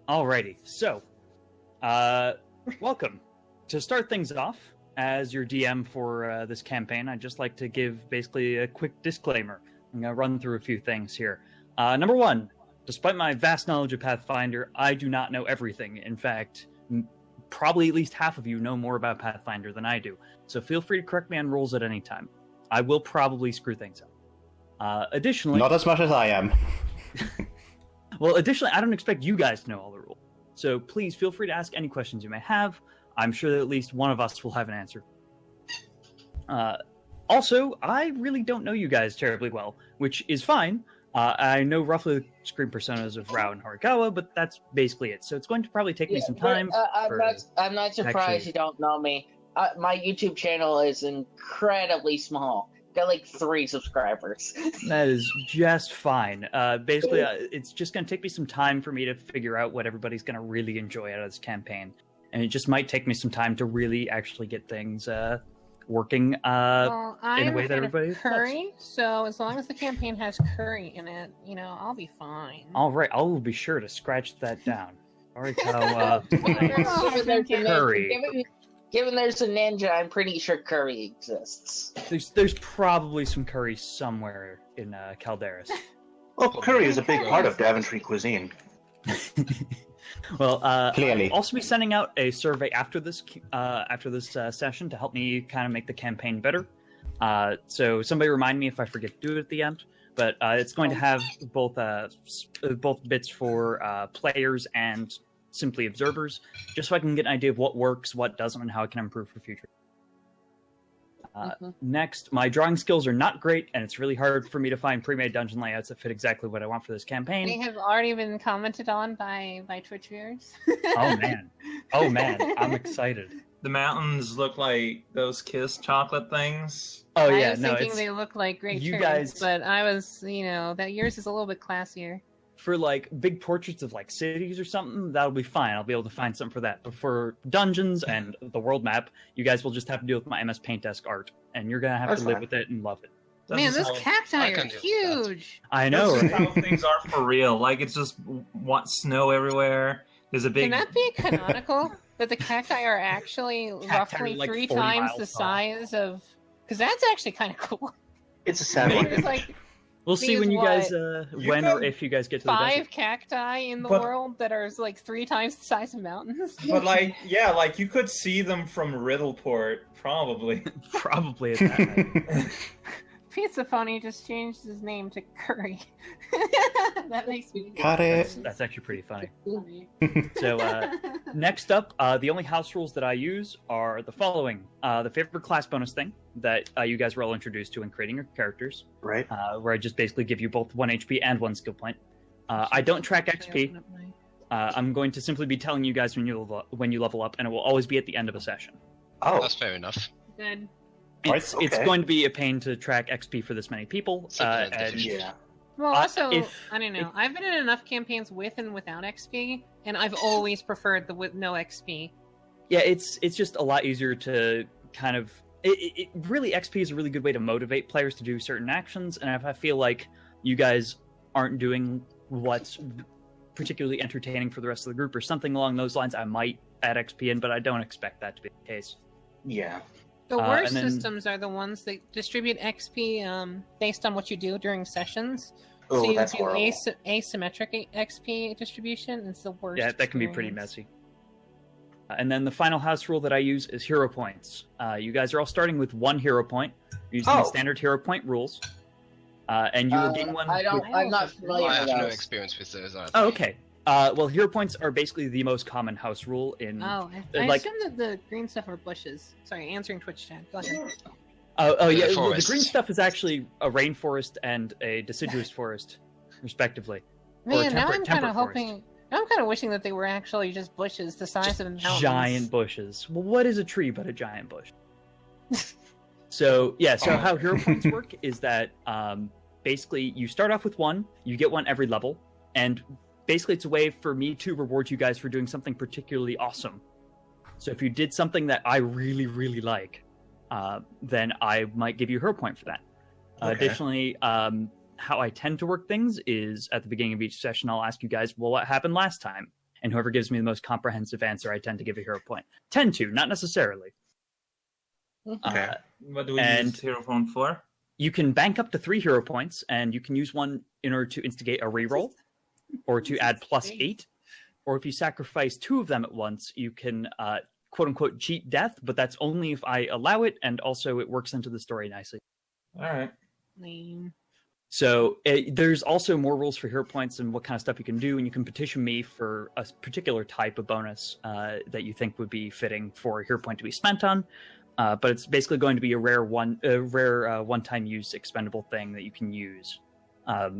Alrighty, so, welcome. To start things off, as your DM for this campaign, I'd just like to give basically a quick disclaimer. I'm going to run through a few things here. Number one, despite my vast knowledge of Pathfinder, I do not know everything. In fact, probably at least half of you know more about Pathfinder than I do. So feel free to correct me on rolls at any time. I will probably screw things up. Additionally... Not as much as I am. Well, additionally, I don't expect you guys to know all the rules. So please feel free to ask any questions you may have. I'm sure that at least one of us will have an answer. Also, I really don't know you guys terribly well, which is fine. I know roughly the screen personas of Rao and Horikawa, but that's basically it. So it's going to probably take me some time. I'm not surprised you don't know me. My YouTube channel is incredibly small. Got like 3 subscribers. That is just fine. Basically, it's just going to take me some time for me to figure out what everybody's going to really enjoy out of this campaign. And it just might take me some time to really actually get things working in a way that everybody curry, so as long as the campaign has curry in it, I'll be fine. All right, I'll be sure to scratch that down. All right, how curry. Given there's a ninja, I'm pretty sure curry exists. There's probably some curry somewhere in Calderas. Well, curry is a big part of Daventry cuisine. Well, clearly. I'll also be sending out a survey after this session to help me kind of make the campaign better. So somebody remind me if I forget to do it at the end. But it's going to have both bits for players and simply observers, just so I can get an idea of what works, what doesn't, and how I can improve for future. Next, my drawing skills are not great, and it's really hard for me to find pre-made dungeon layouts that fit exactly what I want for this campaign. They have already been commented on by Twitch viewers. Oh man, I'm excited. The mountains look like those Kiss chocolate things. Oh yeah, I was thinking they look like great you trees, guys, but I was, that yours is a little bit classier. For like big portraits of like cities or something, that'll be fine. I'll be able to find something for that. But for dungeons and the world map, you guys will just have to deal with my MS Paint-esque art, and you're gonna have to live with it and love it. Man, those cacti are huge. I know. This is how things are for real. Like it's just snow everywhere. There's a big. Can that be canonical? That the cacti are actually roughly like 3 40 times miles the tall. size of? Because that's actually kind of cool. It's a sad one. There's like We'll see when you guys, when or if you guys get to the 5 desert. cacti in the world that are like 3 times the size of mountains. But you could see them from Riddleport, probably. Probably at that. Pizza Funny just changed his name to Curry. That makes me Got it. That's actually pretty funny. So next up, the only house rules that I use are the following: the favorite class bonus thing that you guys were all introduced to in creating your characters, right? Where I just basically give you both 1 HP and 1 skill point. I don't track XP. I'm going to simply be telling you guys when you level up, and it will always be at the end of a session. Oh, that's fair enough. Good. It's going to be a pain to track XP for this many people. Yeah. Well, also, I don't know. I've been in enough campaigns with and without XP, and I've always preferred the with no XP. Yeah, it's just a lot easier to kind of... It really, XP is a really good way to motivate players to do certain actions, and if I feel like you guys aren't doing what's particularly entertaining for the rest of the group or something along those lines, I might add XP in, but I don't expect that to be the case. Yeah. The worst systems are the ones that distribute XP based on what you do during sessions. Oh, so you that's do horrible. asymmetric XP distribution. It's the worst. Yeah, that can be pretty messy. And then the final house rule that I use is hero points. You guys are all starting with 1 hero point, using the standard hero point rules. And you will gain 1... I'm not familiar with I those. have no experience with those either. Oh, okay. Well, hero points are basically the most common house rule in... Oh, I assume that the green stuff are bushes. Sorry, answering Twitch chat. Go ahead. Oh yeah, well, the green stuff is actually a rainforest and a deciduous forest, respectively. Man, now I'm kind of hoping... Now I'm kind of wishing that they were actually just bushes the size of mountains. Giant bushes. Well, what is a tree but a giant bush? So how hero points work is that basically you start off with 1, you get 1 every level, and basically it's a way for me to reward you guys for doing something particularly awesome. So if you did something that I really, really like, then I might give you a hero point for that. Okay. Additionally, how I tend to work things is at the beginning of each session, I'll ask you guys, well, what happened last time? and whoever gives me the most comprehensive answer, I tend to give a hero point. Tend to, not necessarily. Okay. What do we and- use hero point for? You can bank up to 3 hero points, and you can use one in order to instigate a reroll, or to add +8. Or if you sacrifice 2 of them at once, you can quote-unquote cheat death, but that's only if I allow it, and also it works into the story nicely. All right. Lame. So there's also more rules for hero points and what kind of stuff you can do, and you can petition me for a particular type of bonus that you think would be fitting for a hero point to be spent on. But it's basically going to be a rare one-time use expendable thing that you can use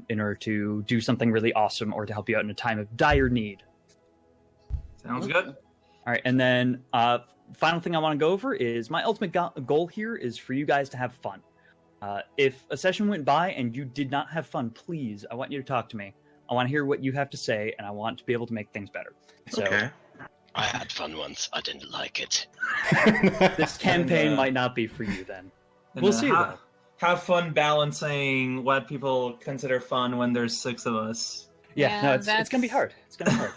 in order to do something really awesome or to help you out in a time of dire need. Sounds good. All right, and then final thing I want to go over is my ultimate goal here is for you guys to have fun. If a session went by and you did not have fun, please, I want you to talk to me. I want to hear what you have to say, and I want to be able to make things better. So Okay. I had fun once. I didn't like it. this campaign might not be for you then. And, We'll see, though. Have fun balancing what people consider fun when there's 6 of us. Yeah, no, it's going to be hard. It's going to be hard.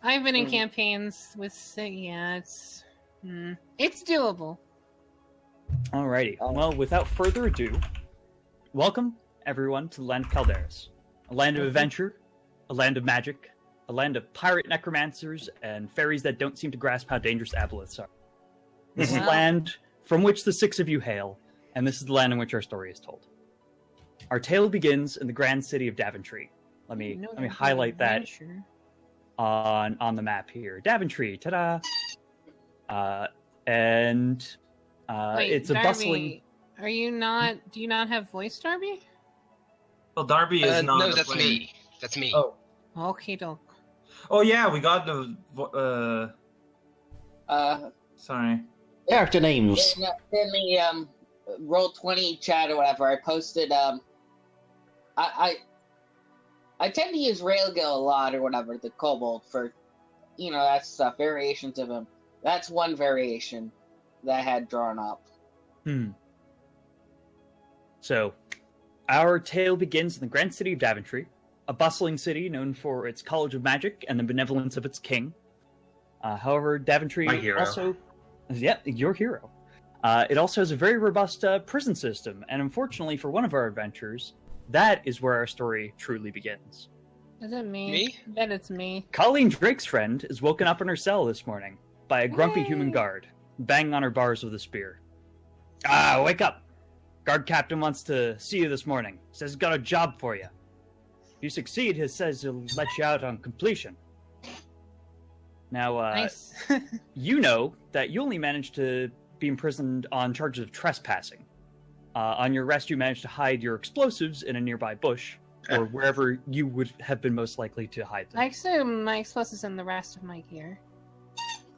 I've been in campaigns with it's doable. Alrighty. Well, without further ado, welcome everyone to the land of Calderas, a land of adventure, a land of magic, a land of pirate necromancers and fairies that don't seem to grasp how dangerous aboleths are. This is Wow. land from which the 6 of you hail, and this is the land in which our story is told. Our tale begins in the grand city of Daventry. Let me highlight that on the map here. Daventry, ta-da! Wait, it's a Darby, bustling. Are you not? Do you not have voice, Darby? Well, Darby is not. No, the that's player. me. That's me. Oh. Okay, doke. Oh yeah, we got the. Sorry. Character names. In the Roll20 chat or whatever, I posted I tend to use Railgill a lot or whatever, the kobold, for that stuff, variations of him. That's one variation that I had drawn up. So, our tale begins in the grand city of Daventry, a bustling city known for its College of Magic and the benevolence of its king. However, Daventry My hero. also... Yeah, your hero. It also has a very robust prison system, and unfortunately for one of our adventures, that is where our story truly begins. Is it me? Me? I bet it's me. Colleen Drake's friend is woken up in her cell this morning by a grumpy human guard, banging on her bars with a spear. Wake up! Guard captain wants to see you this morning. Says he's got a job for you. If you succeed, he says he'll let you out on completion. Now, Nice. you know that you only managed to be imprisoned on charges of trespassing. On your arrest, you managed to hide your explosives in a nearby bush, or wherever you would have been most likely to hide them. I assume my explosives and the rest of my gear.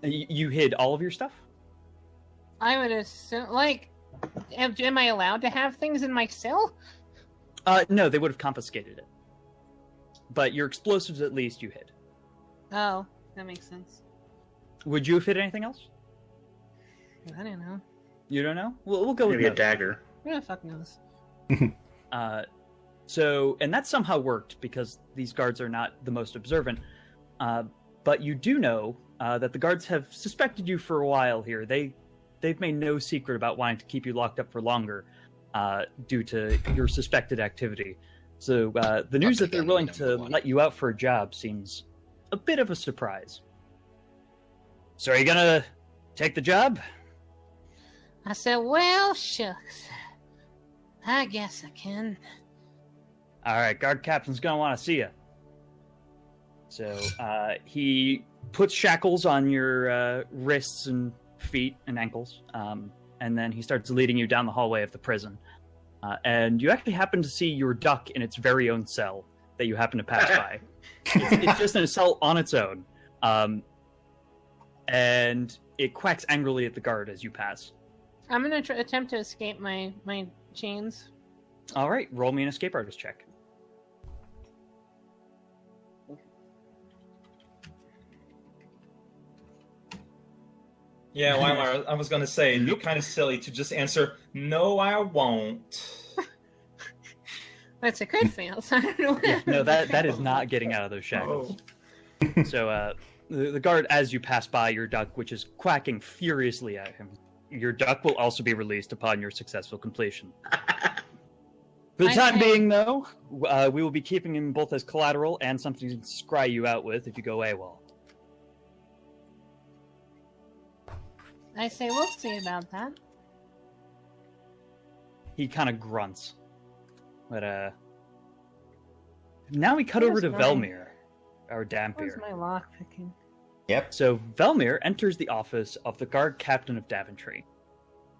You hid all of your stuff? I would assume, am I allowed to have things in my cell? No, they would have confiscated it. But your explosives, at least, you hid. Oh, that makes sense. Would you have hid anything else? I don't know. You don't know? We'll go Maybe with a no. dagger. Who the fuck knows? And that somehow worked because these guards are not the most observant. But you do know that the guards have suspected you for a while here. They've made no secret about wanting to keep you locked up for longer due to your suspected activity. So the news that they're willing to let you out for a job seems a bit of a surprise. So are you gonna take the job? I said, well, shucks. I guess I can. All right, guard captain's gonna want to see you. So he puts shackles on your wrists and feet and ankles, and then he starts leading you down the hallway of the prison. And you actually happen to see your duck in its very own cell that you happen to pass by. It's just in a cell on its own, and it quacks angrily at the guard as you pass. I'm gonna attempt to escape my chains. All right, roll me an escape artist check. Yeah, Weimar, I was going to say, it'd be kind of silly to just answer, no, I won't. That's a crit fail, so I don't know. Yeah, no, that is not getting out of those shackles. Oh. So the guard, as you pass by your duck, which is quacking furiously at him, your duck will also be released upon your successful completion. For the time being, though, we will be keeping him both as collateral and something to scry you out with if you go AWOL. I say we'll see about that. He kind of grunts. But, now we cut over to Velmir, our Dampier. Where's my lockpicking? Yep. So Velmir enters the office of the guard captain of Daventry.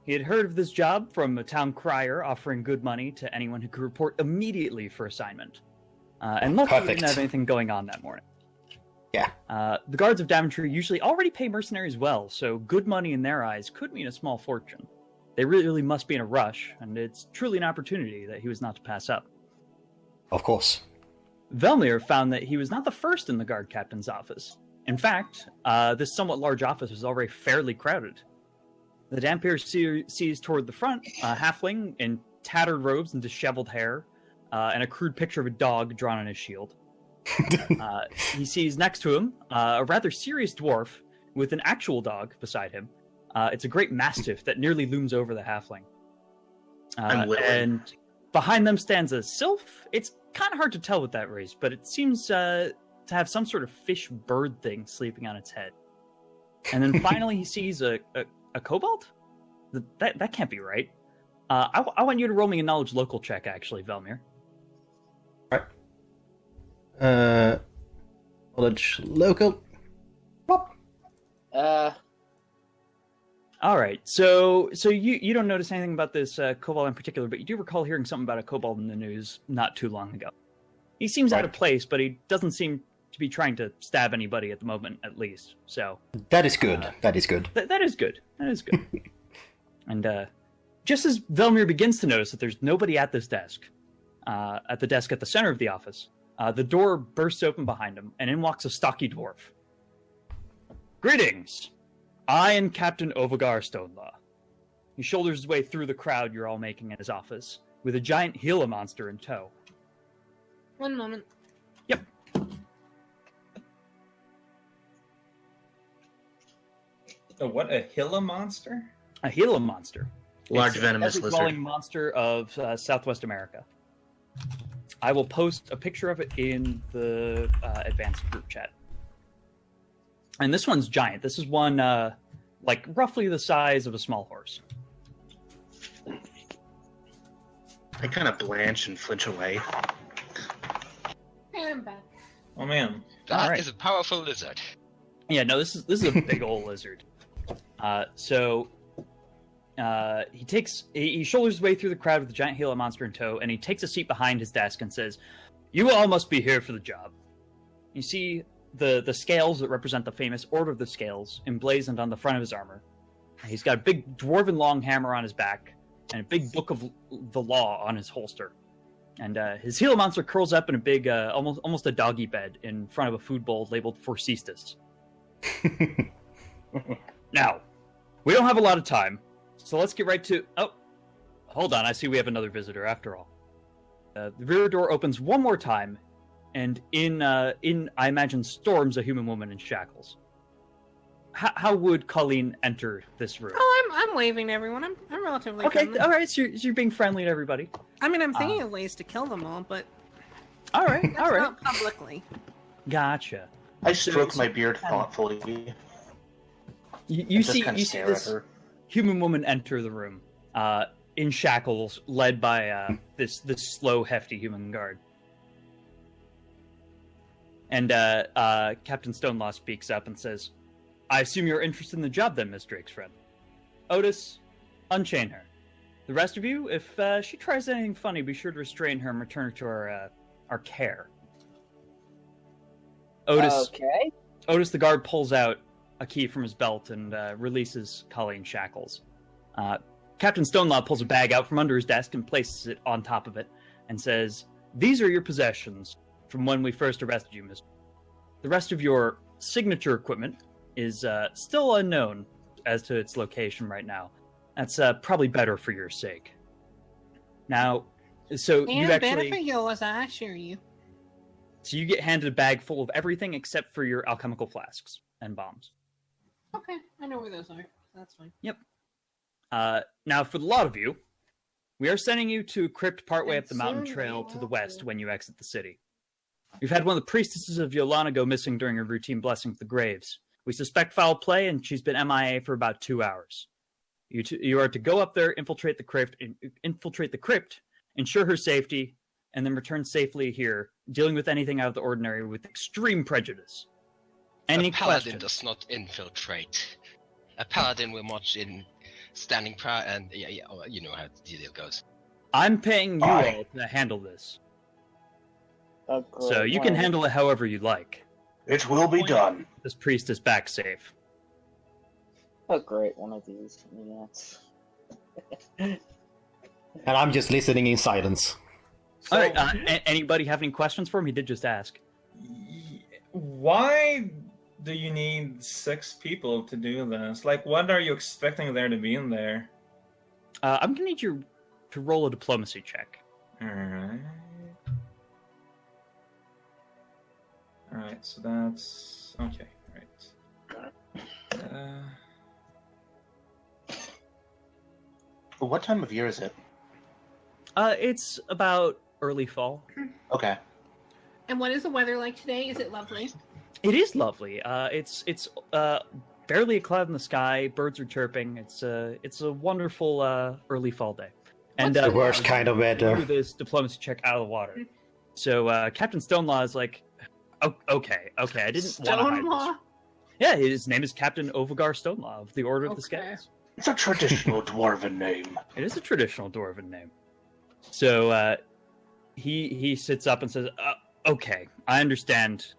He had heard of this job from a town crier offering good money to anyone who could report immediately for assignment. And luckily, he didn't have anything going on that morning. Yeah. The guards of Daventry usually already pay mercenaries well, so good money in their eyes could mean a small fortune. They really must be in a rush, and it's truly an opportunity that he was not to pass up. Of course. Velmir found that he was not the first in the guard captain's office. In fact, this somewhat large office was already fairly crowded. The Dampier sees toward the front a halfling in tattered robes and disheveled hair, and a crude picture of a dog drawn on his shield. He sees next to him a rather serious dwarf with an actual dog beside him. It's a great mastiff that nearly looms over the halfling. And behind them stands a sylph. It's kind of hard to tell with that race, but it seems to have some sort of fish-bird thing sleeping on its head. And then finally he sees a kobold? That can't be right. I want you to roll me a knowledge local check, actually, Velmir. Right. Knowledge local. Pop. All right. So you don't notice anything about this kobold in particular, but you do recall hearing something about a kobold in the news not too long ago. He seems out of place, but he doesn't seem to be trying to stab anybody at the moment, at least. So that is good. That is good. That is good. That is good. And just as Velmir begins to notice that there's nobody at this desk, at the desk at the center of the office, the door bursts open behind him, and in walks a stocky dwarf. Greetings! I am Captain Ovagar Stonelaw. He shoulders his way through the crowd you're all making at his office, with a giant Gila monster in tow. One moment. Yep. What, a Gila monster? A Gila monster. Large It's venomous a lizard. dwelling monster of Southwest America. I will post a picture of it in the advanced group chat. And this one's giant. This is one like roughly the size of a small horse. I kind of blanch and flinch away. And I'm back. Oh man. That Alright. is a powerful lizard. Yeah, no, this is a big old lizard. He shoulders his way through the crowd with the giant Gila monster in tow, and he takes a seat behind his desk and says, "You all must be here for the job." You see the scales that represent the famous Order of the Scales emblazoned on the front of his armor. He's got a big dwarven long hammer on his back and a big book of the law on his holster. And his Gila monster curls up in a big, almost a doggy bed in front of a food bowl labeled for Ceastus. Now, we don't have a lot of time, so let's get right to... Oh, hold on, I see we have another visitor after all. The rear door opens one more time, and in I imagine, storms a human woman in shackles. How would Colleen enter this room? Oh, I'm waving to everyone. I'm relatively Okay, friendly. all right, so you're being friendly to everybody. I mean, I'm thinking of ways to kill them all, but All right, that's all right. not publicly. Gotcha. I stroke my beard thoughtfully. You see kind of stare this at her. human woman enter the room, in shackles, led by this slow, hefty human guard. And Captain Stonelaw speaks up and says, "I assume you're interested in the job then, Miss Drake's friend. Otis, unchain her. The rest of you, if she tries anything funny, be sure to restrain her and return her to our care." Okay. Otis the guard pulls out a key from his belt and releases Colleen's shackles. Captain Stonelaw pulls a bag out from under his desk and places it on top of it and says, "These are your possessions from when we first arrested you, Miss. The rest of your signature equipment is still unknown as to its location right now. That's probably better for your sake." Now, so And you better actually... for yours, I assure you. So you get handed a bag full of everything except for your alchemical flasks and bombs. Okay, I know where those are. That's fine. Yep. Now, for the lot of you, we are sending you to a crypt partway up the mountain trail to the west when you exit the city. We've had one of the priestesses of Yolana go missing during a routine blessing of the graves. We suspect foul play, and she's been MIA for about 2 hours. You are to go up there, infiltrate the crypt, ensure her safety, and then return safely here, dealing with anything out of the ordinary with extreme prejudice. Any A paladin questions? does not infiltrate. A paladin will march in standing proud, and you know how the deal goes. I'm paying you all to handle this. So you can handle it however you like. It will be done. This priest is back safe. A great one of these minutes. And I'm just listening in silence. So, All right. Anybody have any questions for him? He did just ask. why do you need 6 people to do this? Like, what are you expecting there to be in there? I'm gonna need you to roll a diplomacy check. Alright. Alright, so that's... Okay, right. What time of year is it? It's about early fall. Okay. And what is the weather like today? Is it lovely? It is lovely. It's barely a cloud in the sky. Birds are chirping. It's a wonderful early fall day. And The worst kind of do weather. this diplomacy check out of the water. So Captain Stonelaw is like, oh, okay, I didn't want to hide Stonelaw? this. Yeah, his name is Captain Ovigar Stonelaw of the Order of the Okay. Scales. It's a traditional dwarven name. It is a traditional dwarven name. So he sits up and says, okay, I understand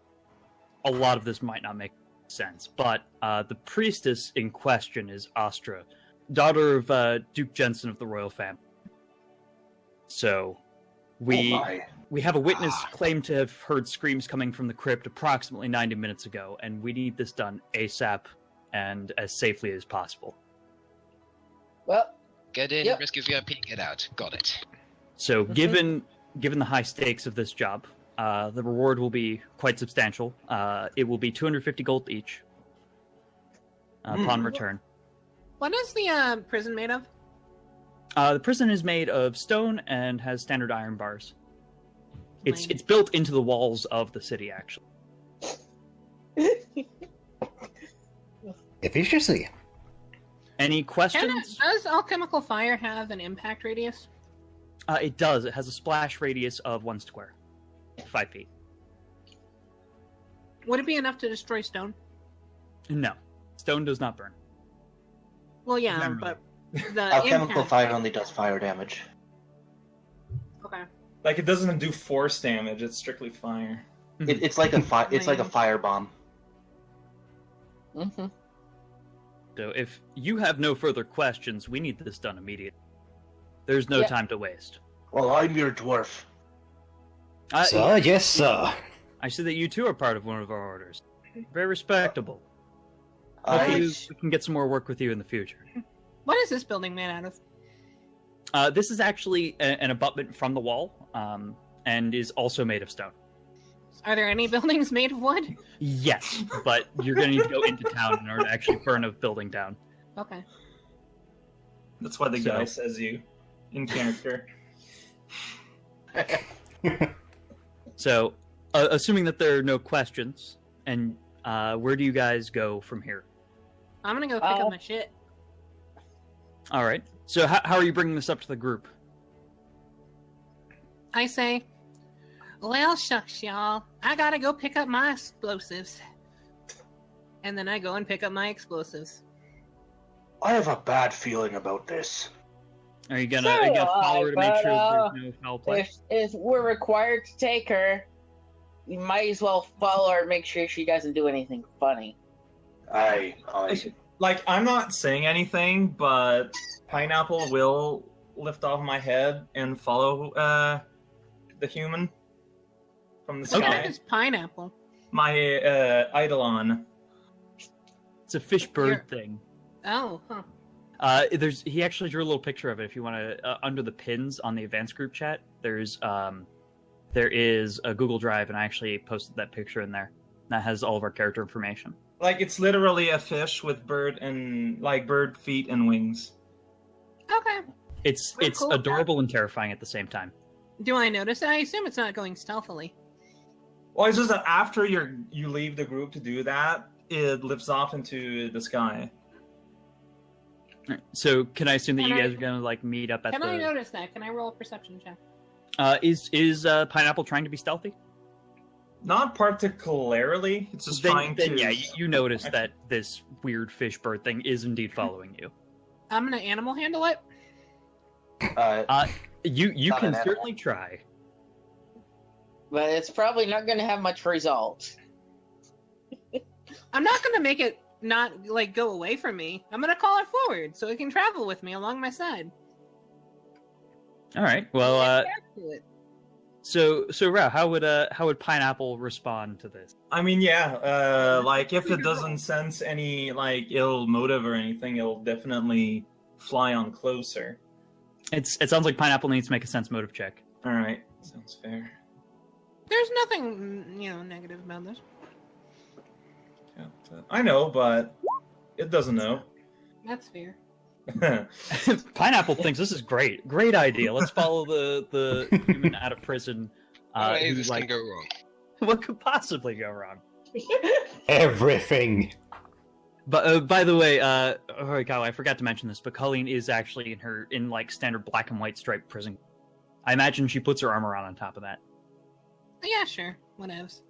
a lot of this might not make sense, but the priestess in question is Astra, daughter of Duke Jensen of the royal family. So we have a witness claimed to have heard screams coming from the crypt approximately 90 minutes ago, and we need this done ASAP and as safely as possible. Well, Get in, Yep. rescue VIP, get out. Got it. So given the high stakes of this job, the reward will be quite substantial. It will be 250 gold each upon return. What is the prison made of? The prison is made of stone and has standard iron bars. It's Nice. built into the walls of the city, actually. Efficiency. Any questions? Does alchemical fire have an impact radius? It does. It has a splash radius of 1 square, 5 feet. Would it be enough to destroy stone? No, stone does not burn. Well, yeah, Generally. but the Alchemical impact... fire only does fire damage. Okay. Like, it doesn't do force damage, it's strictly fire. It's like a fire bomb. mm-hmm. So if you have no further questions, we need this done immediately. There's no Yeah. time to waste. Well, I'm your dwarf. Sir, yes, sir. I see that you too are part of one of our orders. Very respectable. Hopefully we can get some more work with you in the future. What is this building made out of? This is actually an abutment from the wall, and is also made of stone. Are there any buildings made of wood? Yes, but you're going to need to go into town in order to actually burn a building down. Okay. That's why the So- guy says you in character. So, assuming that there are no questions, and where do you guys go from here? I'm gonna go pick up my shit. All right. So, how are you bringing this up to the group? I say, well, shucks, y'all. I gotta go pick up my explosives. And then I go and pick up my explosives. I have a bad feeling about this. Are you gonna follow her to make sure there's no foul play? If we're required to take her, you might as well follow her and make sure she doesn't do anything funny. I Like, I'm not saying anything, but Pineapple will lift off my head and follow the human from the What sky. kind is pineapple? My Eidolon. It's a fish bird Here. thing. Oh, huh. He actually drew a little picture of it. If you want to, under the pins on the advanced group chat, there's there is a Google Drive, and I actually posted that picture in there. That has all of our character information. Like, it's literally a fish with bird feet and wings. Okay. It's cool. adorable and terrifying at the same time. Do I notice it? I assume it's not going stealthily. Well, it's just that after you leave the group to do that, it lifts off into the sky. So can I assume that Can you I- guys are gonna like meet up at Can the? I notice that? Can I roll a perception check? Is Pineapple trying to be stealthy? Not particularly. It's just trying to. Yeah, you notice that this weird fish bird thing is indeed following you. I'm gonna animal handle it. You Not can an animal. certainly try. But it's probably not going to have much result. I'm not gonna make it not like go away from me. I'm gonna call it forward so it can travel with me along my side. All right. Well, Get back to it. so Rao, how would Pineapple respond to this? I mean, yeah. Like, if it doesn't sense any like ill motive or anything, it'll definitely fly on closer. It sounds like Pineapple needs to make a sense motive check. All right, sounds fair. There's nothing, negative about this. Yeah, I know, but it doesn't know. That's fair. Pineapple thinks this is great. Great idea. Let's follow the human out of prison. No way who, this like, can go wrong. what could possibly go wrong? Everything. But by the way, Kyle, I forgot to mention this, but Colleen is actually in like standard black and white striped prison. I imagine she puts her armor on top of that. Yeah, sure. Whatevs.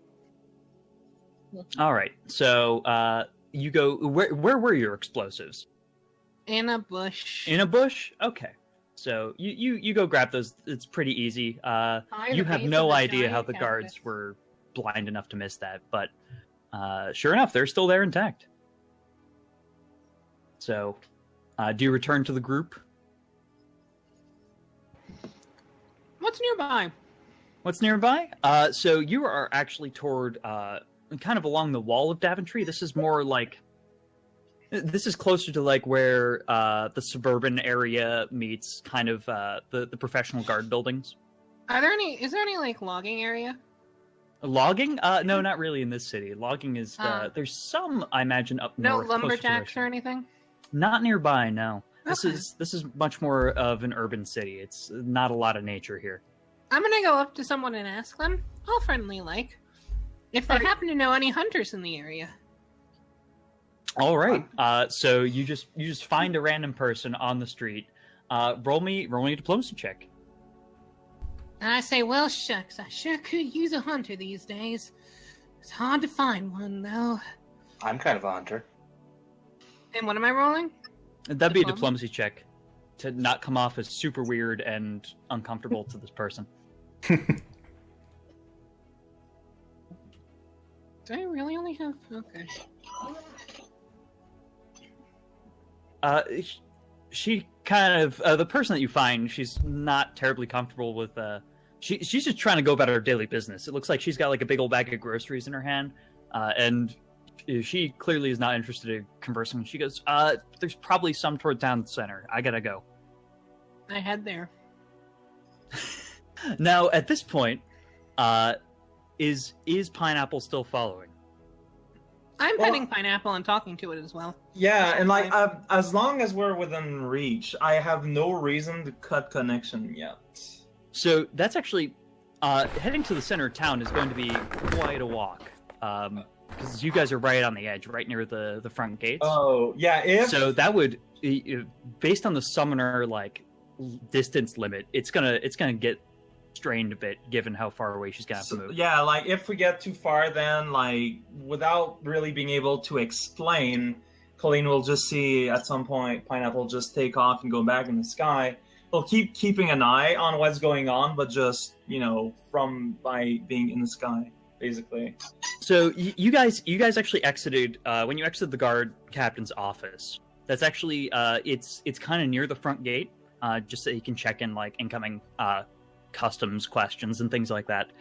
All right, so you go. Where were your explosives? In a bush. In a bush? Okay. So you go grab those. It's pretty easy. By You the have base no of a idea how giant the guards cactus. were blind enough to miss that, but sure enough, they're still there intact. So, do you return to the group? What's nearby? What's nearby? So you are actually toward, kind of along the wall of Daventry. This is more like, this is closer to like where the suburban area meets kind of the professional guard buildings. Is there any like logging area? Logging? No, not really in this city. Logging is there's some, I imagine, up No north. closer to lumberjacks Richmond. or anything? Not nearby. No. This Okay. is much more of an urban city. It's not a lot of nature here. I'm gonna go up to someone and ask them, all friendly like, if they happen to know any hunters in the area. All right. So you just find a random person on the street. Roll me a diplomacy check. And I say, well, shucks, I sure could use a hunter these days. It's hard to find one, though. I'm kind of a hunter. And what am I rolling? That'd be a Diplomacy? diplomacy check to not come off as super weird and uncomfortable to this person. Do I really only have... Okay. She kind of the person that you find, she's not terribly comfortable with. She's just trying to go about her daily business. It looks like she's got like a big old bag of groceries in her hand, and she clearly is not interested in conversing. She goes, "There's probably some toward town center. I gotta go." I head there. Now, at this point, is Pineapple still following? I'm Well- petting Pineapple and talking to it as well. Yeah, and like as long as we're within reach, I have no reason to cut connection yet. So that's actually heading to the center of town is going to be quite a walk, because you guys are right on the edge, right near the front gates. Oh yeah, if So that would, based on the summoner like distance limit, it's gonna get strained a bit given how far away she's gonna have to move. yeah, like if we get too far, then like without really being able to explain, Colleen will just see at some point Pineapple just take off and go back in the sky. We'll keep keeping an eye on what's going on, but just from by being in the sky, basically. So you guys actually exited when you exited the guard captain's office. That's actually it's kind of near the front gate, just so you can check in like incoming customs questions and things like that.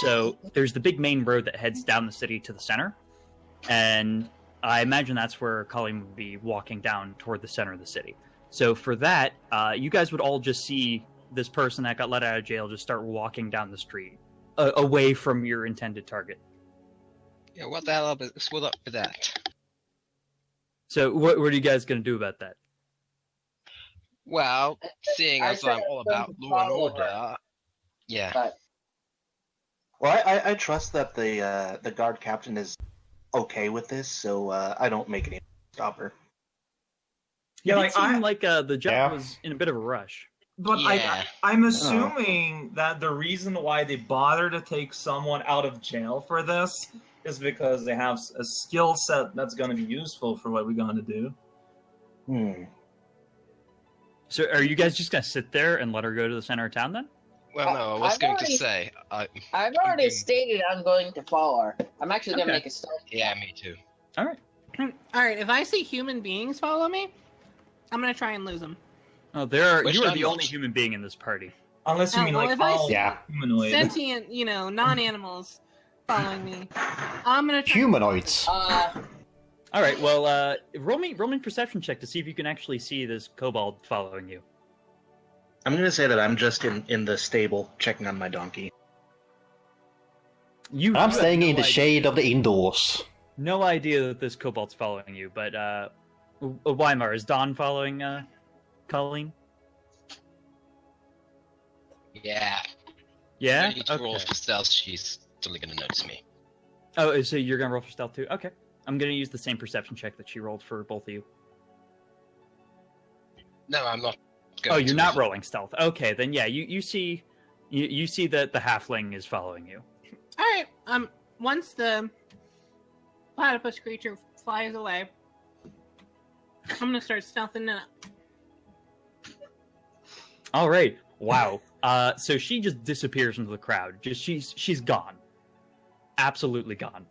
So there's the big main road that heads down the city to the center, and I imagine that's where Colleen would be walking down toward the center of the city. So for that, you guys would all just see this person that got let out of jail just start walking down the street, away from your intended target. Yeah, what the hell is what up with that? So what are you guys going to do about that? Well, seeing I as said I'm all I about was law and follow her. order, yeah. But Well, I trust that the guard captain is okay with this, so I don't make any stop her. It Yeah, did seem like the judge Yeah. was in a bit of a rush. But Yeah. I'm assuming that the reason why they bother to take someone out of jail for this is because they have a skill set that's going to be useful for what we're going to do. So are you guys just going to sit there and let her go to the center of town then? Well, no, I was I've going already- to say, I've already stated I'm going to follow her. I'm actually going to Okay. make a stealth. yeah, me too. All right. All right, if I see human beings follow me, I'm gonna try and lose them. Oh, Which you are I'm the not. only human being in this party. Unless you Oh, mean well, like if I all see- Yeah. humanoid. Sentient, non-animals following me. I'm gonna try. Humanoids. All right. Well, roll me perception check to see if you can actually see this kobold following you. I'm gonna say that I'm just in the stable checking on my donkey. You. I'm you have staying no in the idea- shade of the indoors. No idea that this kobold's following you, but Weimar, is Dawn following Colleen? Yeah. Yeah. I need to roll for stealth. She's totally gonna notice me. Oh, so you're gonna roll for stealth too? Okay. I'm gonna use the same perception check that she rolled for both of you. No, I'm not. Going Oh, you're to. not rolling stealth. Okay, then yeah, you see that the halfling is following you. All right. Once the platypus creature flies away, I'm gonna start stealthing it up. All right. Wow. So she just disappears into the crowd. Just she's gone. Absolutely gone.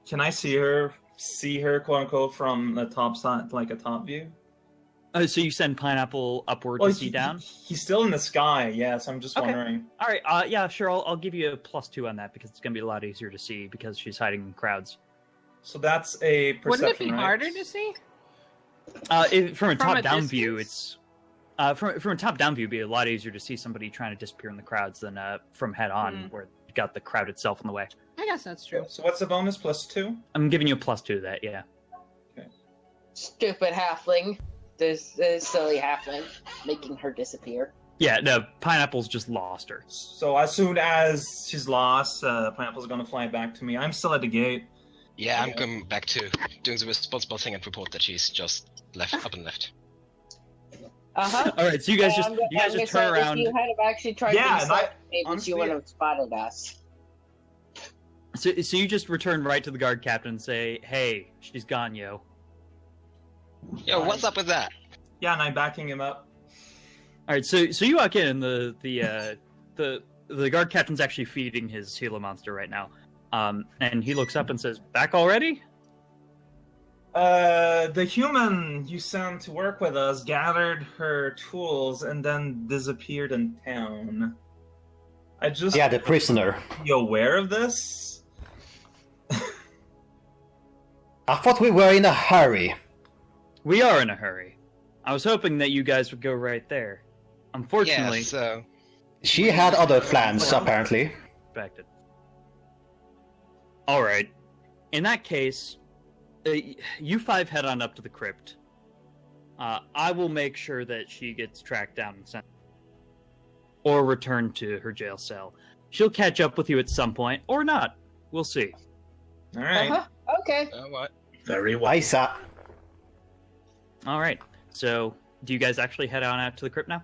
Can I see her, quote unquote, from the top side, like a top view? So you send Pineapple upward Well, to see down? He's still in the sky, yes. I'm just Okay. wondering. All right. Yeah, sure. I'll give you a +2 on that because it's gonna be a lot easier to see because she's hiding in crowds. So that's a perception, Wouldn't it be right? harder to see? From a From a top-down view, distance? it's from a top-down view, it'd be a lot easier to see somebody trying to disappear in the crowds than from head-on, where you got the crowd itself in the way. I guess that's true. So what's the bonus? +2? I'm giving you a +2 to that. Yeah. Stupid halfling. This silly halfling making her disappear. Yeah. No, Pineapple's just lost her. So as soon as she's lost, Pineapple's gonna fly back to me. I'm still at the gate. Yeah, I'm going back to doing the responsible thing and report that she's just left up and left. Uh-huh. All right. So you guys just turn around. If you had have actually tried Yeah, to and I- stealth, maybe honestly- she would have spotted us. So you just return right to the guard captain and say, "Hey, she's gone, yo." Yo, what's up with that? Yeah, and I'm backing him up. All right. So you walk in, and the guard captain's actually feeding his Gila monster right now. And he looks up and says, "Back already?" The human you sent to work with us gathered her tools and then disappeared in town. I just Yeah, the prisoner. be aware of this. I thought we were in a hurry. We are in a hurry. I was hoping that you guys would go right there. Unfortunately, Yeah, so She had other plans, apparently. expected. All right. In that case, you 5 head on up to the crypt. I will make sure that she gets tracked down and sent, or returned to her jail cell. She'll catch up with you at some point, or not. We'll see. All right. Uh-huh. Okay. what? Very well. I sat. All right. So, do you guys actually head on out to the crypt now?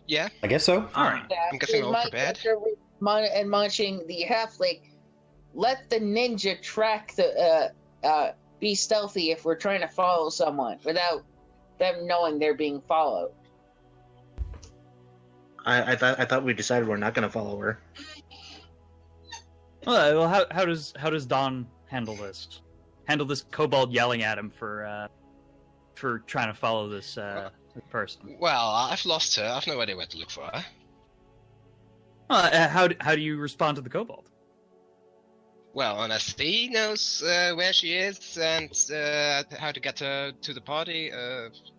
Yeah. I guess so. All right. I'm guessing we're all prepared. After admonishing the halfling, let the ninja track the be stealthy if we're trying to follow someone without them knowing they're being followed. I thought we decided we're not going to follow her. Well, how does Don handle this? Handle this kobold yelling at him for trying to follow this person. Well, I've lost her. I've no idea where to look for her. How do you respond to the kobold? Well, Honesty knows where she is and how to get her to the party.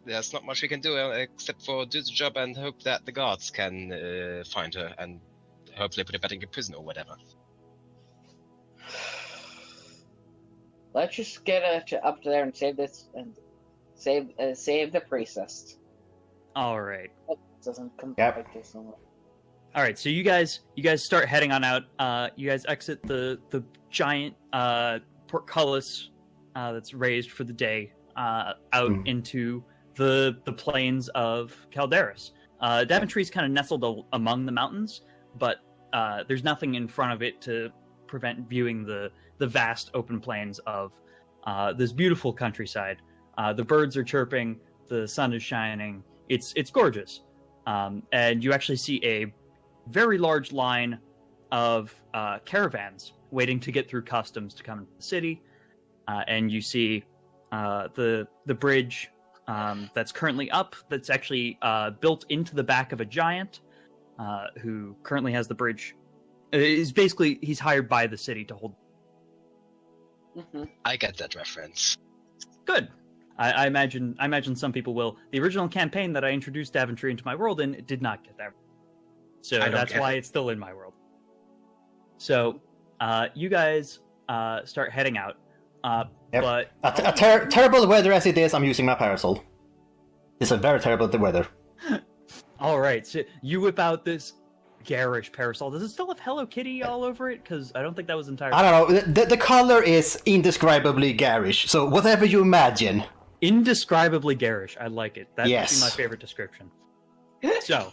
There's not much we can do except for do the job and hope that the guards can find her and hopefully put her back in prison or whatever. Let's just get up there and save this and save the priestess. All right. It doesn't come Yep. like this no more. All right, so you guys start heading on out. You guys exit the giant portcullis that's raised for the day out into the plains of Calderis. Daventry's kind of nestled among the mountains, but there's nothing in front of it to prevent viewing the vast open plains of this beautiful countryside. The birds are chirping, the sun is shining. It's gorgeous, and you actually see a very large line of caravans waiting to get through customs to come into the city, and you see the bridge that's currently up. That's actually built into the back of a giant who currently has the bridge. He's hired by the city to hold. Mm-hmm. I get that reference. Good. I imagine some people will. The original campaign that I introduced Daventry into my world in did not get that. So I don't that's get why it. it's still in my world. So you guys start heading out. Yep. But Terrible weather as it is, I'm using my parasol. It's a very terrible weather. all right, so you whip out this garish parasol. Does it still have Hello Kitty all over it? Because I don't think that was entirely. I don't know. The color is indescribably garish. So whatever you imagine. Indescribably garish. I like it. That would Yes. be my favorite description. So,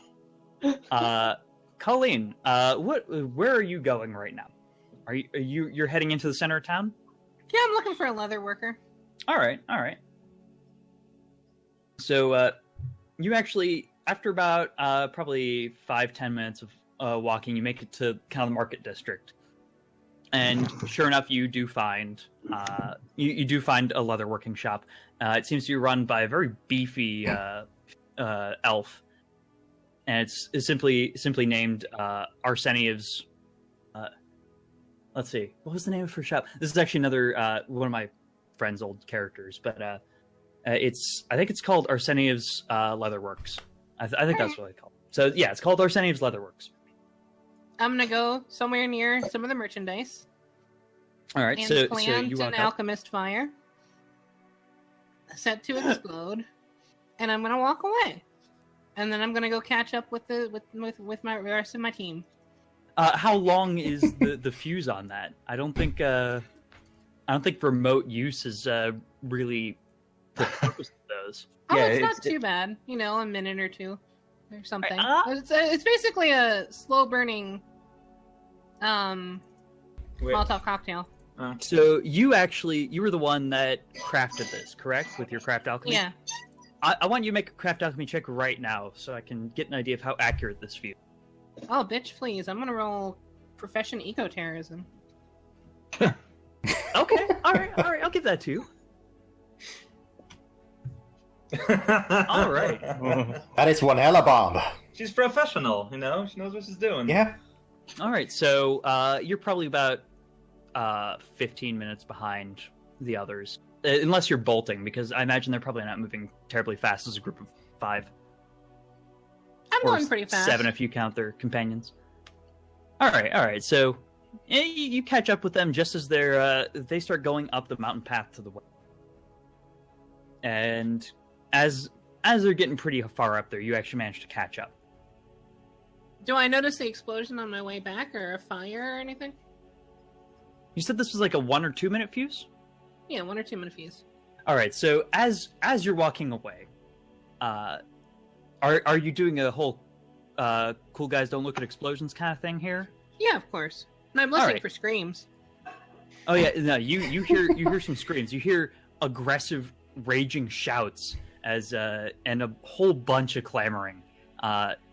Colleen, where are you going right now? You're heading into the center of town? Yeah, I'm looking for a leather worker. All right. So, you actually, after about probably 5-10 minutes of walking, you make it to kind of the market district. And sure enough, you do find you do find a leatherworking shop. It seems to be run by a very beefy elf, and it's simply named Arseniev's. Let's see, what was the name of her shop? This is actually another one of my friend's old characters, but I think it's called Arseniev's Leatherworks. I think that's what it's called. So yeah, it's called Arseniev's Leatherworks. I'm gonna go somewhere near some of the merchandise. All right, And so plant you an walk up. alchemist fire, set to explode, and I'm gonna walk away. And then I'm gonna go catch up with my rest of my team. How long is the fuse on that? I don't think remote use is really the purpose of those. Oh, Yeah, it's not it's- too bad. You know, a minute or two, or something. Right, It's basically a slow burning Wait, Molotov cocktail. So you were the one that crafted this, correct? With your craft alchemy? Yeah. I want you to make a craft alchemy check right now so I can get an idea of how accurate this fuse. Oh, bitch, please! I'm gonna roll profession eco-terrorism. Okay, all right, I'll give that to you. All right. That is one hella bomb. She's professional, you know? She knows what she's doing. Yeah. All right, so you're probably about 15 minutes behind the others, unless you're bolting, because I imagine they're probably not moving terribly fast as a group of 5. I'm Or going pretty fast. 7 if you count their companions. All right. So you catch up with them just as they start going up the mountain path to the west. And as they're getting pretty far up there, you actually manage to catch up. Do I notice the explosion on my way back, or a fire or anything? You said this was like a 1 or 2 minute fuse? Yeah, 1 or 2 minute fuse. All right. So as you're walking away, are you doing a whole cool guys don't look at explosions kind of thing here? Yeah, of course. And I'm listening right. for screams. Oh yeah, no, you hear some screams. You hear aggressive, raging shouts and a whole bunch of clamoring.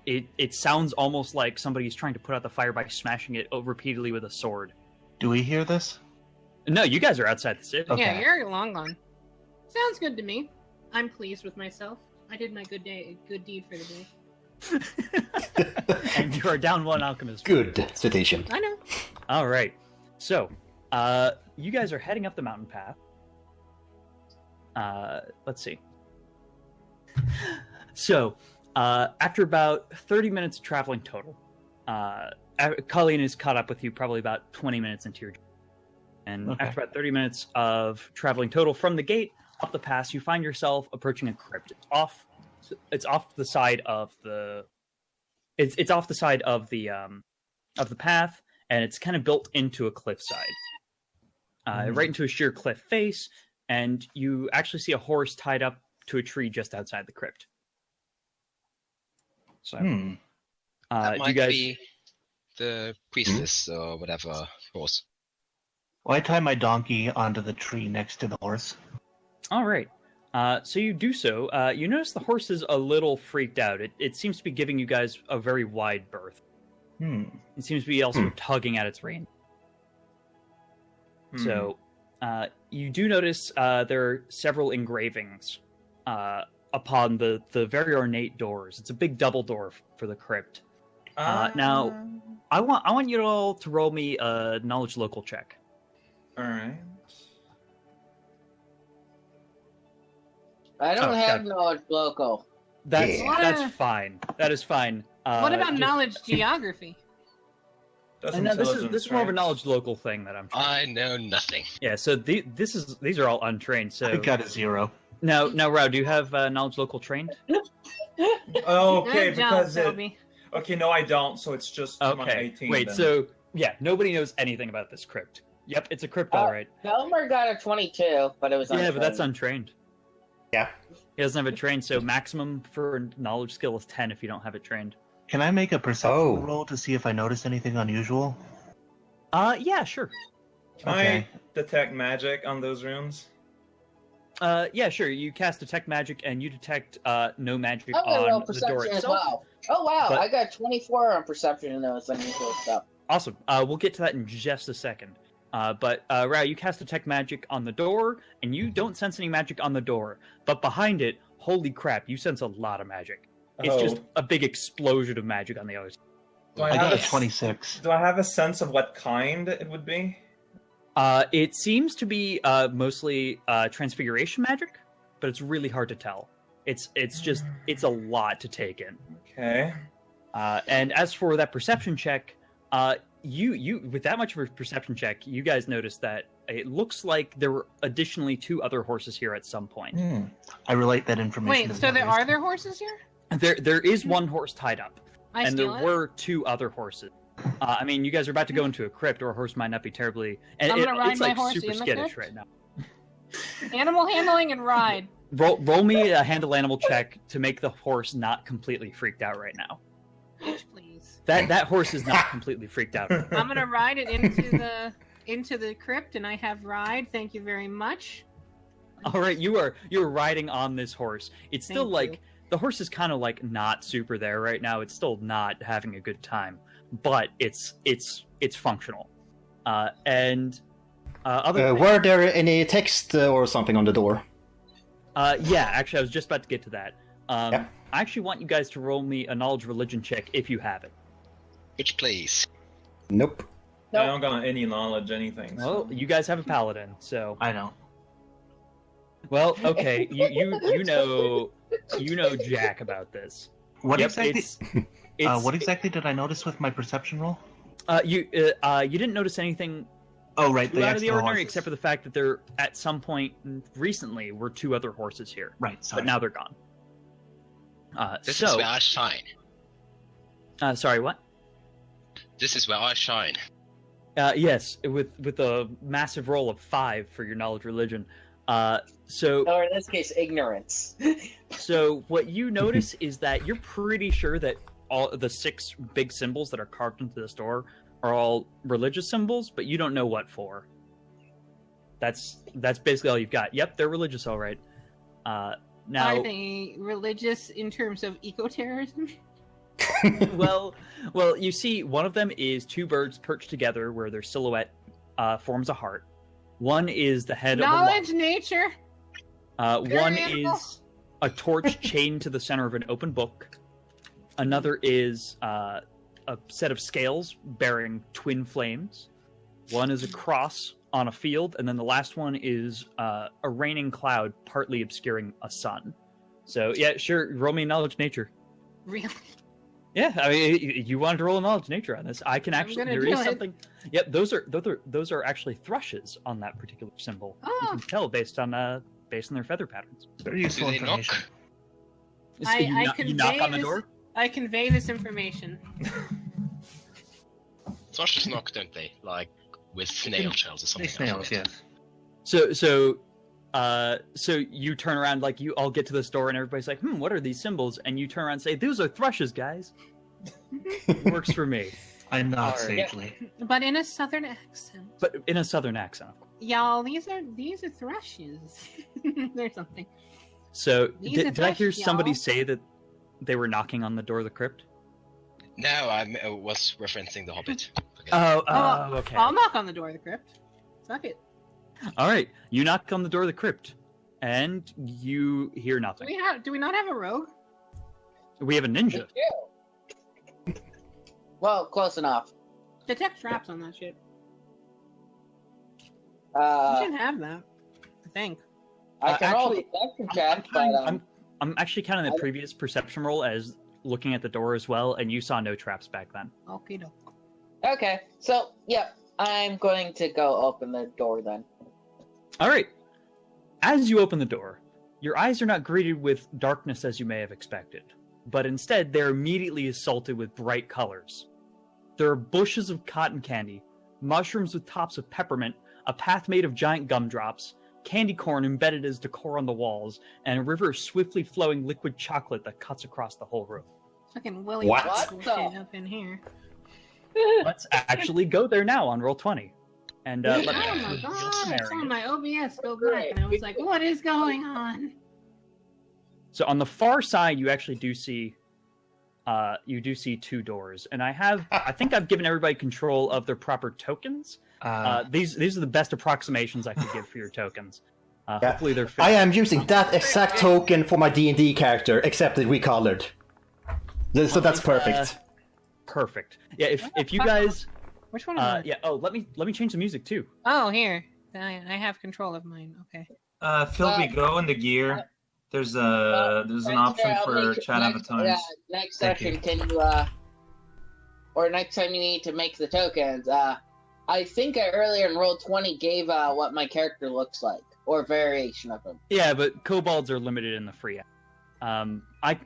It sounds almost like somebody's trying to put out the fire by smashing it repeatedly with a sword. Do we hear this? No, you guys are outside the city. Okay. Yeah, you're long gone. Sounds good to me. I'm pleased with myself. I did my good deed for the day. And you are down 1 alchemist. Good citation. I know. All right. So, You guys are heading up the mountain path. Let's see. So, after about 30 minutes of traveling total, Colleen is caught up with you probably about 20 minutes into your journey. And after about 30 minutes of traveling total from the gate up the pass, you find yourself approaching a crypt. It's off the side of the path, and it's kind of built into a cliffside, right into a sheer cliff face. And you actually see a horse tied up to a tree just outside the crypt. So, that might you guys be the priestess or whatever horse. Well, I tie my donkey onto the tree next to the horse. All right. So you do so. You notice the horse is a little freaked out. It seems to be giving you guys a very wide berth. It seems to be also tugging at its rein. So you do notice there are several engravings upon the very ornate doors. It's a big double door for the crypt. Now, I want you all to roll me a knowledge local check. All right. I don't have knowledge local. That's fine. That is fine. What about knowledge geography? And this is more of a knowledge local thing that I'm trying. I know nothing. Yeah, so these are all untrained. So I got a 0. Now, Rao, do you have knowledge local trained? Okay, Good job, because Toby. Okay, no, I don't. So it's just my Okay. 18. Wait, then. so yeah, nobody knows anything about this crypt. Yep, it's a crypt, all right. Elmer got a 22, but it was Yeah, untrained. but that's untrained. Yeah. He doesn't have it trained, so maximum for knowledge skill is 10 if you don't have it trained. Can I make a perception roll to see if I notice anything unusual? Yeah, sure. Can I detect magic on those rooms? Yeah, sure. You cast detect magic, and you detect no magic I'm gonna roll on the door perception as itself. well. Oh wow, But- I got 24 on perception and those unusual stuff. Awesome. We'll get to that in just a second. But Rao, you cast detect magic on the door, and you don't sense any magic on the door. But behind it, holy crap, you sense a lot of magic. It's just a big explosion of magic on the other side. I got a 26. Do I have a sense of what kind it would be? It seems to be mostly transfiguration magic, but it's really hard to tell. It's a lot to take in. Okay. And as for that perception check, you with that much of a perception check, you guys noticed that it looks like there were additionally 2 other horses here at some point. I relate that information. Wait, so are there horses here? There is one horse tied up, and there steal it? were 2 other horses. I mean, you guys are about to go into a crypt, or a horse might not be terribly. And I'm gonna ride it's my like horse super in the skittish crypt? right now. Animal handling and ride. Roll me a handle animal check to make the horse not completely freaked out right now. Bitch, please. That horse is not completely freaked out. I'm gonna ride it into the crypt, and I have ride. Thank you very much. All right, you're riding on this horse. It's still Thank you. the horse is kind of like not super there right now. It's still not having a good time, but it's functional. And were there any text or something on the door? yeah, actually, I was just about to get to that. Yep. I actually want you guys to roll me a knowledge religion check if you have it. Which place? Nope. I don't got any knowledge, anything. Well, you guys have a paladin, so I don't. well, okay, you know Jack about this. What Yep, exactly? It's, What exactly did I notice with my perception roll? you didn't notice anything Oh, right, too out of the extra ordinary, horses. except for the fact that there at some point recently were 2 other horses here, Right, sorry. but now they're gone. This So, is where I shine. sorry, what? This is where I shine. Yes, with a massive roll of 5 for your knowledge religion. So Or in this case, ignorance. So what you notice is that you're pretty sure that all the 6 big symbols that are carved into this door are all religious symbols, but you don't know what for. That's basically all you've got. Yep, they're religious, all right. Now, Are they religious in terms of eco-terrorism? well, you see, one of them is 2 birds perched together, where their silhouette forms a heart. One is the head Knowledge, of a nature. one Very animal. is a torch chained to the center of an open book. Another is a set of scales bearing twin flames. One is a cross on a field, and then the last one is a raining cloud partly obscuring a sun. So yeah, sure, roll me knowledge nature. Really? Yeah, I mean, you wanted to roll a knowledge nature on this. I can actually. There is something. Yep, those are actually thrushes on that particular symbol. Oh. You can tell based on their feather patterns. Very useful Do they knock? information. So you knock on the door. I convey this information. Thrushes knock, don't they? Like with snail shells or something. Snails, yes. So you turn around, like you all get to this door, and everybody's like, what are these symbols? And you turn around and say, those are thrushes, guys. Works for me. I'm not Alright. sagely. But in a southern accent. But in a southern accent. Y'all, these are thrushes. There's something. So These are did I hear thrushes, somebody y'all. say that they were knocking on the door of the crypt? No, I was referencing the Hobbit. Okay. Okay. I'll knock on the door of the crypt. Fuck it. All right, you knock on the door of the crypt, and you hear nothing. Do we not have a rogue? We have a ninja. Well, close enough. Detect traps on that shit. You Uh, should have that. I think. I can roll actually, deception check, but I'm actually counting the previous perception roll as looking at the door as well, and you saw no traps back then. Okay, doke. okay. So, yeah, I'm going to go open the door then. All right. As you open the door, your eyes are not greeted with darkness as you may have expected, but instead they're immediately assaulted with bright colors. There are bushes of cotton candy, mushrooms with tops of peppermint, a path made of giant gumdrops, candy corn embedded as decor on the walls, and a river of swiftly flowing liquid chocolate that cuts across the whole room. Fucking Willy What? Wonka shit up in here. Let's actually go there now on roll 20. And let me Oh my actually god! reveal I saw scenario. my OBS go back, and I was like, "What is going on?" So on the far side, you actually do see, two doors, and I think I've given everybody control of their proper tokens. These are the best approximations I could give for your tokens. Hopefully they're fit. I am using that exact token for my D&D character, except it recolored. So that's perfect. Perfect. Yeah, if you guys, Which one? Is it? yeah. Oh, let me change the music too. Oh, here. I have control of mine. Okay. Philby, go into gear. There's an option for chat avatars. Next Thank session, you. can you, or next time you need to make the tokens, I think I earlier in roll 20 gave what my character looks like, or a variation of him. Yeah, but kobolds are limited in the free app.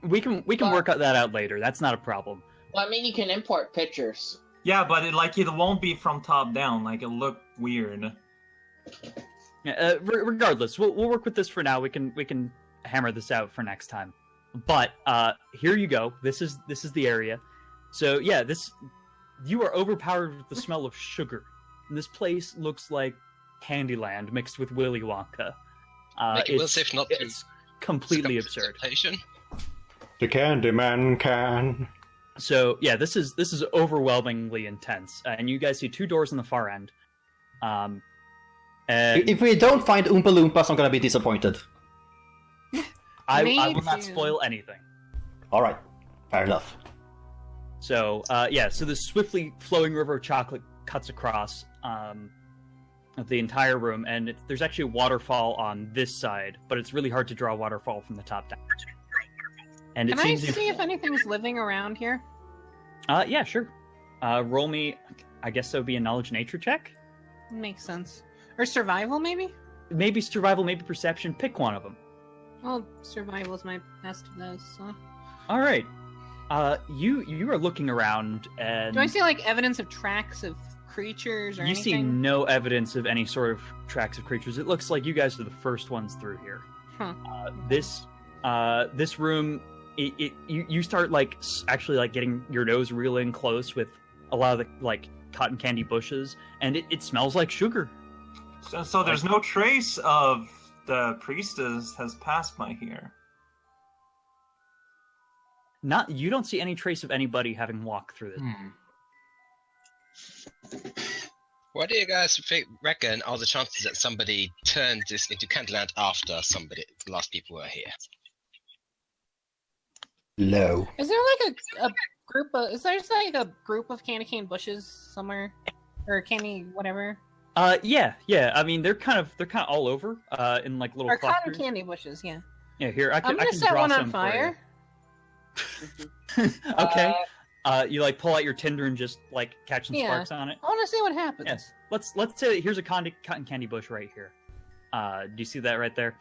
We can work that out later. That's not a problem. Well, I mean, you can import pictures. Yeah, but it won't be from top down. Like it'll look weird. Yeah, regardless, we'll work with this for now. We can hammer this out for next time. But here you go. This is the area. So yeah, you are overpowered with the smell of sugar. And this place looks like Candyland mixed with Willy Wonka. Make it will safe not to it's completely absurd. Presentation. The Candyman can. So yeah, this is overwhelmingly intense, and you guys see two doors on the far end. And If we don't find Oompa Loompas, I'm gonna be disappointed. I Me will not too. spoil anything. Alright, fair enough. So so this swiftly flowing river of chocolate cuts across the entire room, and there's actually a waterfall on this side, but it's really hard to draw a waterfall from the top down. And it Can I seems see if anything's living around here? yeah, sure. Roll me, I guess that would be a knowledge nature check. Makes sense. Or survival, maybe? Maybe survival, maybe perception. Pick one of them. Well, survival is my best of those. So. All right. You are looking around, and Do I see like evidence of tracks of creatures or you anything? see no evidence of any sort of tracks of creatures. It looks like you guys are the first ones through here. Huh. This room, you start actually getting your nose real in close with a lot of the cotton candy bushes, and it smells like sugar. So there's no trace of the priestess has passed by here. You don't see any trace of anybody having walked through this. What do you guys reckon are the chances that somebody turned this into Candyland after the last people were here? Low. Is there a group of? Is there a group of candy cane bushes somewhere, or candy whatever? Yeah. I mean, they're kind of all over. In like little Or cotton clusters. candy bushes, yeah. Yeah, here I'm gonna set draw one on some for fire. you. Okay. You like pull out your tinder and just like catch some sparks on it. I want to see what happens. Yes. Let's say here's a cotton candy bush right here. Do you see that right there?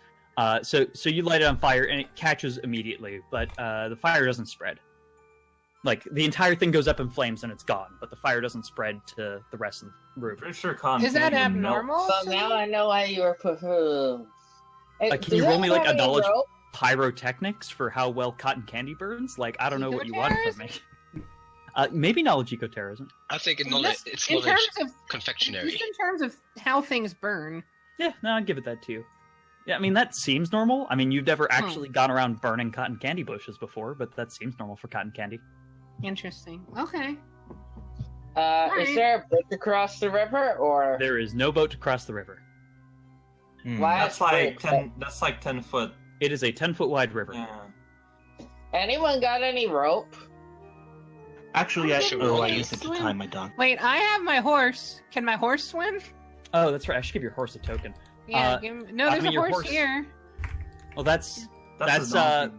So you light it on fire and it catches immediately, but the fire doesn't spread. Like the entire thing goes up in flames and it's gone, but the fire doesn't spread to the rest of the room. Pretty sure cotton Is that candy abnormal? melts. So now I know why you were Can you roll me like a knowledge pyrotechnics for how well cotton candy burns? Like I don't know what you want from me. Maybe knowledge ecoterrorism. I think it's In knowledge terms of confectionery. just in terms of how things burn. Yeah, no, I'd give it that to you. Yeah, I mean that seems normal. I mean you've never actually gone around burning cotton candy bushes before, but that seems normal for cotton candy. Interesting. Okay. Is there a boat to cross the river, or There is no boat to cross the river. why? That's like 10. That's like 10 foot. It is a 10-foot wide river. Yeah. Anyone got any rope? Actually, I used it to Swim. tie my dog. Wait, I have my horse. Can my horse swim? Oh, that's right. I should give your horse a token. Yeah. No, there's mean, a your horse, horse- here. Well, that's That's a donkey.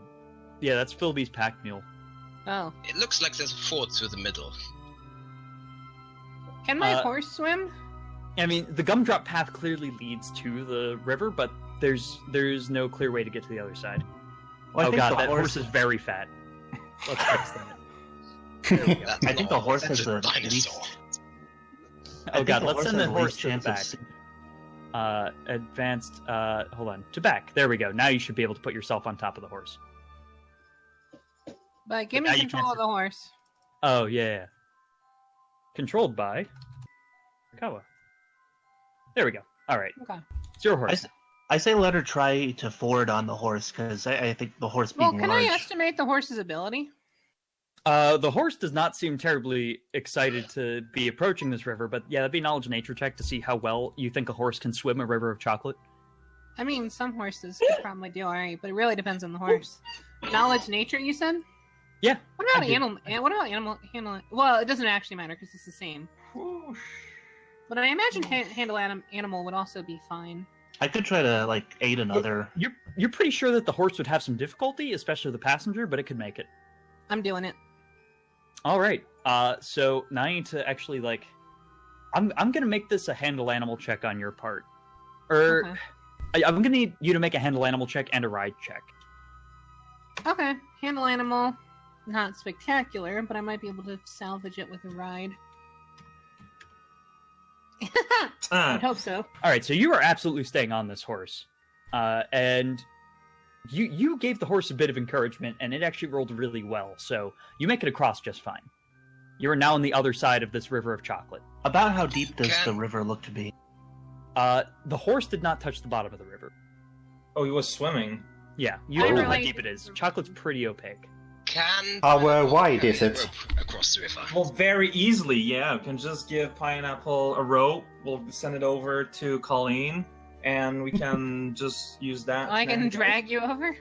yeah, that's Philby's pack mule. Oh. It looks like there's a fort through the middle. Can my horse swim? I mean, the gumdrop path clearly leads to the river, but there's no clear way to get to the other side. Well, I Oh think god, the that horse is very fat. Let's fix that. That's I think the horse that's has a the dinosaur. least. Oh god, let's send the has horse least to the chance of back. Advanced, hold on, to back. There we go. Now you should be able to put yourself on top of the horse. But give Now me you control can't of the horse. Oh, yeah. Controlled by Kawa. There we go. Alright. Okay. It's your horse. I say let her try to ford on the horse, because I think the horse being Well, can large... I estimate the horse's ability? The horse does not seem terribly excited to be approaching this river, but yeah, that'd be knowledge nature check to see how well you think a horse can swim a river of chocolate. I mean, some horses could probably do alright, but it really depends on the horse. Knowledge nature, you said? Yeah. What about I do. animal? What about animal handling? Well, it doesn't actually matter because it's the same. Whoosh. But I imagine handle animal would also be fine. I could try to, like, aid another... You're pretty sure that the horse would have some difficulty, especially the passenger, but it could make it. I'm doing it. All right. So now I need to actually like, I'm gonna make this a handle animal check on your part, or Okay. I'm gonna need you to make a handle animal check and a ride check. Okay, handle animal. Not spectacular, but I might be able to salvage it with a ride. I'd hope so. All right. So you are absolutely staying on this horse, and you gave the horse a bit of encouragement, and it actually rolled really well. So you make it across just fine. You are now on the other side of this river of chocolate. About how deep does the river look to be? The horse did not touch the bottom of the river. Oh, he was swimming. Yeah, you I don't know how really- deep it is. Chocolate's pretty opaque. Can How Pineapple wide carry is the it? rope across the river? Well, very easily, yeah. We can just give Pineapple a rope. We'll send it over to Colleen, and we can just use that. I can and- drag you over.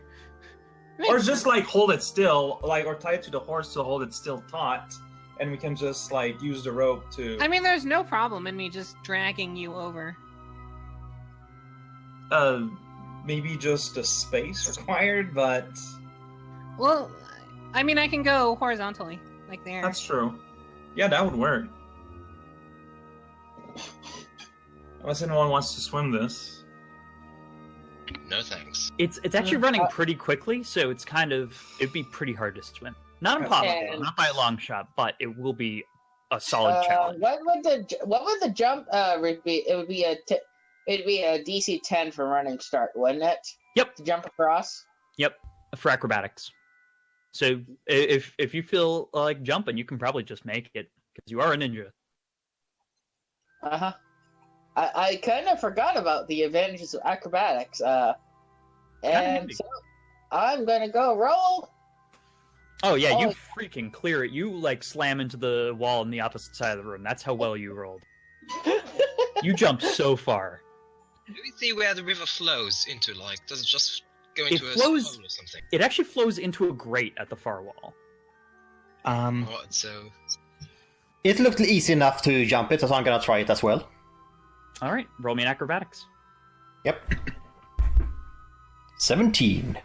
Or just like hold it still, like or tie it to the horse to hold it still taut, and we can just like use the rope to. I mean, there's no problem in me just dragging you over. Maybe just a space required, but Well, I mean, I can go horizontally, like there. that's true. Yeah, that would work. Unless anyone wants to swim this. No thanks. It's actually running pretty quickly, so it's it'd be pretty hard to swim. Not impossible, Okay. not by a long shot, but it will be a solid challenge. What would the jump be? It'd be a DC 10 for running start, wouldn't it? Yep. To jump across. Yep, for acrobatics. So if you feel like jumping, you can probably just make it because you are a ninja. I kind of forgot about the advantages of acrobatics. And handy. so I'm gonna go roll. Oh yeah, Oh. you freaking clear it. You like slam into the wall on the opposite side of the room. That's how well you rolled. You jumped so far. Do we see where the river flows into? Like, does it just go into a flows- hole or something? It actually flows into a grate at the far wall. Right, so It looked easy enough to jump it, so I'm gonna try it as well. All right, roll me an acrobatics. Yep. 17.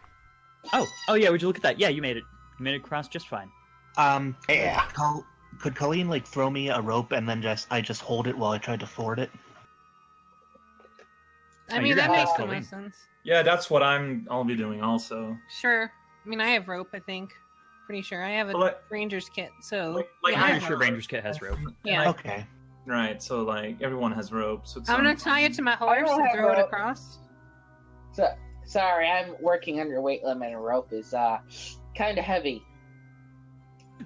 Oh yeah. Would you look at that? Yeah, you made it. You made it across just fine. Yeah. Could Colleen like throw me a rope and then I just hold it while I try to ford it? I Oh, mean, you're that gonna makes ask the Colleen. most sense. Yeah, that's what I'll be doing also. Sure. I mean, I have rope, I think. Pretty sure. I have a Well, ranger's kit, so... like, yeah, I'm I pretty have sure rope. Ranger's Kit has rope. Yeah. Okay. Right, so like everyone has ropes. So I'm gonna tie it to my horse don't and have throw it rope. across. So, sorry, I'm working under weight limit and rope is kind of heavy.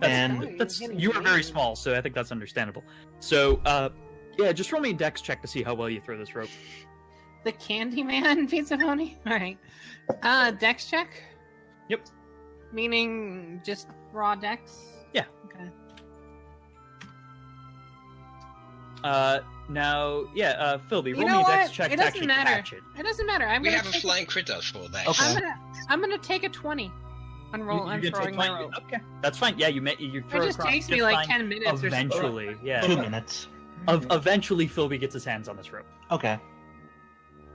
And You are very small, so I think that's understandable. So, yeah, just roll me a dex check to see how well you throw this rope. The Candyman Pizza Pony? Alright. Dex check? Yep. Meaning just raw dex? Yeah. Okay. Now, yeah, Philby, You roll know me a dex what? check It to doesn't actually matter. catch it. It doesn't matter. I'm We gonna have a take flying critter for that. Okay. I'm gonna take a 20 on roll. You I'm get to throwing my play- rope. Okay, that's fine. Yeah, you throw It just across takes me like fine. 10 minutes or something. Eventually, yeah. 2 minutes. Eventually, Philby gets his hands on this rope. Okay.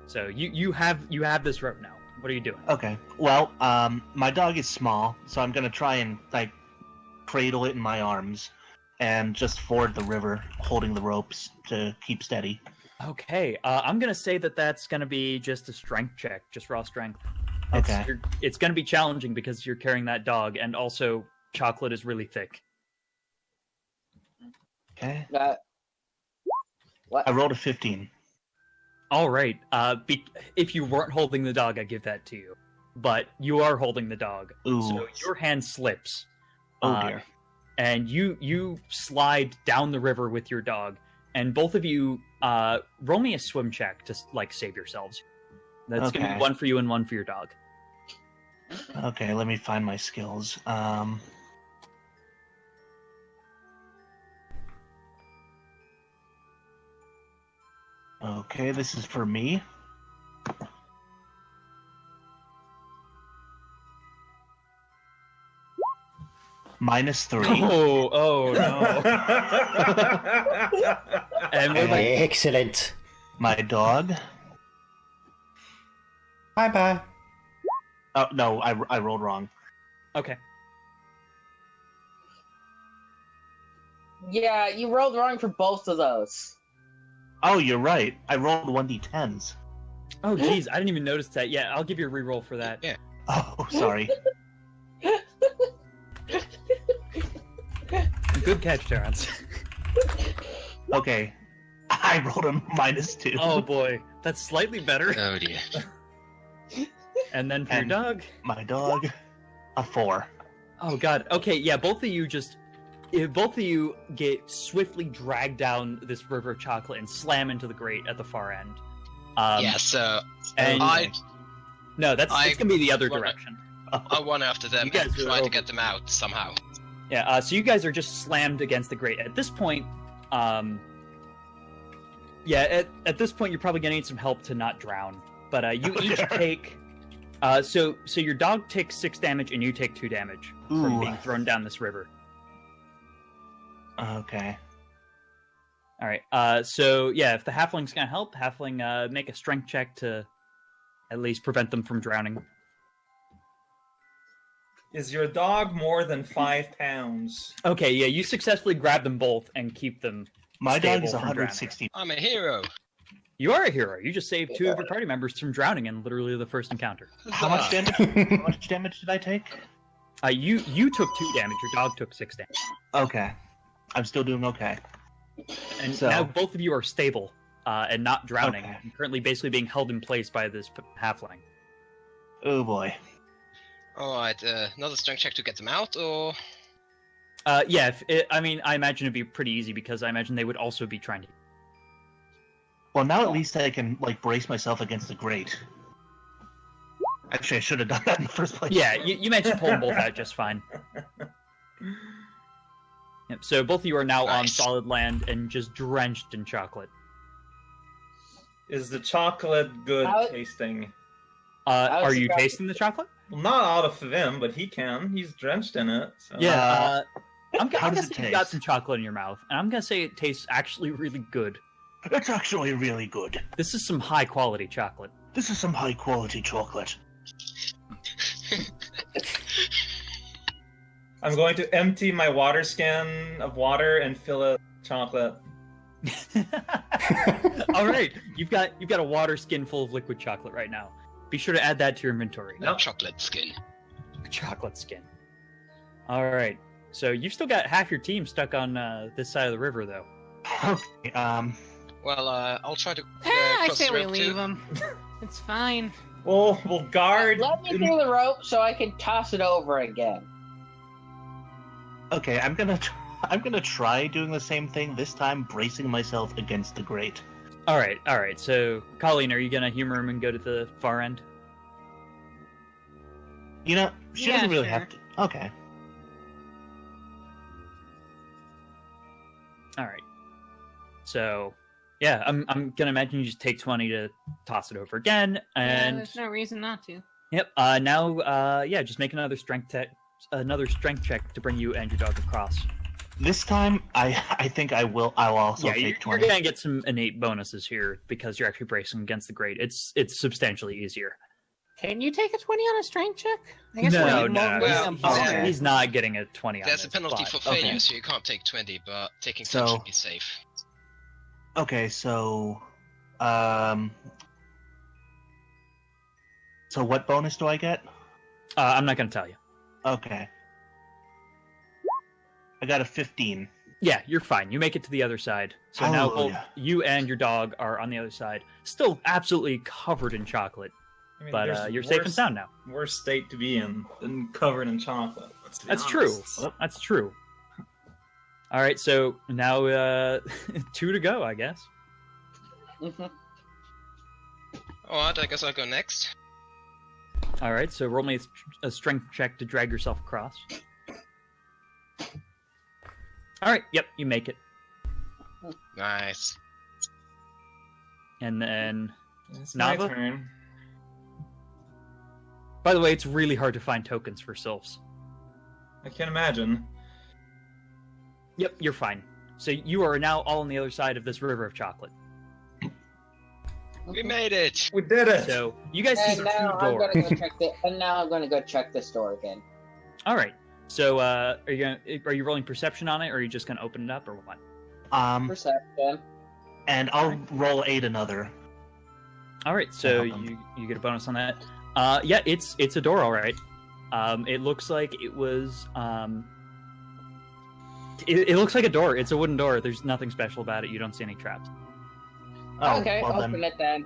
So you have this rope now. What are you doing? Okay. Well, my dog is small, so I'm gonna try and like cradle it in my arms and just ford the river, holding the ropes to keep steady. Okay, I'm gonna say that's gonna be just a strength check, just raw strength. Okay. It's gonna be challenging because you're carrying that dog, and also chocolate is really thick. Okay. What? I rolled a 15. All right. If you weren't holding the dog, I give that to you. But you are holding the dog, Ooh. so your hand slips. Oh dear. And you slide down the river with your dog, and both of you roll me a swim check to like save yourselves. That's gonna Okay. be one for you and one for your dog. Okay, let me find my skills. Okay, this is for me. -3. Oh no! And we're like, Excellent. My dog. Bye-bye. Oh no, I rolled wrong. okay. Yeah, you rolled wrong for both of those. Oh, you're right. I rolled 1d10s. Oh geez, I didn't even notice that. Yeah, I'll give you a reroll for that. Yeah. Oh, sorry. Good catch, Terrence. Okay. I rolled a -2. Oh boy, that's slightly better. Oh dear. And then for your And- dog. My dog, a 4. Oh god. Okay, yeah, both of you get swiftly dragged down this river of chocolate and slam into the grate at the far end. Yeah, so And no, it's I- gonna be the other Well, direction. I won after them You guys and are try to over. get them out somehow. Yeah. So you guys are just slammed against the grate. At this point, yeah, at this point you're probably gonna need some help to not drown. But you each take. So your dog takes 6 damage and you take 2 damage from Ooh. being thrown down this river. Okay. All right. So yeah, if the halfling's gonna help, halfling make a strength check to at least prevent them from drowning. Is your dog more than 5 pounds? Okay. Yeah, you successfully grab them both and keep them. My dog Stable is from drowning. 160. I'm a hero. You are a hero. You just saved 2 of your party members from drowning in literally the first encounter. How much damage? How much damage did I take? You took 2 damage. Your dog took 6 damage. Okay. I'm still doing okay. And So- now both of you are stable and not drowning. Okay. And currently basically being held in place by this halfling. Oh boy. Alright, another strength check to get them out, or... Yeah, I imagine it'd be pretty easy because I imagine they would also be trying to. Well, now at least I can like brace myself against the grate. Actually, I should have done that in the first place. Yeah, you managed to pull them both out just fine. Yep, so both of you are now on Nice. solid land and just drenched in chocolate. Is the chocolate good How- tasting? I was Are you surprised- tasting the chocolate? Well, not out of him, but he can. He's drenched in it. So. Yeah. I'm how gonna does say it you got taste? some chocolate in your mouth, and I'm gonna say it tastes actually really good. It's actually really good. This is some high quality chocolate. This is some high quality chocolate. I'm going to empty my water skin of water and fill it with chocolate. All right, you've got a water skin full of liquid chocolate right now. Be sure to add that to your inventory. No chocolate skin. Chocolate skin. All right, so you've still got half your team stuck on this side of the river, though. Okay, Well, I'll try to. I cross say the we rope leave too. him. It's fine. We'll guard. Let me through the rope so I can toss it over again. okay, I'm gonna try doing the same thing, this time bracing myself against the grate. All right. So, Colleen, are you gonna humor him and go to the far end? You know, she Yeah, doesn't really sure. have to. Okay. All right. So, yeah, I'm gonna imagine you just take 20 to toss it over again, Yeah, and there's no reason not to. yep. Now, just make another strength check to bring you and your dog across. This time, I think I'll also Yeah, take you're 20. gonna get some innate bonuses here because you're actually bracing against the grate. It's substantially easier. Can you take a 20 on a strength check? I guess No, we're no, Well, okay. he's not getting a 20 on There's a this, penalty but- for failure, okay. so you can't take 20, but taking 10 So- should be safe. Okay, so what bonus do I get? I'm not gonna tell you. Okay. I got a 15. Yeah, you're fine. You make it to the other side. So now both Hallelujah. you and your dog are on the other side, still absolutely covered in chocolate. I mean, But there's you're safe and worse- sound now. Worst state to be in than covered in chocolate. Let's be That's honest. true. That's true. All right, so now 2 to go, I guess. Alright, I guess I'll go next. All right, so roll me a strength check to drag yourself across. All right, yep, you make it. Nice. And then, It's my Nava? turn. by the way, it's really hard to find tokens for sylphs. I can't imagine. Yep, you're fine. So you are now all on the other side of this river of chocolate. We made it! We did it! So you guys see And two now I'm doors. gonna go check I'm gonna go check this door again. All right. So are you rolling perception on it, or are you just gonna open it up, or what? Perception. And I'll roll 8 another. All right. So Yeah, hold you get a bonus on that. Yeah, it's a door. All right. It looks like it was. It looks like a door. It's a wooden door. There's nothing special about it. You don't see any traps. Oh, Okay, well open then. it then.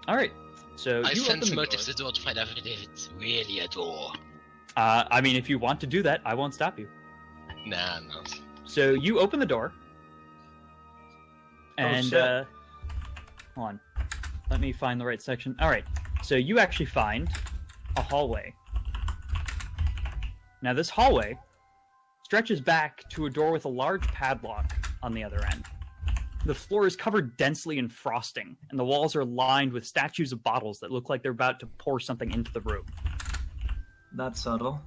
All right. So I you open sense the motives door. the door to find out if it's really a door. I mean, if you want to do that, I won't stop you. Nah, no. So you open the door, and shit. hold on, let me find the right section. All right, so you actually find a hallway. Now this hallway stretches back to a door with a large padlock on the other end. The floor is covered densely in frosting, and the walls are lined with statues of bottles that look like they're about to pour something into the room. That's subtle.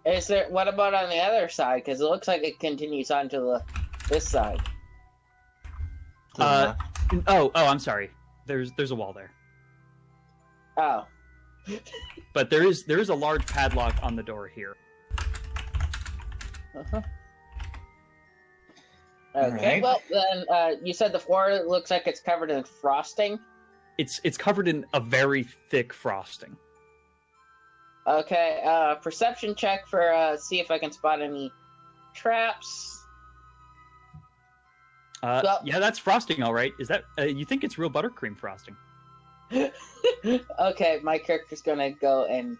Is there? What about on the other side? Because it looks like it continues on to this side. Oh, I'm sorry. There's a wall there. Oh. But there is a large padlock on the door here. Uh-huh. Okay. Alright. Well, then you said the floor looks like it's covered in frosting. It's covered in a very thick frosting. Okay. Perception check for see if I can spot any traps. Well- Yeah, that's frosting, all right. Is that you think it's real buttercream frosting? Okay, my character's gonna go and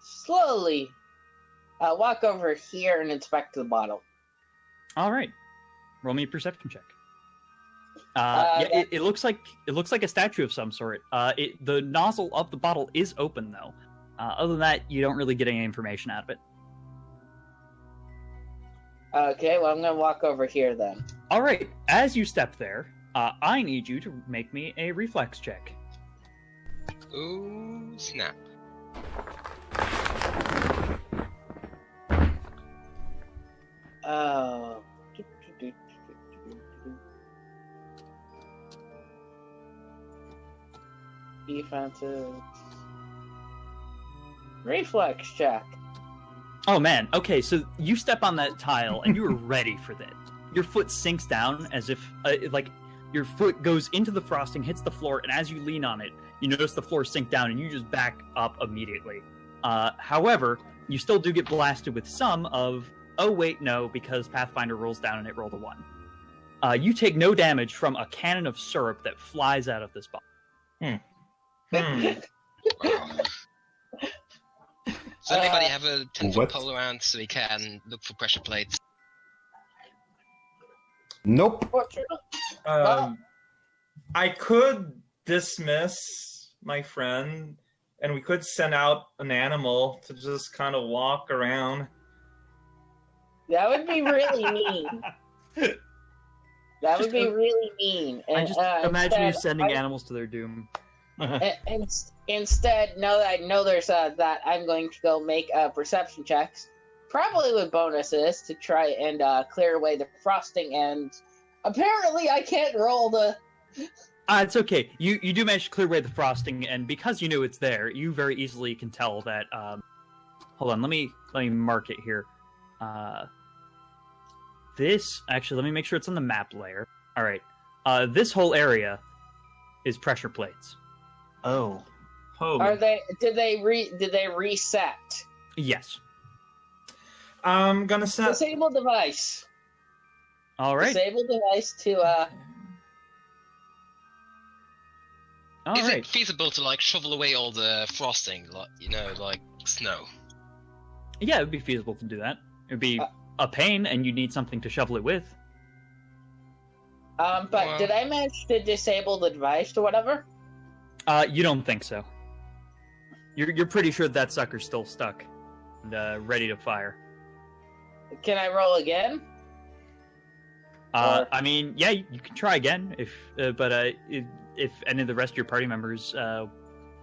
slowly walk over here and inspect the bottle. All right, roll me a perception check. that- It looks like a statue of some sort. The nozzle of the bottle is open though. Other than that, you don't really get any information out of it. Okay, well I'm gonna walk over here then. All right, as you step there, I need you to make me a reflex check. Ooh, snap. Oh. Defensive. Reflex check. Oh man, okay, so you step on that tile and you are ready for that. Your foot sinks down as if, like, your foot goes into the frosting, hits the floor, and as you lean on it, you notice the floor sink down and you just back up immediately. However, you still do get blasted with some of, oh wait, no, because Pathfinder rolls down and it rolled a 1. You take no damage from a cannon of syrup that flies out of this bottle. Wow. Does anybody have a 10-foot pole around so we can look for pressure plates? Nope. I could dismiss my friend, and we could send out an animal to just kind of walk around. That would be really mean. That would be really mean. And, I just imagine you sending animals to their doom. And instead, now that I know there's that, I'm going to go make perception checks, probably with bonuses, to try and clear away the frosting. And apparently, I can't roll the. It's okay. You do manage to clear away the frosting, and because you knew it's there, you very easily can tell that. Hold on, let me mark it here. This actually, let me make sure it's on the map layer. All right, this whole area is pressure plates. Oh. Are they? Did they reset? Yes. I'm gonna set Disable device. All right. Disable device to Is it feasible to like shovel away all the frosting, like like snow? Yeah, it would be feasible to do that. It would be a pain, and you need something to shovel it with. But did I manage to disable the device or whatever? You don't think so. You're pretty sure that sucker's still stuck and ready to fire. Can I roll again? I mean, yeah, you can try again if any of the rest of your party members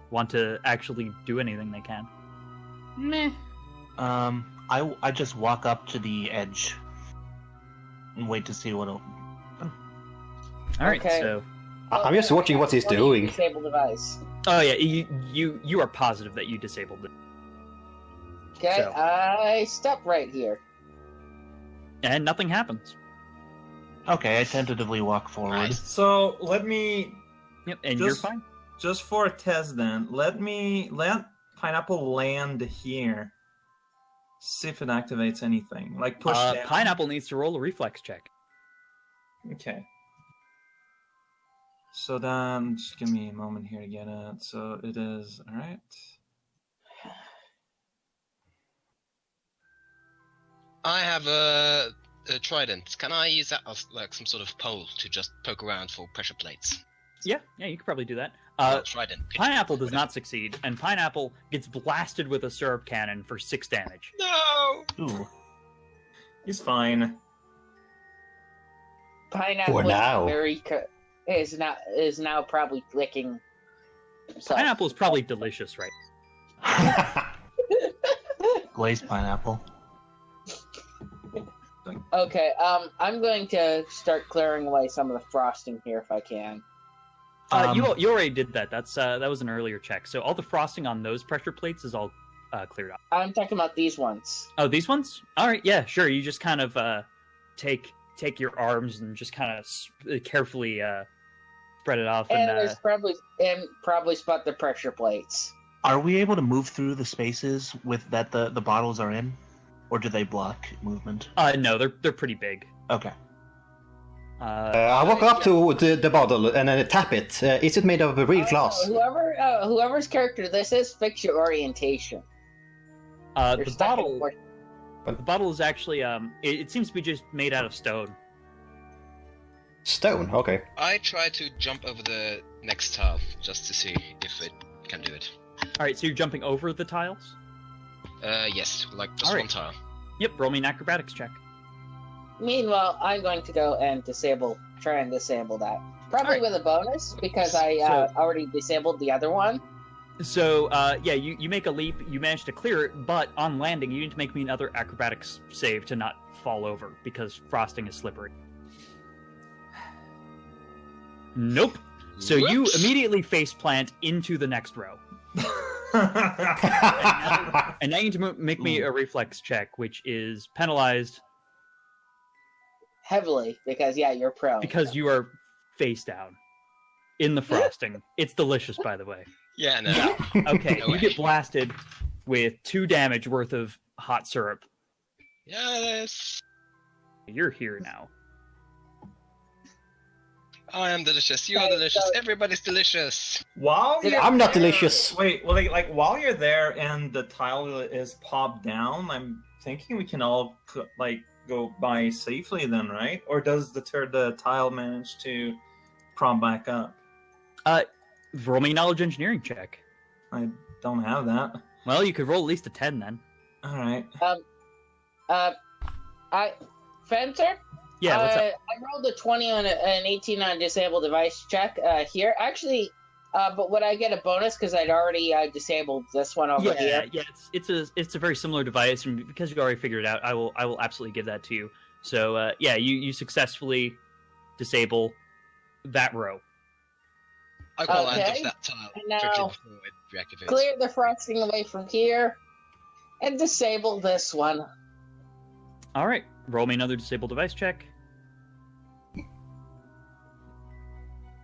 want to actually do anything, they can. Meh. I just walk up to the edge and wait to see what'll. All right, Okay. so. I'm just watching what he's doing. Disable device. Oh yeah, you are positive that you disabled it, Okay, So. I step right here. and nothing happens. Okay, I tentatively walk forward. Nice. So let me, Yep, and you're Just- fine. just for a test then, let Pineapple land here. See if it activates anything. Like push down. Pineapple needs to roll a reflex check. Okay. So then, just give me a moment here to get it. So it is, alright. I have a trident. Can I use that as like some sort of pole to just poke around for pressure plates? Yeah, you could probably do that. Trident. Pineapple does not succeed, and Pineapple gets blasted with a syrup cannon for 6 damage. No! Ooh. He's fine. Pineapple For now. is now probably licking himself. Pineapple is probably delicious, right? Glazed pineapple. Okay, I'm going to start clearing away some of the frosting here if I can. You already did that. That was an earlier check. So all the frosting on those pressure plates is all cleared up. I'm talking about these ones. Oh, these ones? All right, yeah, sure. You just kind of take your arms and just kind of carefully spread it off. And And there's probably spot the pressure plates. Are we able to move through the spaces with that the bottles are in, or do they block movement? no, they're pretty big. Okay. I walk up to the bottle and then tap it. Is it made of real glass? Whoever's character this is, fix your orientation. You're The stuck in bottle. The bottle is actually it seems to be just made out of stone. Stone, okay. I try to jump over the next tile just to see if it can do it. All right, so you're jumping over the tiles. Yes, like just Alright. one tile. Yep, roll me an acrobatics check. Meanwhile, I'm going to go and try and disable that. Probably Alright. with a bonus, because I already disabled the other one. So, yeah, you make a leap, you manage to clear it, but on landing, you need to make me another acrobatics save to not fall over, because frosting is slippery. Nope. So you Whoops. immediately face plant into the next row. And now you need to make me a reflex check, which is penalized Heavily, because, yeah, you're prone. because you are face down in the frosting. It's delicious, by the way. Yeah, no. Okay, No you way. get blasted with 2 damage worth of hot syrup. Yes. You're here now. I am delicious. You are delicious. Everybody's delicious. While you're I'm not there- delicious. Wait, well, like while you're there and the tile is popped down, I'm thinking we can all go by safely then, right? Or does the tile manage to prop back up? Roll me a knowledge engineering check. I don't have that. Well, you could roll at least a 10 then. All right. Fencer? Yeah, what's up? I rolled a 20 on an 18 on disabled device check here. Actually, but would I get a bonus because I'd already disabled this one over here? Yeah, it's a very similar device, and because you already figured it out, I will absolutely give that to you. So yeah, you successfully disable that row. I call Okay. end of that tile And quickly now before it reactivates. Clear the frosting away from here and disable this one. All right, roll me another disable device check.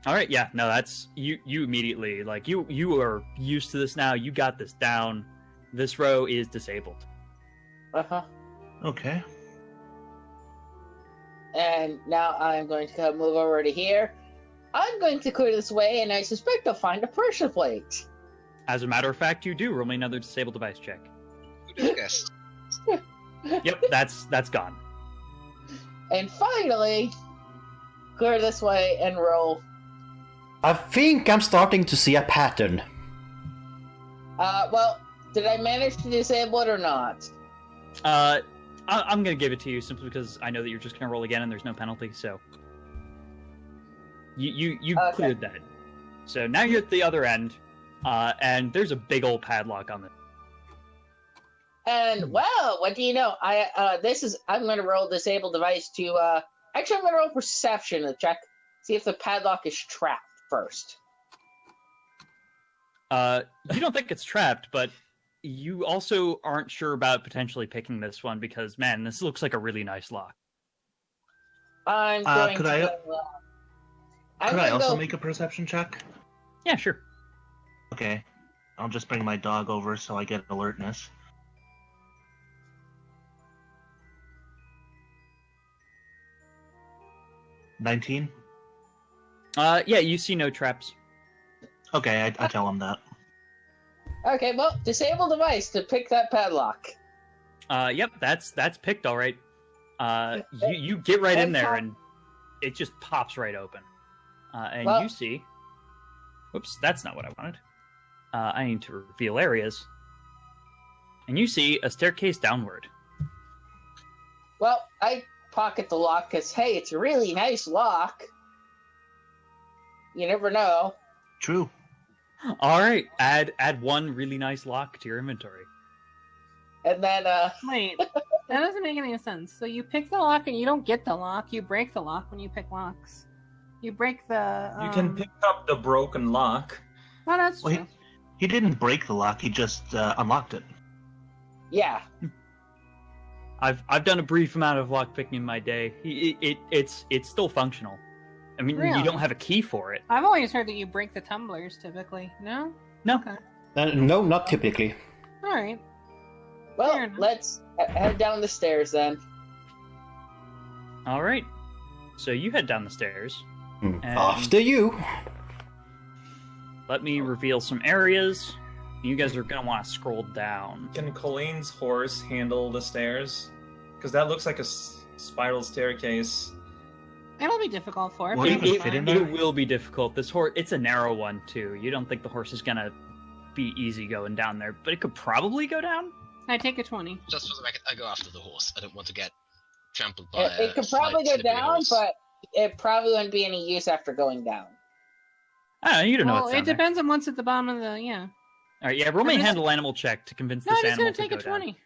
All right, yeah, no, that's you immediately, like, you are used to this now. You got this down. This row is disabled. Uh-huh. Okay. And now I'm going to move over to here. I'm going to clear this way, and I suspect I'll find a pressure plate. As a matter of fact, you do. Roll me another disable device check. Who'd have guessed? Yep, that's gone. And finally, clear this way and roll. I think I'm starting to see a pattern. Well, did I manage to disable it or not? I'm gonna give it to you simply because I know that you're just gonna roll again and there's no penalty. So you Okay. cleared that. So now you're at the other end, and there's a big old padlock on it. And well, what do you know? I'm going to roll disable device to actually I'm going to roll perception to check, see if the padlock is trapped first. You don't think it's trapped, but you also aren't sure about potentially picking this one because, man, this looks like a really nice lock. I'm going could to. I- I'm Could I gonna also go. make a perception check? Yeah, sure. Okay. I'll just bring my dog over so I get alertness. $19? Yeah, you see no traps. Okay, I tell him that. Okay, well, disable device to pick that padlock. Yep, that's picked all right. You get right in there and it just pops right open. And Well- you see, whoops, that's not what I wanted. I need to reveal areas. And you see a staircase downward. Well, I pocket the lock because hey, it's a really nice lock. You never know. True. All right, add one really nice lock to your inventory. And then Wait, that doesn't make any sense. So you pick the lock and you don't get the lock. You break the lock when you pick locks. You break the. You can pick up the broken lock. Oh, that's Well, true. He didn't break the lock, he just unlocked it. yeah, I've done a brief amount of lock picking in my day. It's still functional. I mean, Really? you don't have a key for it. I've always heard that you break the tumblers typically. No? No. Okay. No, not typically. All right. well, Fair enough. let's head down the stairs then. All right. So you head down the stairs. And After you. let me reveal some areas. You guys are gonna want to scroll down. Can Colleen's horse handle the stairs? Because that looks like a spiral staircase. It'll be difficult for it. What but even it'll be fit in fine. there? It will be difficult. This horse, it's a narrow one too. You don't think the horse is gonna be easy going down there, but it could probably go down. I take a 20. Just for the record, I go after the horse. I don't want to get trampled by It could probably go down, but it probably wouldn't be any use after going down. I don't know. You don't know Well, what's it down there. depends on what's at the bottom of the. Yeah. All right, yeah. Roll me a I'm just- handle animal check to convince No, this I'm just animal gonna take to a go down. 20.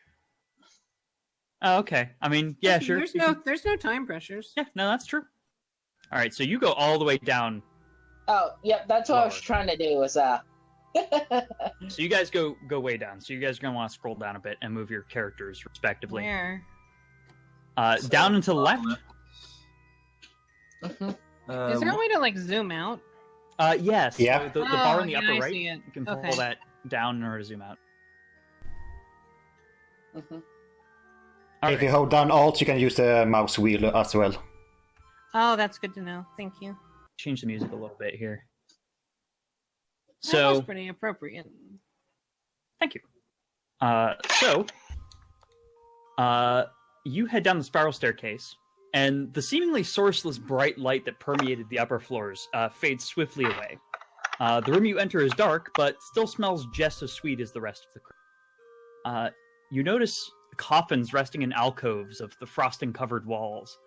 Oh, okay. I mean, yeah, sure. There's You no can- there's no time pressures. Yeah, no, that's true. All right, so you go all the way down Oh, yep, that's what I was Lower. trying to do. Was So you guys go way down. So you guys are gonna want to scroll down a bit and move your characters respectively. Where? Down and to the left. Mhm. Is there a way to like zoom out? Yes. Yeah. So the bar on the yeah, upper I right. see it. You can pull Okay. that down in order to zoom out. Mhm. All If you right. hold down Alt, you can use the mouse wheel as well. Oh, that's good to know. Thank you. Change the music a little bit here. That was So pretty appropriate. thank you. You head down the spiral staircase, and the seemingly sourceless bright light that permeated the upper floors fades swiftly away. The room you enter is dark, but still smells just as sweet as the rest of the crew. You notice coffins resting in alcoves of the frosting-covered walls.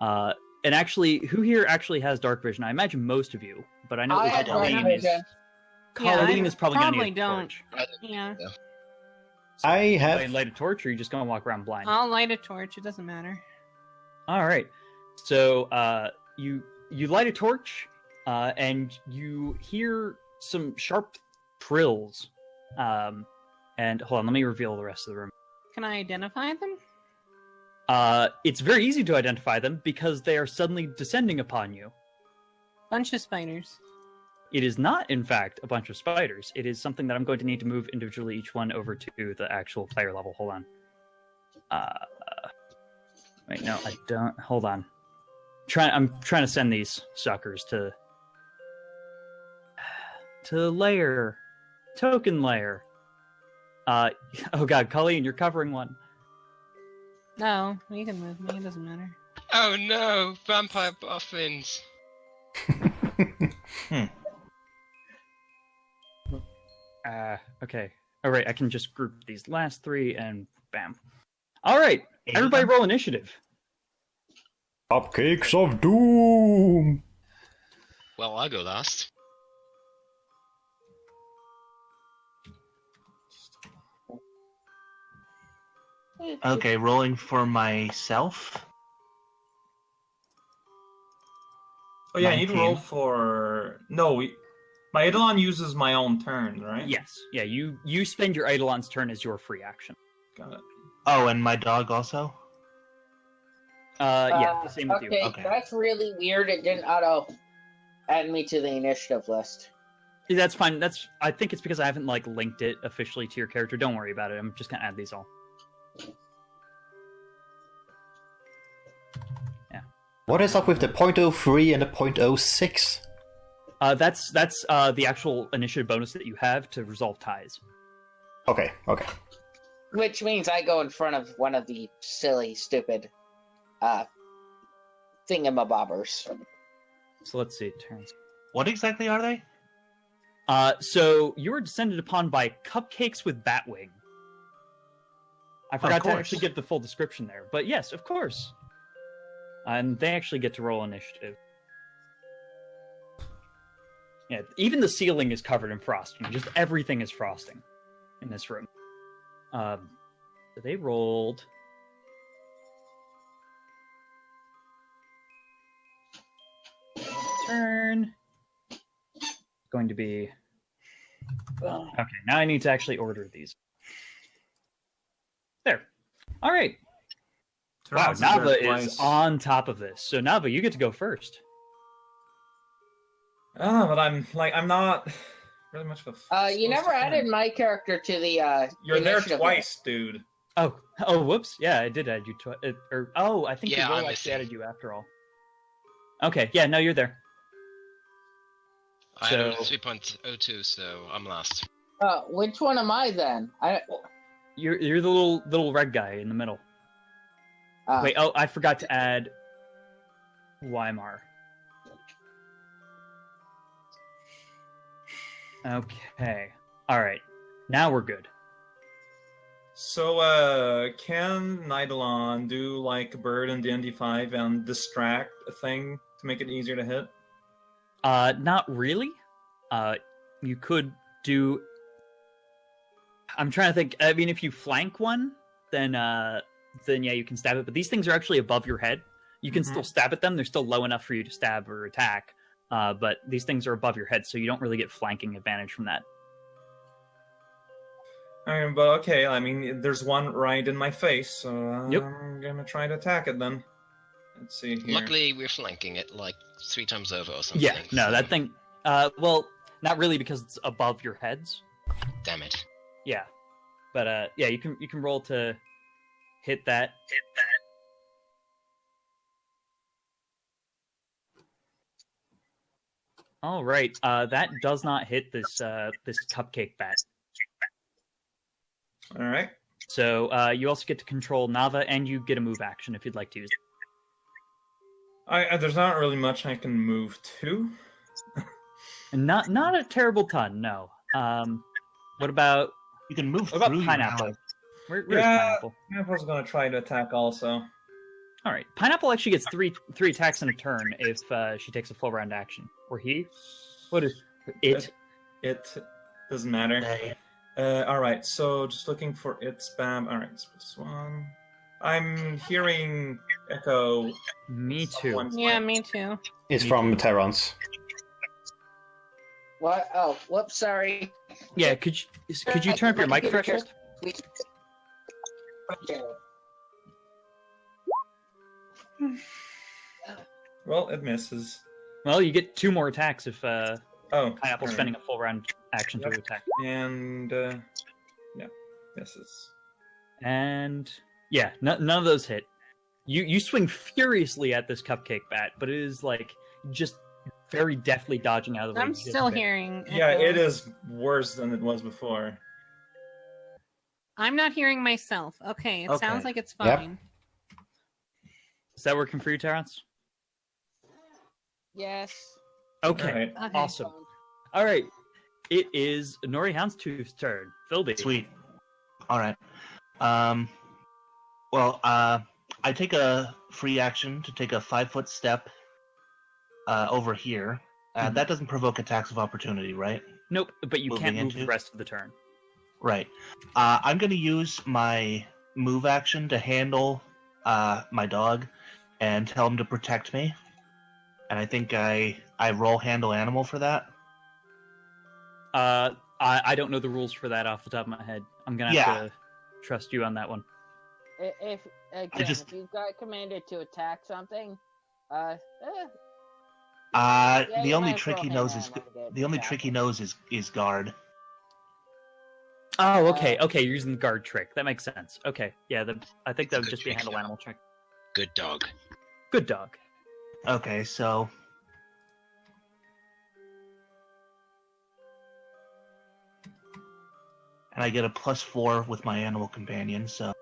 And actually, who here actually has dark vision? I imagine most of you, but I know I at have least dark Colleen is. vision. Colleen I is probably going to probably need a don't. torch. Yeah. I Light have. a torch, or are you just going to walk around blind? I'll light a torch. It doesn't matter. All right. So you light a torch, and you hear some sharp trills. And hold on, let me reveal the rest of the room. Can I identify them? It's very easy to identify them because they are suddenly descending upon you. Bunch of spiders. It is not, in fact, a bunch of spiders. It is something that I'm going to need to move individually each one over to the actual player level. Hold on. Wait, no, I don't. Hold on. I'm trying to send these suckers to layer, token layer. Oh god, Colleen, you're covering one. No, you can move me. It doesn't matter. Oh no, vampire boffins. Okay. All right, I can just group these last three and bam. All right, everybody roll initiative. Cupcakes of Doom! Well, I'll go last. Okay, rolling for myself. Oh yeah, I need to roll 19. for my Eidolon uses my own turn, right? Yes. Yeah, you spend your Eidolon's turn as your free action. Got it. Oh, and my dog also? Yeah, same with you. Okay. That's really weird. It didn't auto add me to the initiative list. Yeah, that's fine. I think it's because I haven't linked it officially to your character. Don't worry about it. I'm just gonna add these all. Yeah. What is up with the .03 and the .06? That's the actual initiative bonus that you have to resolve ties. Okay. Which means I go in front of one of the silly, stupid, thingamabobbers. So let's see turns. What exactly are they? So you were descended upon by cupcakes with batwing. I forgot to course. actually give the full description there, but yes, of course. And they actually get to roll initiative. Yeah, even the ceiling is covered in frosting. Just everything is frosting in this room. They rolled. Turn. Going to be. Okay, now I need to actually order these. There. All right. Wow, Turns out Nava there is twice. on top of this. So Nava, you get to go first. But I'm not really much of a. You never added my character to the. You're there initiative twice, dude. Oh, whoops. Yeah, I did add you to it. I think Yeah, the roll I'm actually missing. added you after all. Okay, yeah, no, you're there. I So- am 3.02, so I'm last. Which one am I then? You're the little red guy in the middle. Wait, I forgot to add Weimar. Okay. All right. Now we're good. So, can Eidolon do like Bird in D&D 5 and distract a thing to make it easier to hit? Not really. You could do. I'm trying to think. I mean, if you flank one, then yeah, you can stab it. But these things are actually above your head. You can Mhm. still stab at them. They're still low enough for you to stab or attack. but these things are above your head, so you don't really get flanking advantage from that. But okay, I mean, there's one right in my face, so Yep. I'm gonna try to attack it then. Let's see here. Luckily, we're flanking it like 3 times over or something. Yeah, no, so- that thing. Well, not really because it's above your heads. Damn it. Yeah, but yeah, you can roll to hit that. All right, that does not hit this this cupcake bat. All right. So you also get to control Nava, and you get a move action if you'd like to use it. There's not really much I can move to. And not a terrible ton, no. What about You can move what about through Pineapple? your Where's Yeah. Pineapple? Pineapple's gonna try to attack also. All right, Pineapple actually gets three attacks in a turn if she takes a full round action. Or he? What is it? It doesn't matter. Hey. All right, so just looking for it spam. All right, it's +1. I'm hearing echo. Me too. Someone's Yeah, mic. me too. It's from Terrans. What? Oh, whoops, sorry. Yeah, could you turn up your mic threshold? Please. Well, it misses. Well, you get 2 more attacks if Oh, Pineapple's all right. spending a full round action to Yep. attack. And yeah, misses. And yeah, none of those hit. You swing furiously at this cupcake bat, but it is like just very deftly dodging out of the way. I'm just still a bit. hearing. Yeah, echo. it is worse than it was before. I'm not hearing myself. Okay, it Okay. sounds like it's Yep. fine. Is that working for you, Terrence? Yes. Okay, Alright. Okay. awesome. All right, it is Nori Houndstooth's turn. Philby. Sweet. All right. Well, I take a free action to take a 5-foot step over here. Mhm. That doesn't provoke attacks of opportunity, right? Nope, but you Moving can't move into? the rest of the turn. Right. I'm going to use my move action to handle my dog and tell him to protect me. And I think I roll handle animal for that. I don't know the rules for that off the top of my head. I'm gonna have to trust you on that one. If again, just- if you got commanded to attack something, The you only might trick roll he hand knows is animal to get the only attack. trick he knows is guard. Oh, okay, okay. You're using the guard trick. That makes sense. Okay, yeah. I think that would Good just be a trick, handle yeah. animal trick. Good dog. Good dog. Okay, so and I get a +4 with my animal companion, so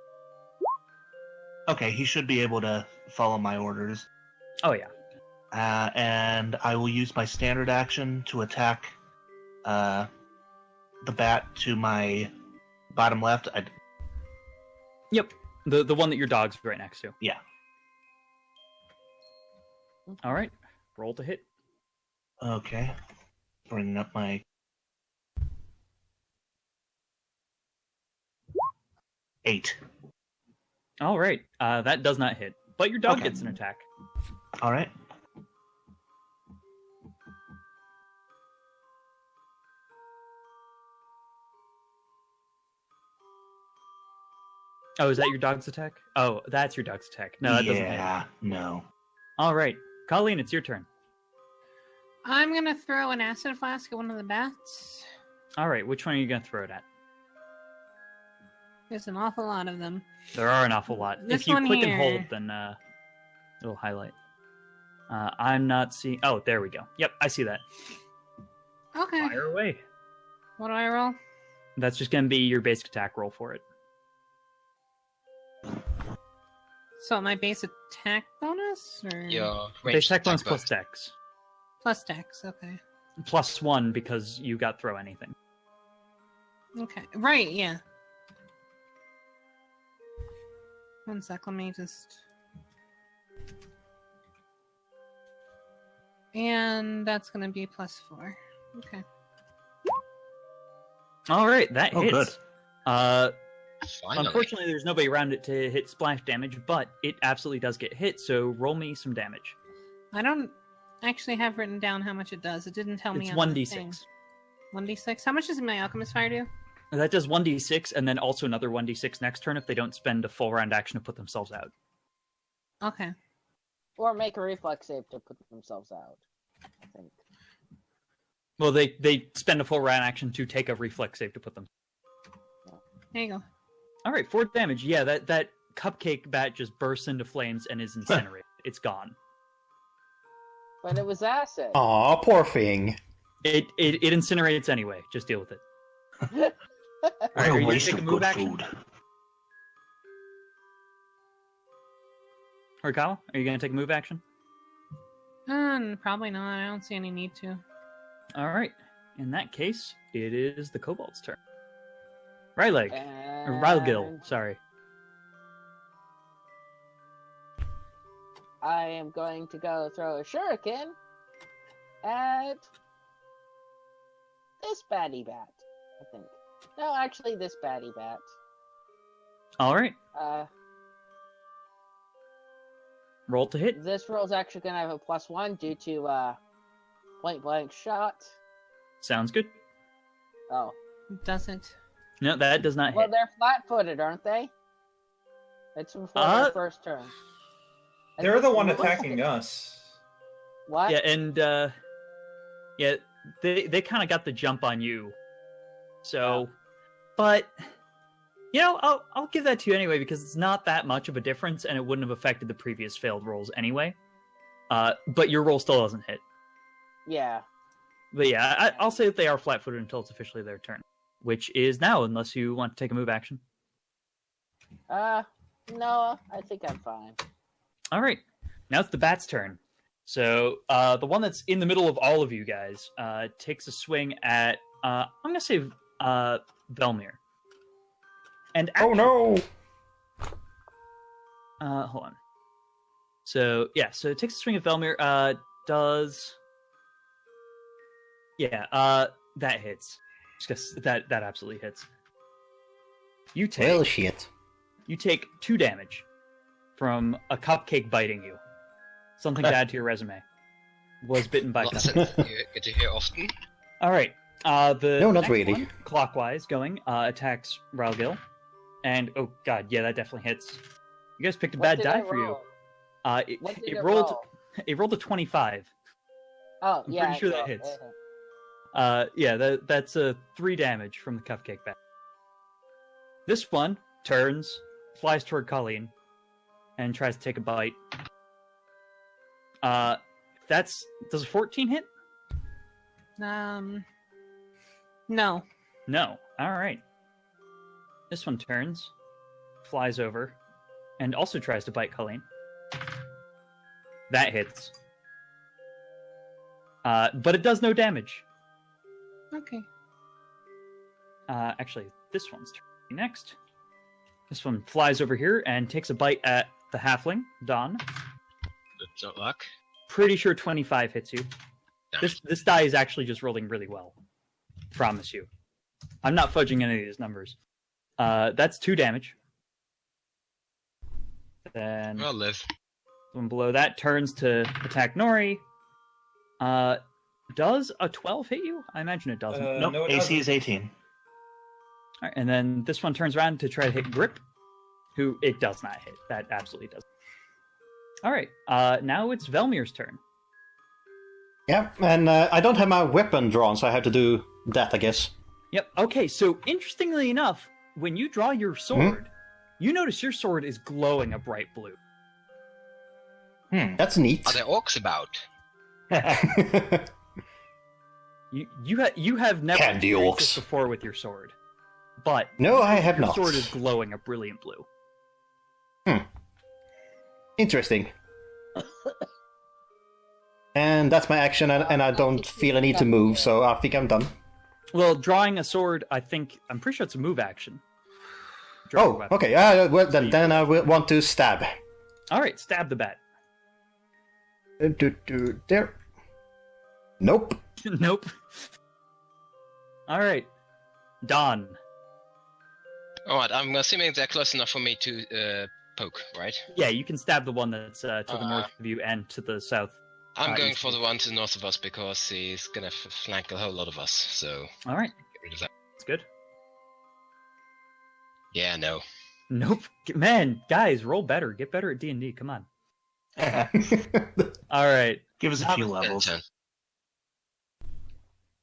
okay, he should be able to follow my orders. Oh yeah. And I will use my standard action to attack the bat to my bottom left. Yep. The one that your dog's right next to. Yeah. All right. Roll to hit. Okay, bringing up my 8. All right. That does not hit, but your dog Okay. gets an attack. All right. Oh, is that your dog's attack? Oh, that's your dog's attack. No, that doesn't hit. Yeah, no. All right, Colleen, it's your turn. I'm gonna throw an acid flask at one of the bats. All right, which one are you gonna throw it at? There's an awful lot of them. There are an awful lot. This If you one click and here. hold, then it'll highlight. I'm not seeing. Oh, there we go. Yep, I see that. Okay. Fire away. What do I roll? That's just gonna be your basic attack roll for it. So my base attack bonus or Your Base ranged attack bonus attack plus dex. plus dex? Okay. +1 because you got throw anything. Okay. Right. Yeah. One sec. Let me just. And that's gonna be +4. Okay. All right, that Oh, hits. Finally. Unfortunately, there's nobody around it to hit splash damage, but it absolutely does get hit. So roll me some damage. I don't actually have written down how much it does. It didn't tell me It's on the thing. 1d6. 1d6? How much does my Alchemist Fire do? That does 1d6, and then also another 1d6 next turn if they don't spend a full round action to put themselves out. Okay. Or make a reflex save to put themselves out, I think. Well, they spend a full round action to take a reflex save to put them. There you go. All right, 4 damage. Yeah, that cupcake bat just bursts into flames and is incinerated. It's gone. But it was acid. Aw, poor thing. It incinerates anyway. Just deal with it. All right, What are a you gonna waste take a of move good action? food. Or Kyle, are you going to take a move action? Probably not. I don't see any need to. All right. In that case, it is the kobold's turn. Ryleg. Or Rylgil, sorry. I am going to go throw a shuriken at this batty bat, I think. No, actually, this batty bat. All right. Roll to hit. This roll's actually going to have a +1 due to point blank shot. Sounds good. Oh. It doesn't. No, that does not Well, hit. they're flat-footed, aren't they? It's before their first turn. They're the one attacking us. What? Yeah, and yeah, they kind of got the jump on you. So, but you know, I'll give that to you anyway because it's not that much of a difference, and it wouldn't have affected the previous failed rolls anyway. But your roll still doesn't hit. Yeah. But yeah, I'll say that they are flat-footed until it's officially their turn, which is now, unless you want to take a move action. No, I think I'm fine. All right, now it's the bat's turn. So the one that's in the middle of all of you guys takes a swing at I'm gonna say Velmir. And actually, Oh no! hold on. So yeah, so it takes a swing at Velmir. That hits. Just that absolutely hits. You Well, take shit. 2 damage from a cupcake biting you. Something to add to your resume. Was bitten by a Not cupcake. something you get to hear often. All right. The No, not next really. one, clockwise going, attacks Ralgil. And oh god, yeah, that definitely hits. You guys picked a What bad did die I for you. roll? What did It it rolled roll? it rolled a 25. Oh, I'm yeah. pretty sure it that rolled. hits. It hit. Yeah, that's 3 damage from the cupcake bat. This one turns, flies toward Colleen, and tries to take a bite. Does a 14 hit? No. No. All right. This one turns, flies over, and also tries to bite Colleen. That hits. But it does no damage. Okay. Actually, this one's turn next. This one flies over here and takes a bite at the halfling, Don. Good luck. Pretty sure 25 hits you. Damn. This die is actually just rolling really well. Promise you. I'm not fudging any of these numbers. That's 2 damage. Then I'll live. the one below that turns to attack Nori. Does a 12 hit you? I imagine it doesn't. Nope, No, it AC doesn't. is 18. All right, and then this one turns around to try to hit Grip, who it does not hit. That absolutely doesn't. All right, now it's Velmir's turn. Yeah, and I don't have my weapon drawn, so I have to do that, I guess. Yep. Okay, so interestingly enough, when you draw your sword, you notice your sword is glowing a bright blue. That's neat. Are there orcs about? You have never Candy experienced this orcs. before with your sword, but No, I have your not. sword is glowing a brilliant blue. Interesting. And that's my action, and I don't feel a need to move, so I think I'm done. Well, drawing a sword, I'm pretty sure it's a move action. Draw a Oh, weapon. okay. Well, then I will want to stab. All right, stab the bat. There. Nope. Nope. All right, Don. Alright, I'm assuming they're close enough for me to poke, right? Yeah, you can stab the one that's to the north of you and to the south. I'm going for the one to the north of us because he's gonna flank a whole lot of us. So All right, get rid of that. that's good. Yeah, no. Nope, man, guys, roll better. Get better at D&D. Come on. All right. Give us a few levels. Turn.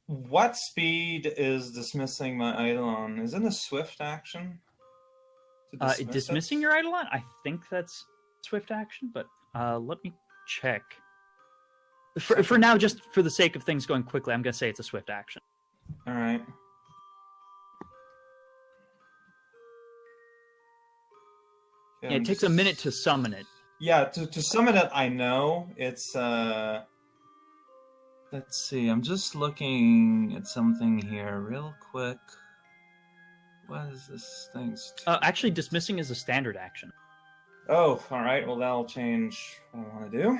What speed is dismissing my Eidolon? Is it a swift action? To dismiss Dismissing it? your Eidolon? I think that's swift action, but let me check. For now, just for the sake of things going quickly, I'm going to say it's a swift action. All right. Yeah, it takes a minute to summon it. Yeah, to summon it, I know it's. Let's see. I'm just looking at something here real quick. What is this thing? Actually, dismissing is a standard action. Oh, all right. Well, that'll change what I want to do.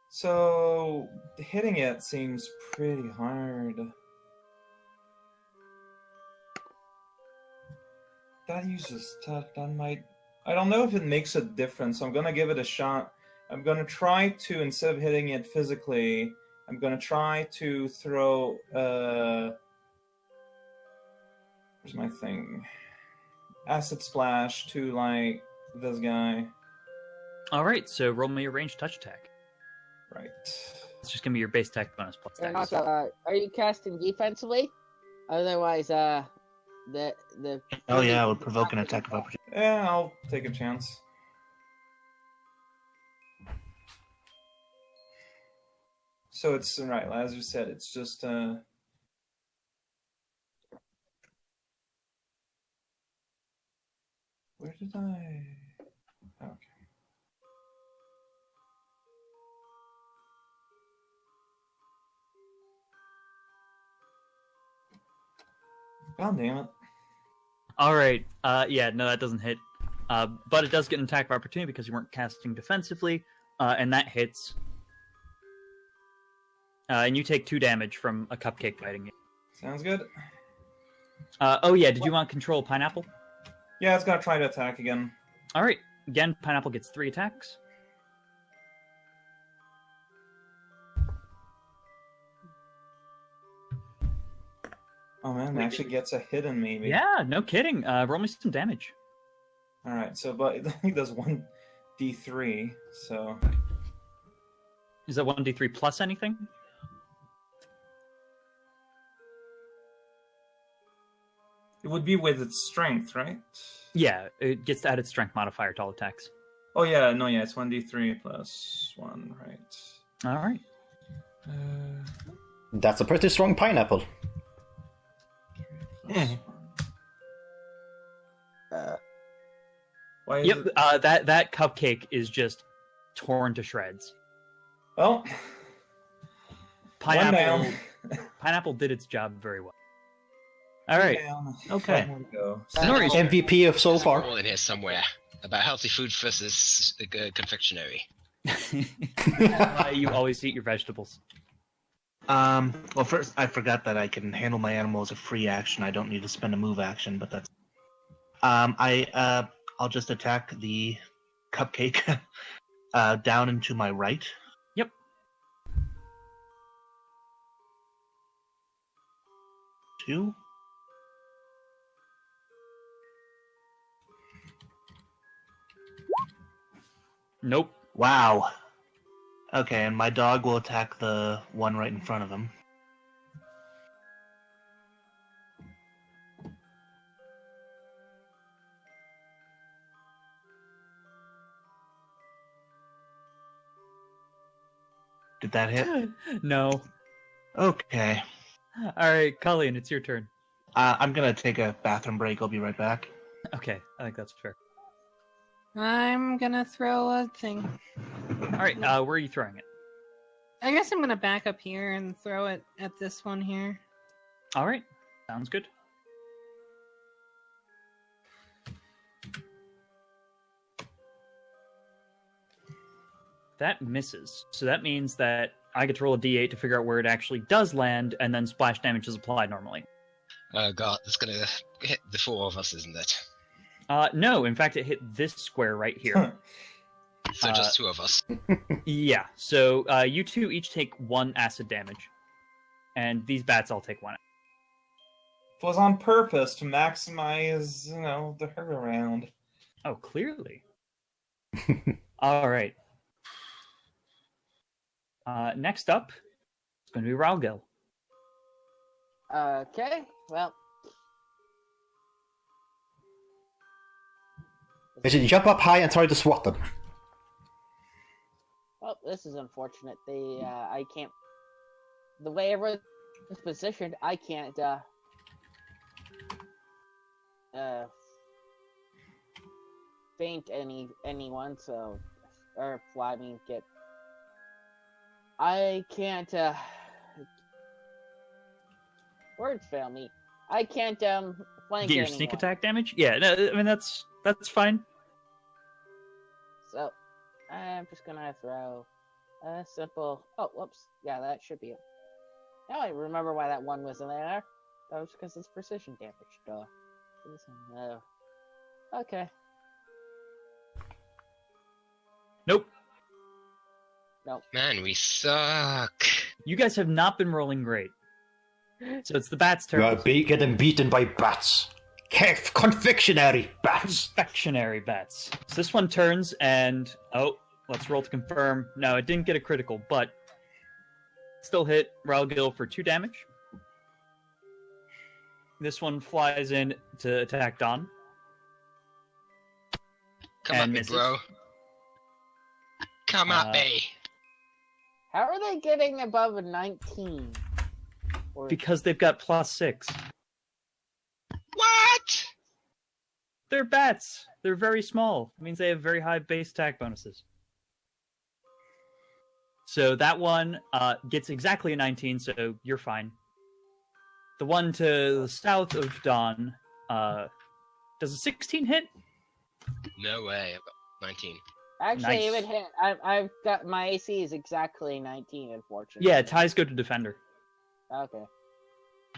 So hitting it seems pretty hard. That uses that might. I don't know if it makes a difference. I'm gonna give it a shot. I'm gonna try to, instead of hitting it physically, I'm gonna try to throw. Where's my thing? Acid splash to like this guy. All right, so roll me a ranged touch attack. Right. It's just gonna be your base attack bonus plus And dex. also, are you casting defensively? Otherwise, the Oh yeah, it would provoke an attack of opportunity. Yeah, I'll take a chance. So it's right, as you said, it's just where did I? Okay. God damn it. All right. Yeah, no, that doesn't hit. But it does get an attack of opportunity because you weren't casting defensively, and that hits. And you take 2 damage from a cupcake biting you. Sounds good. Oh yeah, did you want control pineapple? Yeah, it's gonna try to attack again. All right. Again, pineapple gets 3 attacks. Oh man, it actually gets a hit on me. Yeah, no kidding. Roll me some damage. All right, so but it only does 1d3. So Is that 1d3 plus anything? it would be with its strength, right? Yeah, it gets to add its strength modifier to all attacks. Oh yeah, no, yeah, it's 1d3 plus 1, right? All right. That's a pretty strong pineapple. Why is Yep. it... That cupcake is just torn to shreds. Well, Pineapple. one Pineapple did its job very well. All right. down. Okay. One more to go. No worries. MVP of so There's a far. rule in here somewhere about healthy food versus confectionery. You always eat your vegetables. Well, first, I forgot that I can handle my animal as a free action. I don't need to spend a move action, but that's. I'll just attack the cupcake down and to my right. Yep. Two. Nope. Wow. Okay, and my dog will attack the one right in front of him. Did that hit? No. Okay. All right, Colleen, it's your turn. I'm gonna take a bathroom break. I'll be right back. Okay, I think that's fair. I'm gonna throw a thing. All right, where are you throwing it? I guess I'm gonna back up here and throw it at this one here. All right, sounds good. That misses. So that means that I get to roll a d8 to figure out where it actually does land, and then splash damage is applied normally. Oh god, that's gonna hit the 4 of us, isn't it? No, in fact, it hit this square right here. So just two of us. Yeah, so you two each take 1 acid damage. And these bats all take 1. It was on purpose to maximize, the hurt around. Oh, clearly. All right. Next up, it's going to be Ralgil. Okay, well. I should jump up high and try to swat them. Well, this is unfortunate. I can't. The way everyone's positioned, I can't. Faint anyone. So, or fly. I mean, get. I can't. Words fail me. I can't flank Get your anyone. sneak attack damage? Yeah, no, I mean, that's fine. So, I'm just gonna throw a simple. Oh, whoops. Yeah, that should be it. Now I remember why that 1 was in there. That was because it's precision damage. Duh. No. Okay. Nope. Man, we suck. You guys have not been rolling great. So it's the bats' You are turn. getting beaten by bats. Confectionery bats. Confectionery bats. So this one turns and... Oh, let's roll to confirm. No, it didn't get a critical, but... Still hit Ralgil for 2 damage. This one flies in to attack Don. Come at And me, misses. bro. Come at me. How are they getting above a 19? Or Because they've got +6. What? They're bats. They're very small. It means they have very high base attack bonuses. So that one gets exactly a 19, so you're fine. The one to the south of Dawn, does a 16 hit? No way. I've got 19. actually, Nice. even hit. I've got my AC is exactly 19. Unfortunately. Yeah, ties go to Defender. Okay.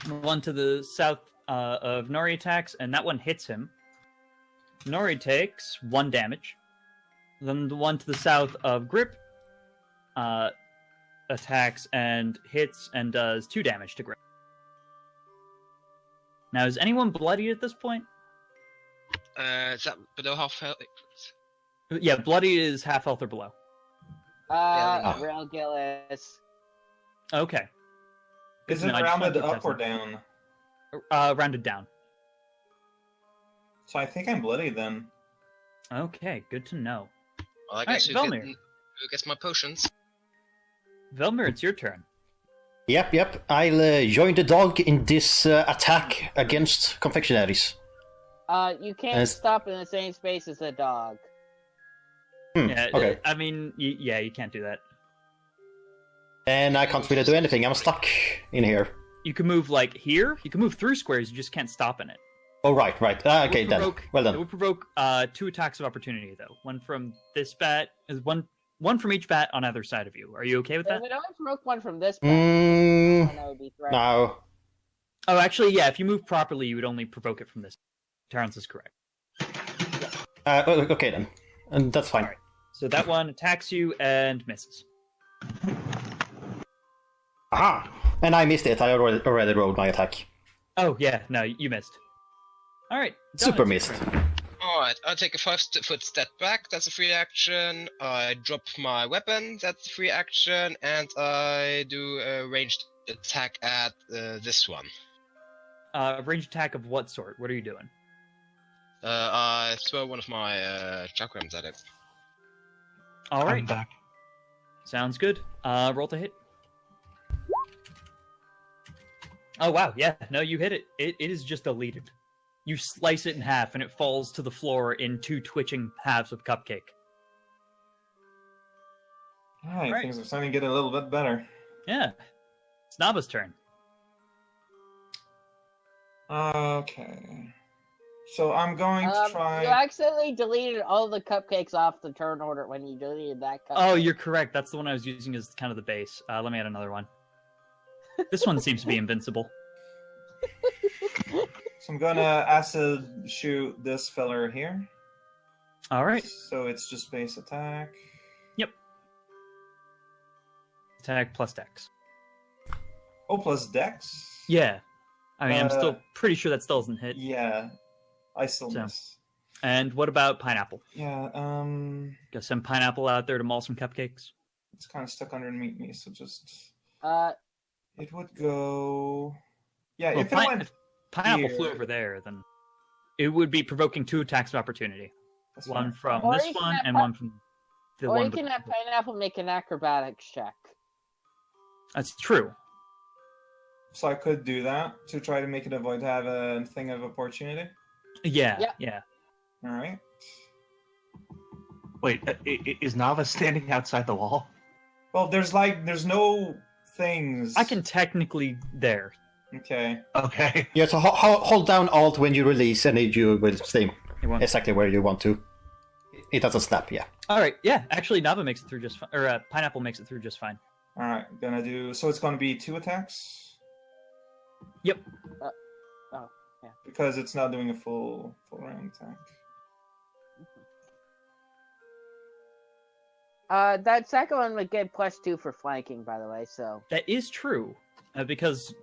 The one to the south of Nori attacks, and that one hits him. Nori takes 1 damage. Then the one to the south of Grip attacks and hits and does 2 damage to Grip. Now, is anyone bloodied at this point? Is that below half health? Yeah, bloody is half health or below. Yeah, Real Gillis. Okay. Good Is to it know. I just wanted rounded to up test or it. down? Rounded down. So I think I'm bloody then. Okay, good to know. Well, I Alright, guess Velmir. who gets my potions? Velmir, it's your turn. Yep. I'll join the dog in this attack against confectionaries. You can't As- stop in the same space as the dog. Yeah, Okay. I mean, yeah, you can't do that. And I can't really do anything. I'm stuck in here. You can move like here. You can move through squares. You just can't stop in it. Oh, right. Okay, It would then. provoke- Well It done. would provoke 2 attacks of opportunity, though. One from this bat, one from each bat on either side of you. Are you okay with If that? it only broke one from this back, Mm, then I would be threatened. no. Oh, actually, yeah. If you move properly, you would only provoke it from this. Terrence is correct. Okay, then. And that's fine. Alright. So that one attacks you and misses. Aha! And I missed it. I already rolled my attack. Oh yeah, no, you missed. All right, Super Don, missed. it's your turn. Alright, I take a 5-foot step back, that's a free action. I drop my weapon, that's a free action. And I do a ranged attack at this one. Range attack of what sort? What are you doing? I throw one of my chakrams at it. All I'm right, back. sounds good. Roll to hit. Oh wow, yeah, no, you hit it. It is just deleted. You slice it in half, and it falls to the floor in 2 twitching halves of cupcake. Alright, Right. things are starting to get a little bit better. Yeah, it's Naba's turn. Okay. So I'm going to You try... accidentally deleted all the cupcakes off the turn order when you deleted that cupcake. Oh, you're correct. That's the one I was using as kind of the base. Let me add another one. This one seems to be invincible. So I'm gonna acid shoot this feller here. All right. So it's just base attack. Yep. Attack plus dex. Oh, plus dex? Yeah. I mean, I'm still pretty sure that still doesn't hit. Yeah. I still miss. And what about pineapple? Yeah, Got some pineapple out there to maul some cupcakes. it's kind of stuck underneath me, so just... It would go... Yeah, Well, if it went if pineapple here, flew over there, then it would be provoking 2 attacks of opportunity. that's One fine. from Or this you can one have and one from the Or one. you can have Pineapple make an acrobatics check. That's true. So I could do that to try to make it avoid to have a thing of opportunity. Yeah. Yep. Yeah. Alright. Wait, is Nava standing outside the wall? Well, there's no things. I can technically there. Okay. Okay. Yeah, so hold down Alt when you release, and you will stay It won't- exactly where you want to. It doesn't snap, yeah. All right. Yeah. Actually, Nava makes it through just fine, or pineapple makes it through just fine. Alright, gonna do... So it's gonna be 2 attacks? Yep. Because it's not doing a full round attack. That second one would get +2 for flanking, by the way. So That is true, because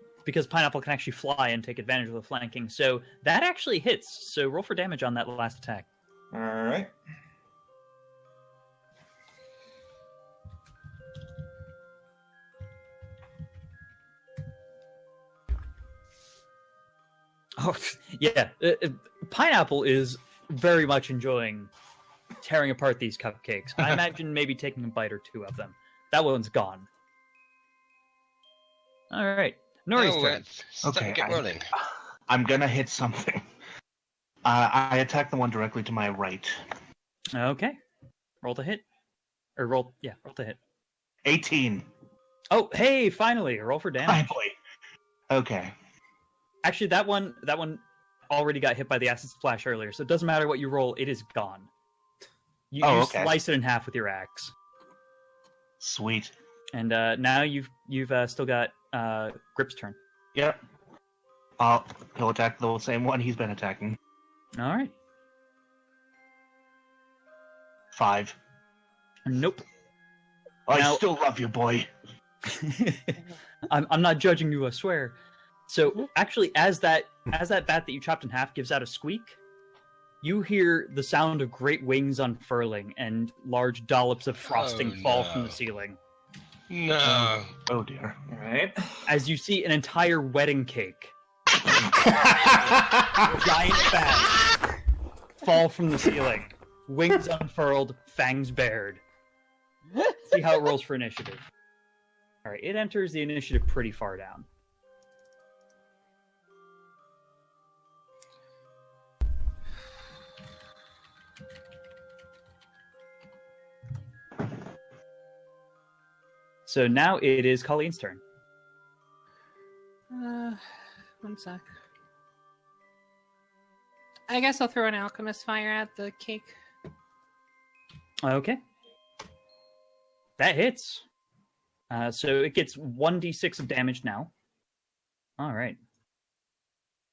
pineapple can actually fly and take advantage of the flanking. So that actually hits. So roll for damage on that last attack. Alright. Oh, yeah. Pineapple is very much enjoying tearing apart these cupcakes. I imagine maybe taking a bite or 2 of them. That one's gone. All right. Nori's turn. Okay, get rolling. I'm gonna hit something. I attack the one directly to my right. Okay. Roll to hit. Or roll to hit. 18. Oh, hey, finally. Roll for damage. Finally. Okay. Actually, that one already got hit by the acid splash earlier, so it doesn't matter what you roll, it is gone. You okay. slice it in half with your axe. Sweet. And now you've still got Grip's turn. Yep. He'll attack the same one he's been attacking. All right. 5. Nope. I Now- still love you, boy. I'm not judging you, I swear. So actually, as that bat that you chopped in half gives out a squeak, you hear the sound of great wings unfurling and large dollops of frosting fall from the ceiling. No. Oh dear. Alright. As you see an entire wedding cake, giant bat, fall from the ceiling, wings unfurled, fangs bared. See how it rolls for initiative. All right, it enters the initiative pretty far down. So now it is Colleen's turn. One sec. I guess I'll throw an alchemist fire at the cake. Okay. That hits. So it gets 1d6 of damage now. All right.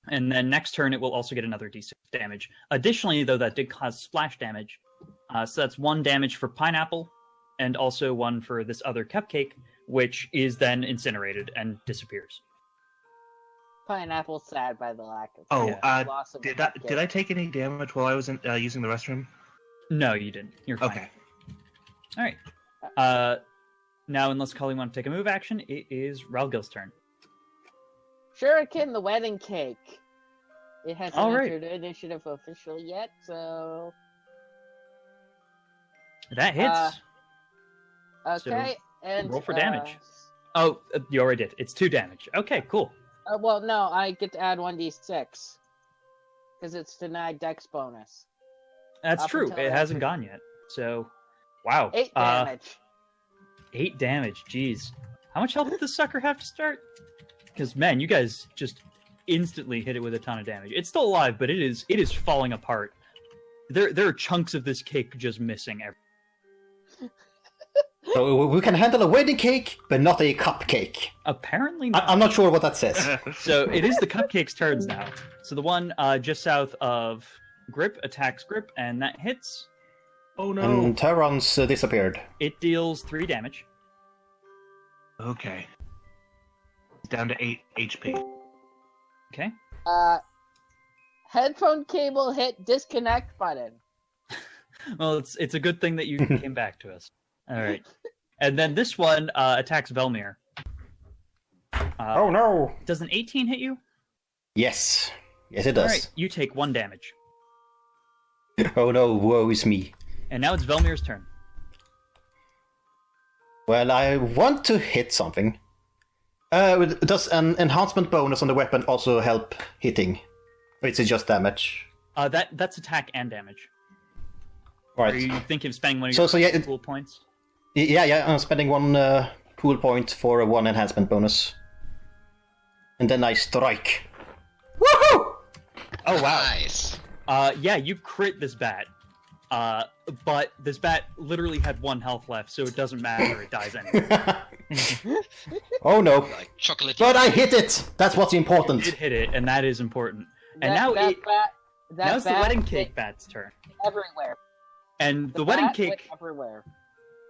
And then next turn, it will also get another d6 damage. Additionally, though, that did cause splash damage. So that's 1 damage for Pineapple, and also 1 for this other cupcake, which is then incinerated and disappears. Pineapple's sad by the lack of. Oh, loss of did cupcake. I take any damage while I was using the restroom? No, you didn't. You're fine. Okay. All right. Now, unless Colleen want to take a move action, it is Ralgil's turn. Shuriken, the wedding cake. It hasn't All right. entered initiative officially yet, so That hits. okay. And roll for damage. Oh, you already did. It's 2 damage. Okay, cool. Well, no, I get to add 1d6 because it's denied Dex bonus. That's Up true. until It that hasn't turn. gone yet. So, wow. 8 damage. 8 damage. Jeez. How much health did this sucker have to start? Because, man, you guys just instantly hit it with a ton of damage. It's still alive, but it is falling apart. There are chunks of this cake just missing. So we can handle a wedding cake, but not a cupcake. Apparently not. I'm not sure what that says. So it is the cupcake's turns now. So the one just south of Grip attacks Grip, and that hits. Oh no. And Terran's disappeared. It deals 3 damage. Okay. Down to 8 HP. Okay. Headphone cable hit disconnect button. Well, it's a good thing that you came back to us. All right. And then this one attacks Velmir. Oh no! Does an 18 hit you? Yes. Yes, it does. All right. You take 1 damage. Oh no, woe is me. And now it's Velmir's turn. Well, I want to hit something. Does an enhancement bonus on the weapon also help hitting? Or is it just damage? That's attack and damage. Right. Are you thinking of spending one of So your yeah, cool points? Yeah, I'm spending 1 cool point for 1 enhancement bonus. And then I strike. Woohoo! Oh, wow. Nice. Yeah, you crit this bat. But this bat literally had 1 health left, so it doesn't matter. It dies anyway. Oh no. Like chocolate. But I hit it! That's what's important. You did hit it, and that is important. And That now it's the bat wedding went cake bat's turn. everywhere. And the The wedding bat went cake everywhere.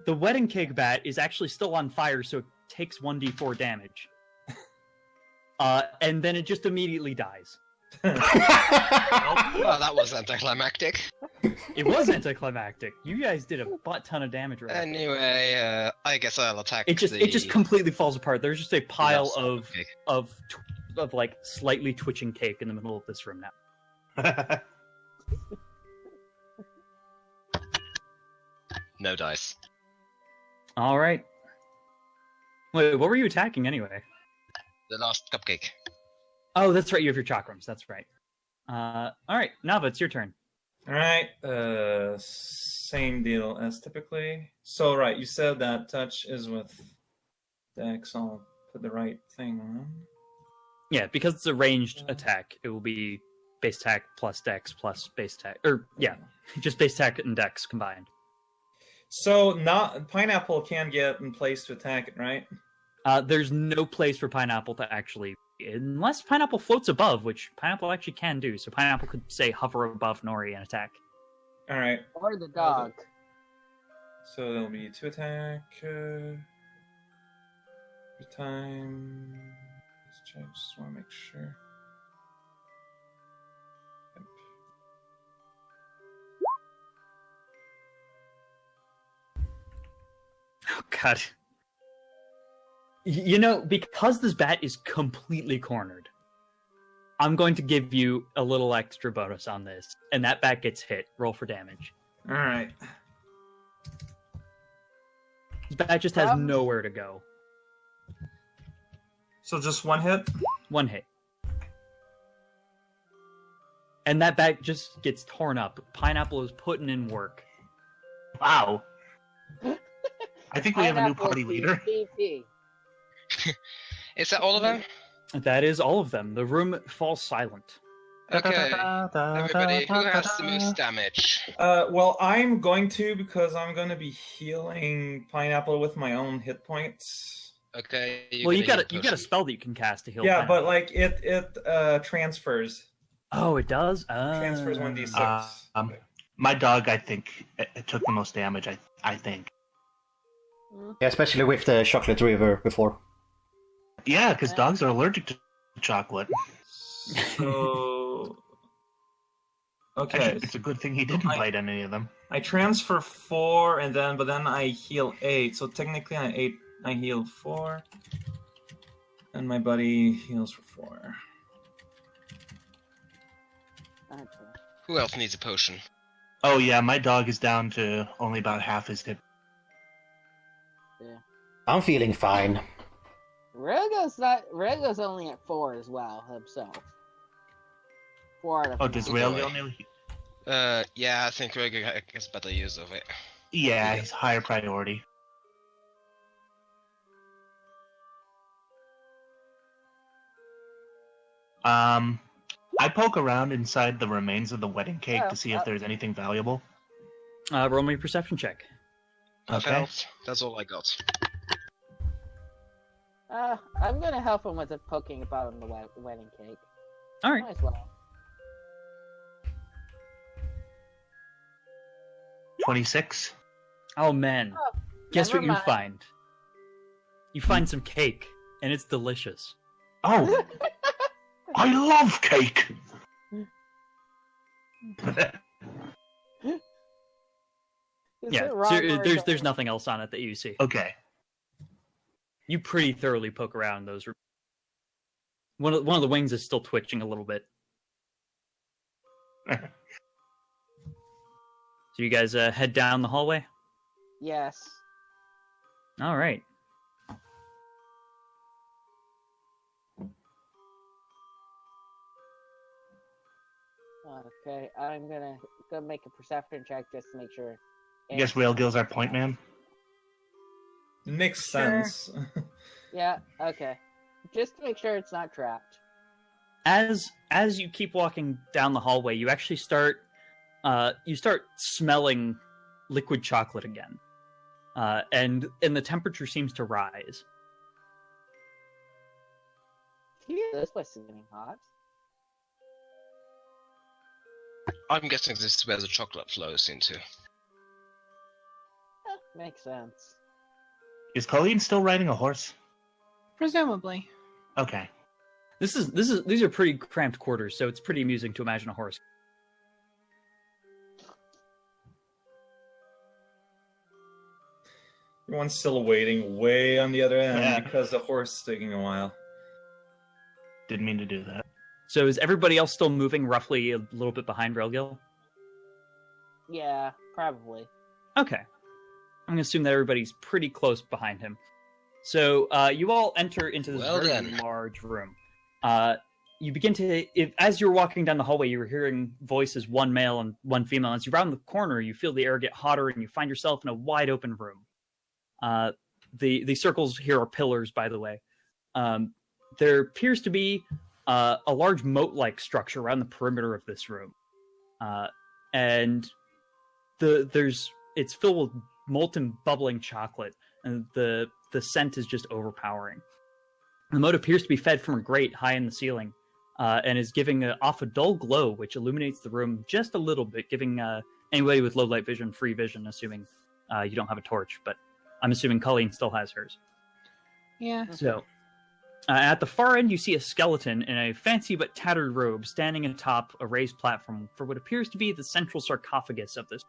the wedding cake bat is actually still on fire, so it takes 1d4 damage. And then it just immediately dies. Well, that was anticlimactic. It was anticlimactic. You guys did a butt ton of damage right now. Anyway, I guess I'll attack. It just completely falls apart. There's just a pile of like slightly twitching cake in the middle of this room now. No dice. All right. Wait, what were you attacking anyway? The last cupcake. Oh, that's right. You have your chakrams. That's right. All right, Nava, it's your turn. All right. Same deal as typically. So, right, you said that touch is with Dex. I'll put the right thing on. Yeah, because it's a ranged attack, it will be base attack plus dex plus base attack. Or, yeah, just base attack and dex combined. So, not Pineapple can get in place to attack it, right? There's no place for Pineapple to actually... Unless Pineapple floats above, which Pineapple actually can do. So Pineapple could, say, hover above Nori and attack. All right. Or the dog. So there'll be 2 attack. Time. Let's check. Just want to make sure. Yep. Oh, God. You know, because this bat is completely cornered, I'm going to give you a little extra bonus on this. And that bat gets hit. Roll for damage. All right. This bat just has nowhere to go. So just 1 hit? 1 hit. And that bat just gets torn up. Pineapple is putting in work. Wow. I think we have a new party leader. PvP. Is that all of them? That is all of them. The room falls silent. Okay. Everybody, who has the most damage? Well, I'm going to because I'm going to be healing Pineapple with my own hit points. Okay. Well, you got a spell that you can cast to heal. Yeah, Pineapple. but like it transfers. Oh, it does. Transfers 1d6. My dog, I think, it took the most damage. I think. Yeah, especially with the chocolate river before. Yeah, because dogs are allergic to chocolate. So okay, Actually, it's a good thing he didn't bite any of them. I transfer 4 but then I heal 8. So technically I heal 4. And my buddy heals for 4. Okay. Who else needs a potion? Oh yeah, my dog is down to only about half his hit. I'm feeling fine. Railgo's only at 4 as well himself. 4 out of Oh, does 9. Railgo only? Yeah, I think Rego gets better use of it. Yeah, he's higher priority. I poke around inside the remains of the wedding cake to see if there's anything valuable. Roll me a perception check. Half Okay. health. That's all I got. I'm gonna help him with the poking about on the wedding cake. All right. Might as well. 26. Oh man, Oh, guess never what you mind. find? You find some cake, and it's delicious. Oh, I love cake. Is Yeah, it so wrong or there's don't- nothing else on it that you see. Okay. You pretty thoroughly poke around those. One of the wings is still twitching a little bit. So you guys head down the hallway. Yes. All right. Okay, I'm gonna go make a perception check just to make sure. I guess Railgill's our point man. Makes Sure. sense. Yeah. Okay. Just to make sure it's not trapped. As you keep walking down the hallway, you actually start smelling liquid chocolate again, and the temperature seems to rise. Yeah, this place is getting hot. I'm guessing this is where the chocolate flows into. Makes sense. Is Colleen still riding a horse? Presumably. Okay. These are pretty cramped quarters, so it's pretty amusing to imagine a horse. Everyone's still waiting way on the other end Yeah. because the horse is taking a while. Didn't mean to do that. So is everybody else still moving roughly a little bit behind Railgill? Yeah, probably. Okay. I'm going to assume that everybody's pretty close behind him. So you all enter into this Well very then. large room. You begin to, as you're walking down the hallway, you were hearing voices, one male and one female. As you round the corner, you feel the air get hotter and you find yourself in a wide open room. The circles here are pillars, by the way. There appears to be a large moat-like structure around the perimeter of this room. And it's filled with molten, bubbling chocolate, and the scent is just overpowering. The moat appears to be fed from a grate high in the ceiling, and is giving off a dull glow, which illuminates the room just a little bit, giving anybody with low light vision free vision, assuming you don't have a torch. But I'm assuming Colleen still has hers. Yeah. So, at the far end, you see a skeleton in a fancy but tattered robe standing atop a raised platform for what appears to be the central sarcophagus of this.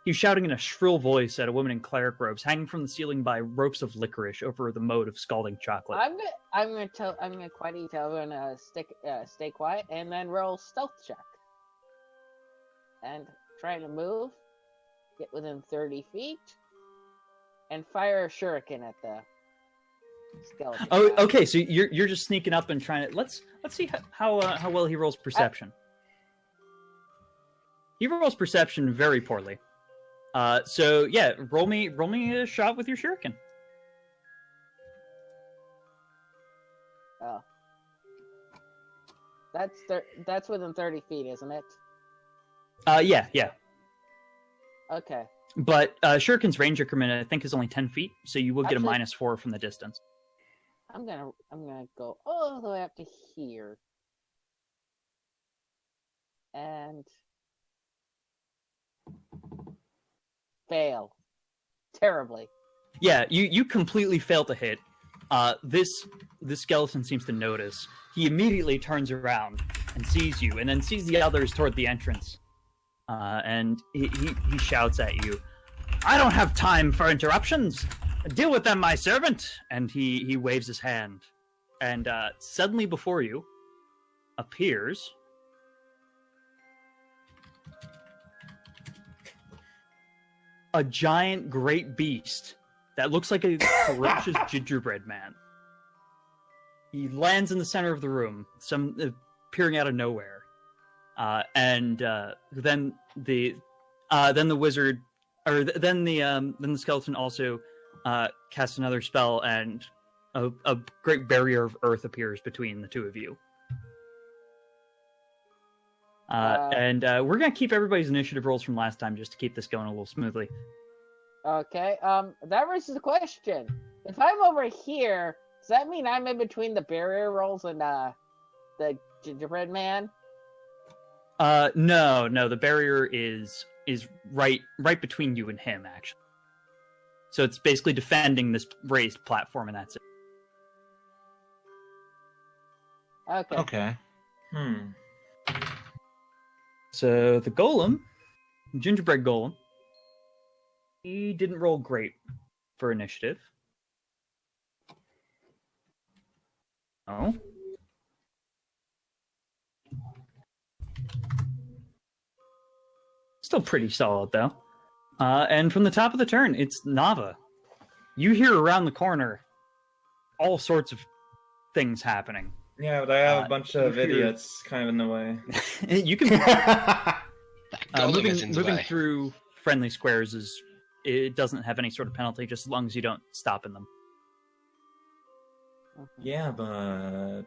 He's shouting in a shrill voice at a woman in cleric robes, hanging from the ceiling by ropes of licorice over the moat of scalding chocolate. I'm gonna quietly tell everyone stay quiet and then roll stealth check. And try to move, get within 30 feet, and fire a shuriken at the skeleton. Oh, guy. okay. So you're just sneaking up and trying to let's see how well he rolls perception. He rolls perception very poorly. So yeah, roll me a shot with your shuriken. Oh. That's within 30 feet, isn't it? Yeah. Okay. But shuriken's range increment, I think, is only 10 feet, so you will get Actually- a -4 from the distance. I'm gonna go all the way up to here. And fail. Terribly. Yeah, you completely fail to hit. This skeleton seems to notice. He immediately turns around and sees you, and then sees the others toward the entrance. And he shouts at you, "I don't have time for interruptions! Deal with them, my servant!" And he waves his hand. And suddenly before you appears a giant great beast that looks like a ferocious gingerbread man. He lands in the center of the room, appearing out of nowhere, and then the wizard, or then the skeleton also casts another spell, and a great barrier of earth appears between the two of you. And we're gonna keep everybody's initiative rolls from last time just to keep this going a little smoothly. Okay. That raises the question. If I'm over here, does that mean I'm in between the barrier rolls and the gingerbread man? No. The barrier is right between you and him, actually. So it's basically defending this raised platform, and that's it. Okay. Okay. So the golem, gingerbread golem, he didn't roll great for initiative. Oh. Still pretty solid, though. And from the top of the turn, it's Nava. You hear around the corner all sorts of things happening. Yeah, but I have a bunch of you hear- idiots kind of in the way. You can That golem is in the moving way. through friendly squares it doesn't have any sort of penalty, just as long as you don't stop in them. Yeah, but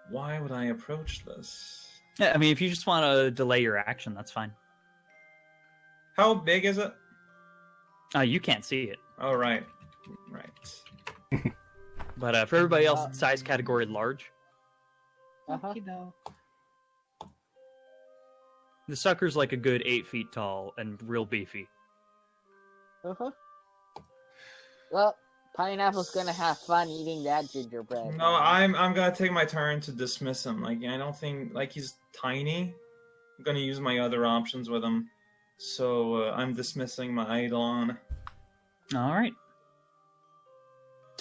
why would I approach this? Yeah, I mean, if you just want to delay your action, that's fine. How big is it? You can't see it. Oh, right. But for everybody else, it's size category large. Uh-huh. The sucker's like a good 8 feet tall and real beefy. Uh-huh. Well, Pineapple's gonna have fun eating that gingerbread. No, I'm gonna take my turn to dismiss him. Like, I don't think, like, he's tiny. I'm gonna use my other options with him. So I'm dismissing my Eidolon. All right.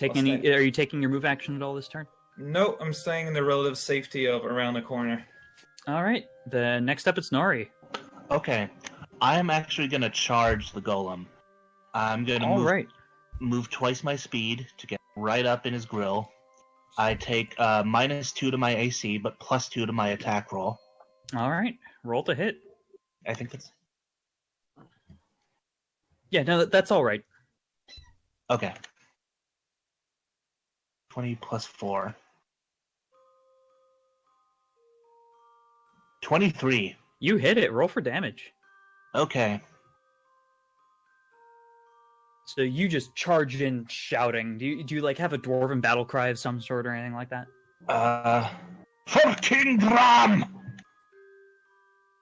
I'll stay. Are you taking your move action at all this turn? Nope, I'm staying in the relative safety of around the corner. All right. The next up, it's Nori. Okay. I'm actually going to charge the golem. I'm going to move twice my speed to get right up in his grill. I take -2 to my AC, but +2 to my attack roll. All right. Roll to hit. I think that's... Yeah, no, that's all right. Okay. 20 plus 4. 23. You hit it. Roll for damage. Okay. So you just charge in shouting. Do you like have a dwarven battle cry of some sort or anything like that? For King Bram!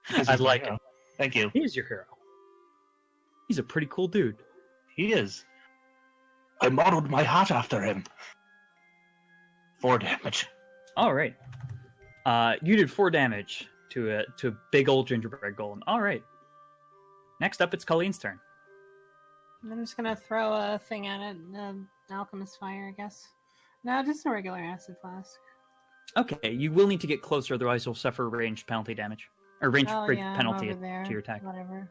I'd like it. Thank you. He is your hero. He's a pretty cool dude. He is. I modeled my hat after him. 4 damage. All right. You did 4 damage to a big old gingerbread golem. All right. Next up, it's Colleen's turn. I'm just gonna throw a thing at it. Alchemist fire, I guess. No, just a regular acid flask. Okay, you will need to get closer, otherwise you'll suffer ranged penalty damage. Or ranged Oh, yeah, I'm penalty over there. to your attack. Whatever.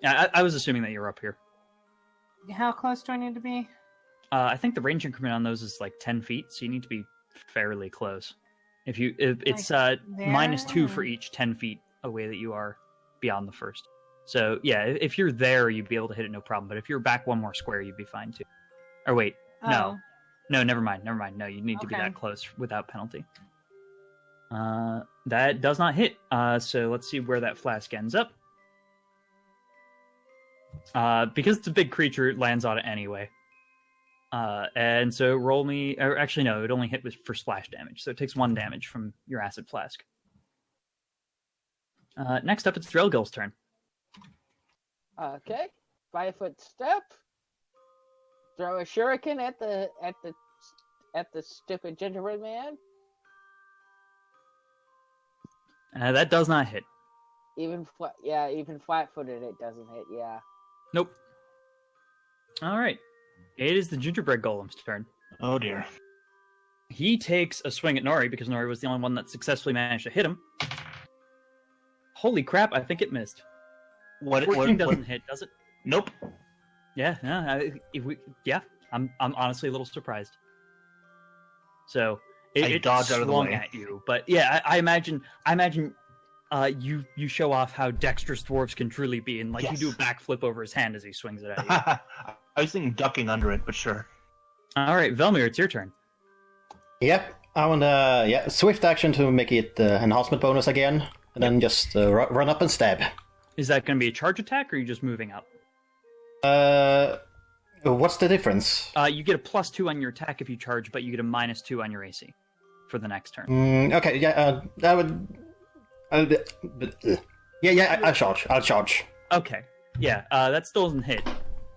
Yeah, I was assuming that you were up here. How close do I need to be? I think the range increment on those is like 10 feet, so you need to be fairly close. If it's there? -2 for each 10 feet away that you are beyond the first. So yeah, if you're there, you'd be able to hit it no problem. But if you're back one more square, you'd be fine too. Or wait, no, never mind. No, you need to be Okay. that close without penalty. That does not hit. So let's see where that flask ends up. Because it's a big creature, it lands on it anyway. And so roll me, or actually no, it only hit for splash damage, so it takes 1 damage from your acid flask. Next up, it's Drelgil's turn. Okay. 5-foot step. Throw a shuriken at the stupid gingerbread man. That does not hit. Even flat-footed it doesn't hit. Yeah. Nope. All right. It is the gingerbread golem's turn. Oh dear. He takes a swing at Nori because Nori was the only one that successfully managed to hit him. Holy crap! I think it missed. 14 doesn't hit, does it? Nope. Yeah, no. I'm honestly a little surprised. So it dodged out of the swung way. at you, but yeah, I imagine you show off how dexterous dwarves can truly be, and Yes. you do a backflip over his hand as he swings it at you. I was thinking ducking under it, but sure. All right, Velmir, it's your turn. Yep, I want to swift action to make it enhancement bonus again, and then just run up and stab. Is that going to be a charge attack, or are you just moving up? What's the difference? You get a +2 on your attack if you charge, but you get a -2 on your AC for the next turn. Okay, yeah, I would. I'll charge. I'll charge. Okay, yeah, that still doesn't hit.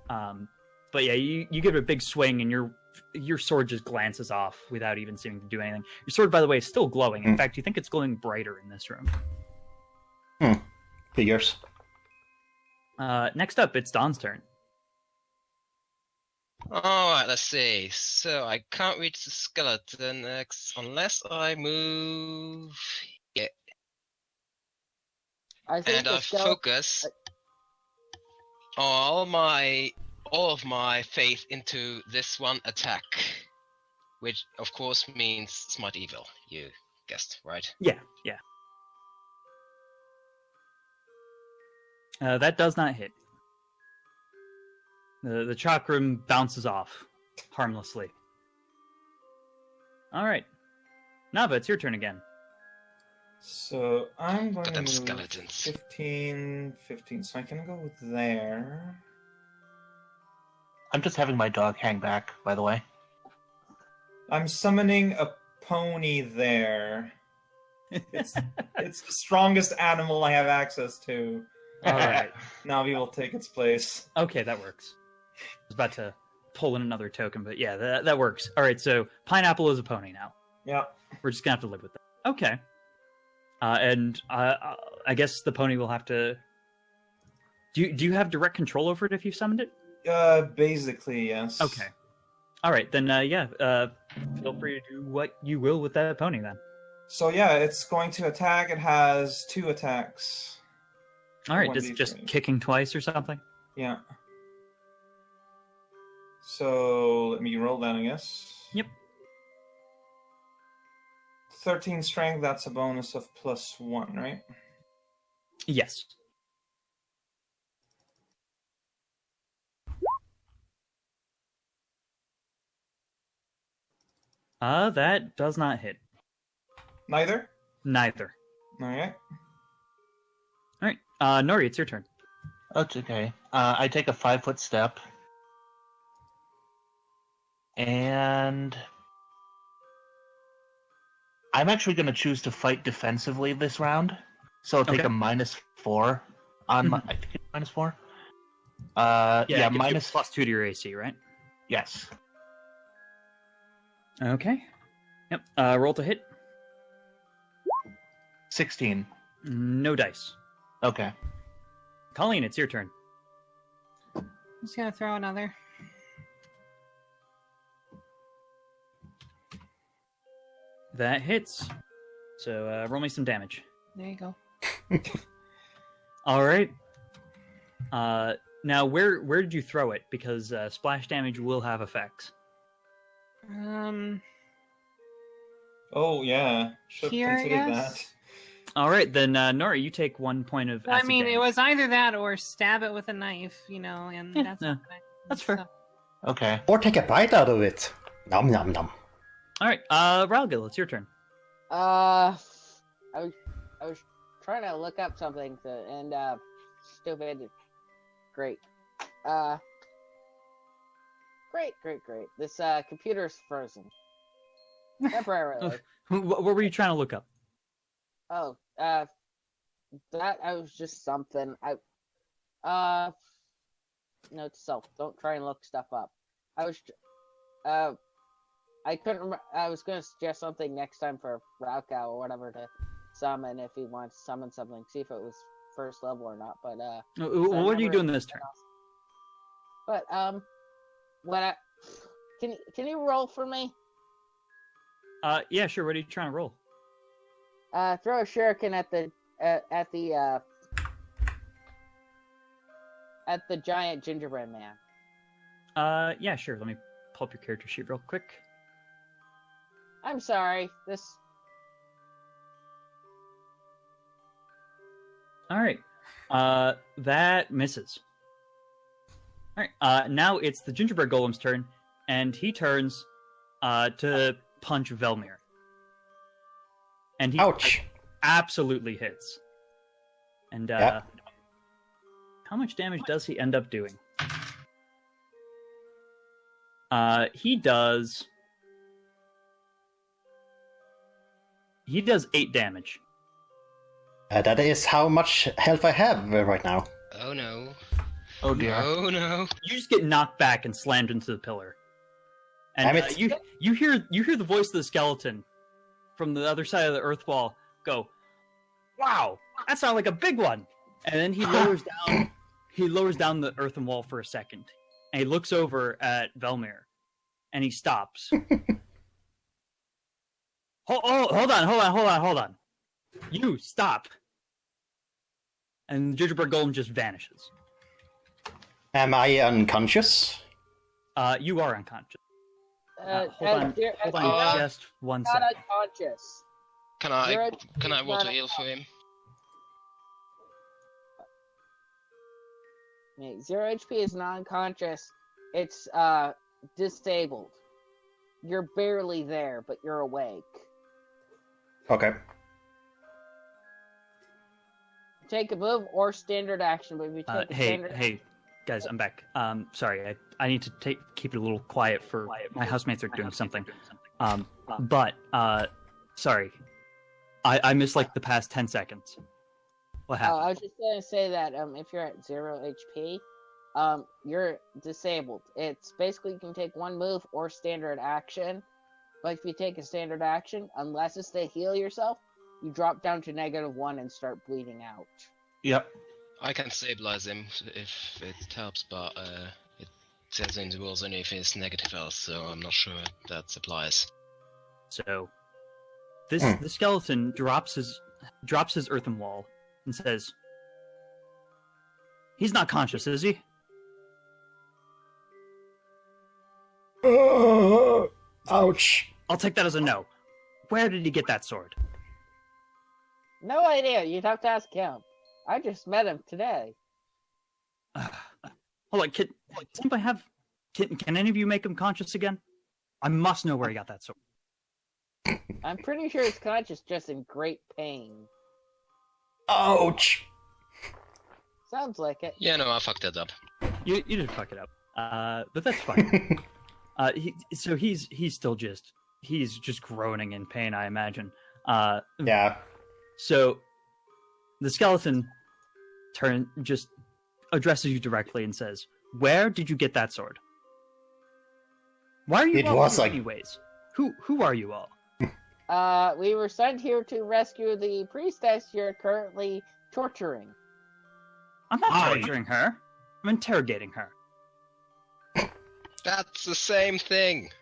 But yeah, you give it a big swing, and your sword just glances off without even seeming to do anything. Your sword, by the way, is still glowing. In fact, you think it's glowing brighter in this room. Figures. Next up, it's Dawn's turn. Alright, let's see. So I can't reach the skeleton unless I move here. I think And the I focus all of my faith into this one attack. Which of course means smite evil, you guessed, right? Yeah. That does not hit. The chakram bounces off harmlessly. All right, Nava, it's your turn again. So I'm going to Goddamn move skeletons. 15, so I can go there. I'm just having my dog hang back, by the way. I'm summoning a pony there. It's the strongest animal I have access to. All right. Navi will take its place. Okay, that works. I was about to pull in another token, but yeah, that works. All right, so Pineapple is a pony now. Yeah. We're just gonna have to live with that. Okay. And I guess the pony will have to. Do you have direct control over it if you've summoned it? Basically, yes. Okay. All right, then. Feel free to do what you will with that pony then. So yeah, it's going to attack. It has 2 attacks. All right, 1d3. just kicking twice or something. Yeah. So let me roll that, I guess. Yep. 13 strength. That's a bonus of +1, right? Yes. That does not hit. Neither. Neither. All right. All right, Nori, it's your turn. That's okay. I take a 5-foot step. And I'm actually going to choose to fight defensively this round. So I'll take Okay. a -4 on my. I think it's -4. Yeah, it gives you minus. +2 to your AC, right? Yes. Okay. Yep. Roll to hit. 16. No dice. Okay. Colleen, it's your turn. I'm just gonna throw another. That hits. So roll me some damage. There you go. All right. Now where did you throw it? Because splash damage will have effects. Oh yeah. Should Here, I consider guess? that. All right, then Nori, you take 1 point of. I acid mean, it damage. was either that or stab it with a knife, and Yeah, that's no, not what that's fair. Okay. Or take a bite out of it. Nom nom nom. All right, Ralgil, it's your turn. I was trying to look up something and stupid. Great. Great. This computer's frozen temporarily. What were you trying to look up? Oh, that I was just something. Note to self: don't try and look stuff up. I couldn't. I was going to suggest something next time for raocow or whatever to summon if he wants to summon something. See if it was first level or not. But What are you doing this turn? But can you roll for me? Yeah, sure. What are you trying to roll? Throw a shuriken at the giant gingerbread man. Yeah, sure. Let me pull up your character sheet real quick. I'm sorry. This. All right. That misses. All right. Now it's the gingerbread golem's turn, and he turns to punch Velmir. And he Ouch. absolutely hits. And Yep. how much damage does he end up doing? He does 8 damage. That is how much health I have right now. Oh no. Oh dear. Oh no. You just get knocked back and slammed into the pillar. And Damn it. you hear the voice of the skeleton from the other side of the earth wall go, "Wow, that sounded like a big one." And then he lowers down the earthen wall for a second, and he looks over at Velmir, and he stops. Hold on. You stop. And the gingerbread golem just vanishes. Am I unconscious? You are unconscious. Hold on Oh. just one Not second. unconscious. Can I roll to heal for him? Yeah, 0 HP is non-conscious. It's disabled. You're barely there, but you're awake. Okay. Take a move or standard action, but if you take a standard Hey, guys, I'm back. Sorry, I need to keep it a little quiet for my housemates are doing something. Sorry, I missed like the past 10 seconds. What happened? I was just gonna say that if you're at 0 HP, you're disabled. It's basically you can take one move or standard action, but if you take a standard action, unless it's to heal yourself, you drop down to -1 and start bleeding out. Yep. I can stabilize him if it helps, but it says in the rules only if it's negative health, so I'm not sure that applies. So, the skeleton drops his earthen wall and says, "He's not conscious, is he?" Ouch. I'll take that as a no. Where did he get that sword? No idea. You'd have to ask him. I just met him today. Hold on, can anybody have? Can any of you make him conscious again? I must know where he got that sword. I'm pretty sure he's conscious, just in great pain. Ouch. Sounds like it. Yeah, no, I fucked that up. You did fuck it up. But that's fine. He's still just groaning in pain, I imagine. Yeah. So the skeleton just addresses you directly and says, "Where did you get that sword? Why are you all here anyways? Who are you all?" We were sent here to rescue the priestess you're currently torturing. I'm not torturing her. I'm interrogating her. That's the same thing.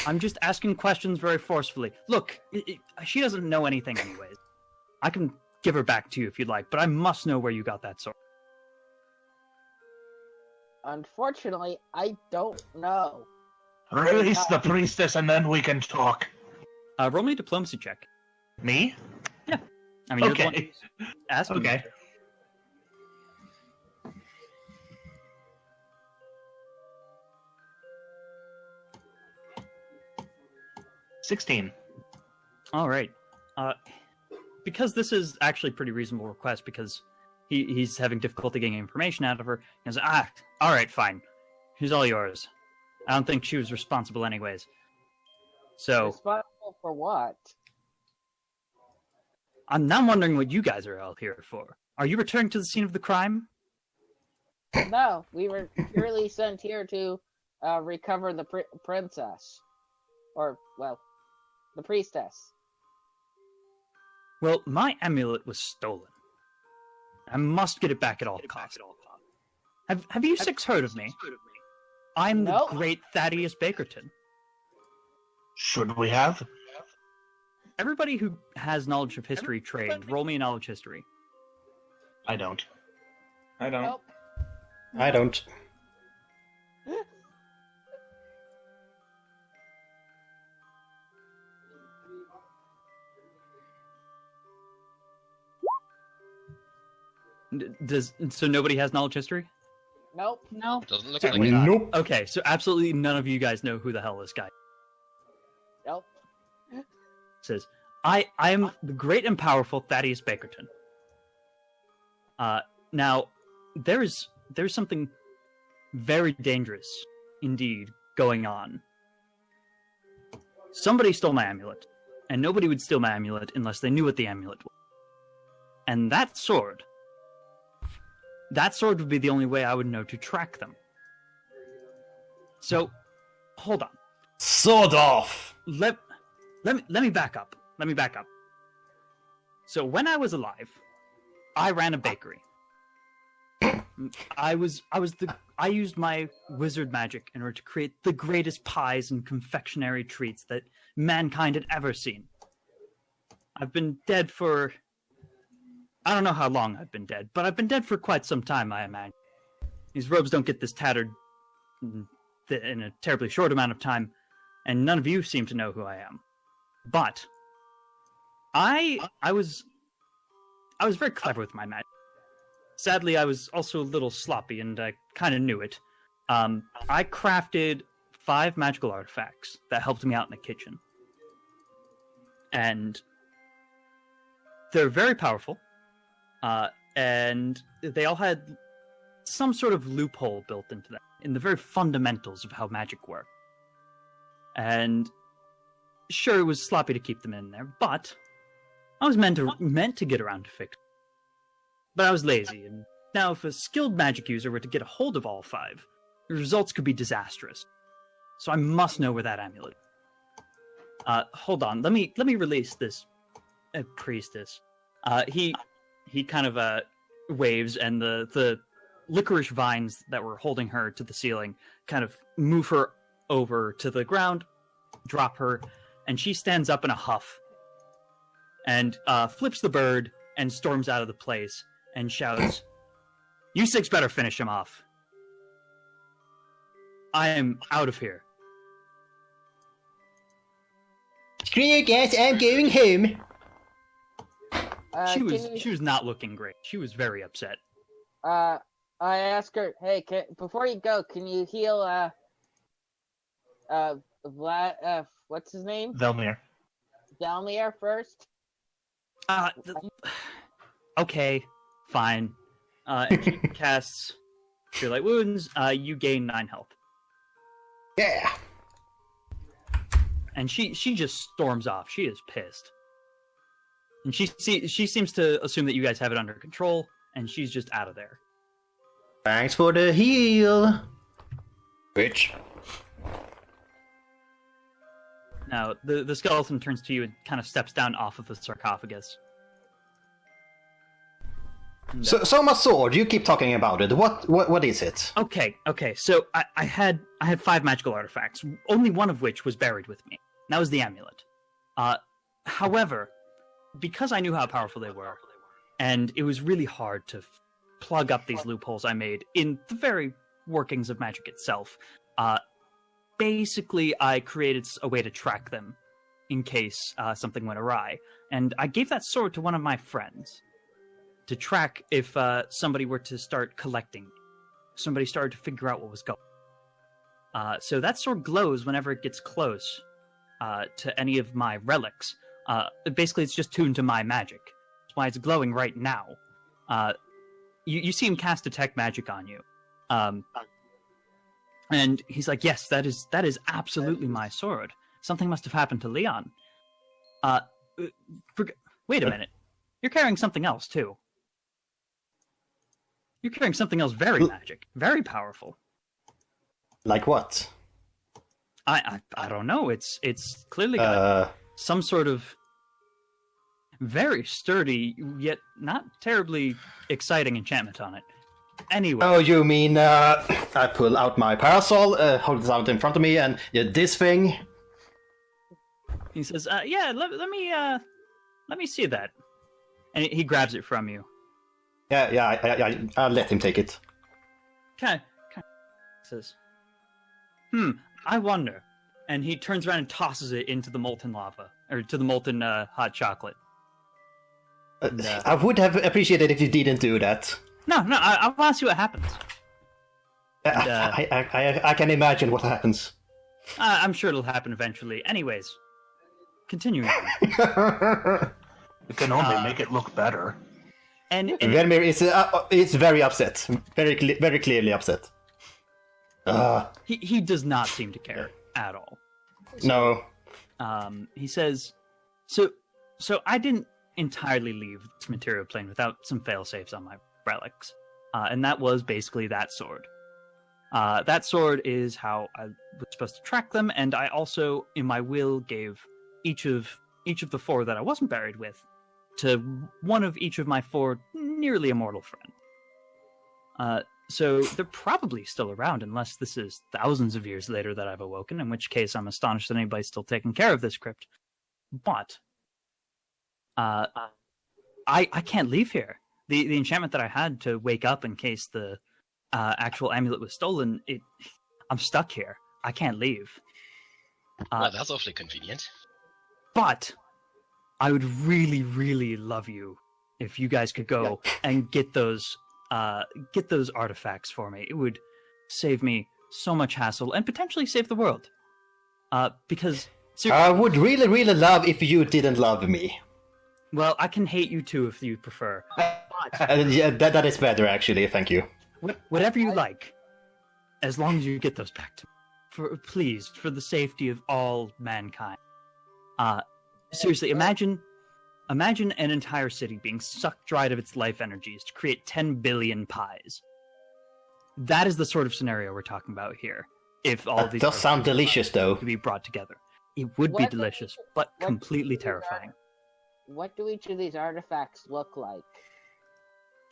I'm just asking questions very forcefully. Look, she doesn't know anything anyways. I can give her back to you if you'd like, but I must know where you got that sword. Unfortunately, I don't know. Release the priestess and then we can talk. Roll me a diplomacy check. Me? Yeah. I mean, you're the one Okay. who's asking me Okay. to. 16. All right. Because this is actually a pretty reasonable request, because he's having difficulty getting information out of her. He goes, all right, fine. She's all yours. I don't think she was responsible anyways. So, Responsible for what? I'm now wondering what you guys are all here for. Are you returning to the scene of the crime? No, we were purely sent here to recover the princess. Or, well, the priestess. Well, my amulet was stolen. I must get it back at all costs. Have you six heard of me? I'm Nope. the great Thaddeus Bakerton. Should we have? Everybody who has knowledge of history trained, roll me a knowledge history. I don't. I don't. Nope. I don't. So nobody has knowledge history? Nope. No. Doesn't look Certainly like it. Nope. Okay, so absolutely none of you guys know who the hell this guy Nope. says. I am the great and powerful Thaddeus Bakerton. Now, there's something very dangerous indeed going on. Somebody stole my amulet, and nobody would steal my amulet unless they knew what the amulet was. And that sword would be the only way I would know to track them. So, hold on. Sword off! Let me back up. Let me back up. So when I was alive, I ran a bakery. I used my wizard magic in order to create the greatest pies and confectionery treats that mankind had ever seen. I've been dead for... I don't know how long I've been dead, but I've been dead for quite some time, I imagine. These robes don't get this tattered in a terribly short amount of time, and none of you seem to know who I am. But I was very clever with my magic. Sadly, I was also a little sloppy, and I kind of knew it. I crafted 5 magical artifacts that helped me out in the kitchen. And they're very powerful, and they all had some sort of loophole built into them, in the very fundamentals of how magic works. And sure, it was sloppy to keep them in there, but I was meant to get around to fix it. But I was lazy, and now if a skilled magic user were to get a hold of all 5, the results could be disastrous. So I must know where that amulet is. Hold on, let me release this priestess. He kind of waves, and the licorice vines that were holding her to the ceiling kind of move her over to the ground, drop her, and she stands up in a huff and flips the bird and storms out of the place and shouts, "You 6 better finish him off. I am out of here." Screw you guys, I'm going home. She was not looking great. She was very upset. I asked her, hey, before you go, can you heal, what's his name? Velmir. Velmir first? Okay, fine. And she casts Cure Light Wounds. You gain 9 health. Yeah. And she just storms off. She is pissed. And she seems to assume that you guys have it under control, and she's just out of there. Thanks for the heal. Bitch. Now, the skeleton turns to you and kind of steps down off of the sarcophagus. And, So my sword, you keep talking about it. What is it? Okay. So I had 5 magical artifacts, only one of which was buried with me. That was the amulet. However, because I knew how powerful they were, and it was really hard to plug up these loopholes I made in the very workings of magic itself, basically I created a way to track them in case something went awry. And I gave that sword to one of my friends to track if somebody were to start collecting. Somebody started to figure out what was going on. So that sword glows whenever it gets close to any of my relics. Basically, it's just tuned to my magic. That's why it's glowing right now. You see him cast Detect Magic on you. And he's like, yes, that is absolutely my sword. Something must have happened to Leon. Wait a minute. You're carrying something else, too. You're carrying something else very magic. Very powerful. Like what? I don't know. It's clearly got some sort of very sturdy, yet not terribly exciting enchantment on it. Anyway. Oh, you mean I pull out my parasol, hold it out in front of me, and this thing? He says, yeah, let me see that. And he grabs it from you. Yeah, I'll let him take it. Okay. He says, I wonder. And he turns around and tosses it into the molten lava, or to the molten hot chocolate. And, I would have appreciated if you didn't do that. No, I want to see what happens. And, I can imagine what happens. I'm sure it'll happen eventually. Anyways, continuing. It can only make it look better. And Vermeer is very upset. Very clearly upset. He does not seem to care at all. No. He says, so I didn't entirely leave this material plane without some fail-safes on my relics. And that was basically that sword. That sword is how I was supposed to track them, and I also, in my will, gave each of the 4 that I wasn't buried with to one of each of my 4 nearly immortal friends. So they're probably still around, unless this is thousands of years later that I've awoken, in which case I'm astonished that anybody's still taking care of this crypt. But I can't leave here. The enchantment that I had to wake up in case the actual amulet was stolen, I'm stuck here. I can't leave. Well, that's awfully convenient. But I would really, really love you if you guys could go and get those artifacts for me. It would save me so much hassle and potentially save the world. Because I would really, really love if you didn't love me. Well, I can hate you too if you prefer. Yeah, that is better, actually. Thank you. Whatever you like, as long as you get those back to me. Please, for the safety of all mankind. Seriously, imagine an entire city being sucked dry of its life energies to create 10 billion pies. That is the sort of scenario we're talking about here. If all these does sound delicious, though. To be brought together, it would be delicious, but completely terrifying. What do each of these artifacts look like?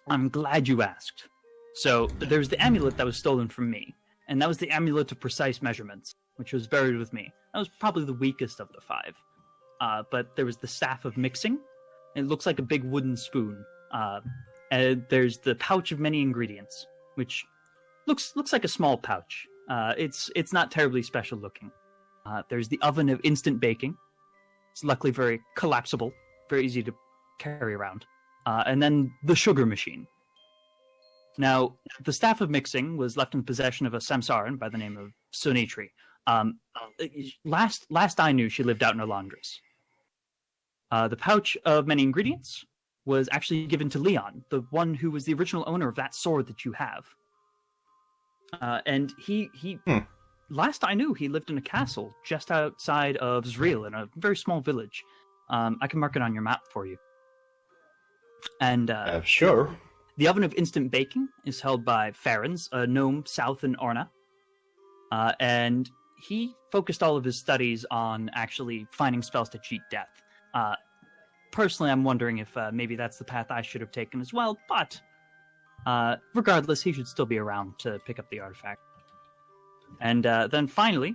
I'm glad you asked. So, there's the amulet that was stolen from me, and that was the amulet of precise measurements, which was buried with me. That was probably the weakest of the 5. But there was the staff of mixing. It looks like a big wooden spoon. And there's the pouch of many ingredients, which looks like a small pouch. It's not terribly special looking. There's the oven of instant baking. It's luckily very collapsible, very easy to carry around. And then the sugar machine. Now, the staff of mixing was left in possession of a Samsaran by the name of Sonitri. Last I knew, she lived out in a laundress. The pouch of many ingredients was actually given to Leon, the one who was the original owner of that sword that you have. And he last I knew, he lived in a castle just outside of Zreel, in a very small village. I can mark it on your map for you. And sure. The oven of instant baking is held by Farron's, a gnome south in Orna. And he focused all of his studies on actually finding spells to cheat death. Personally, I'm wondering if maybe that's the path I should have taken as well, but regardless, he should still be around to pick up the artifact. And then finally,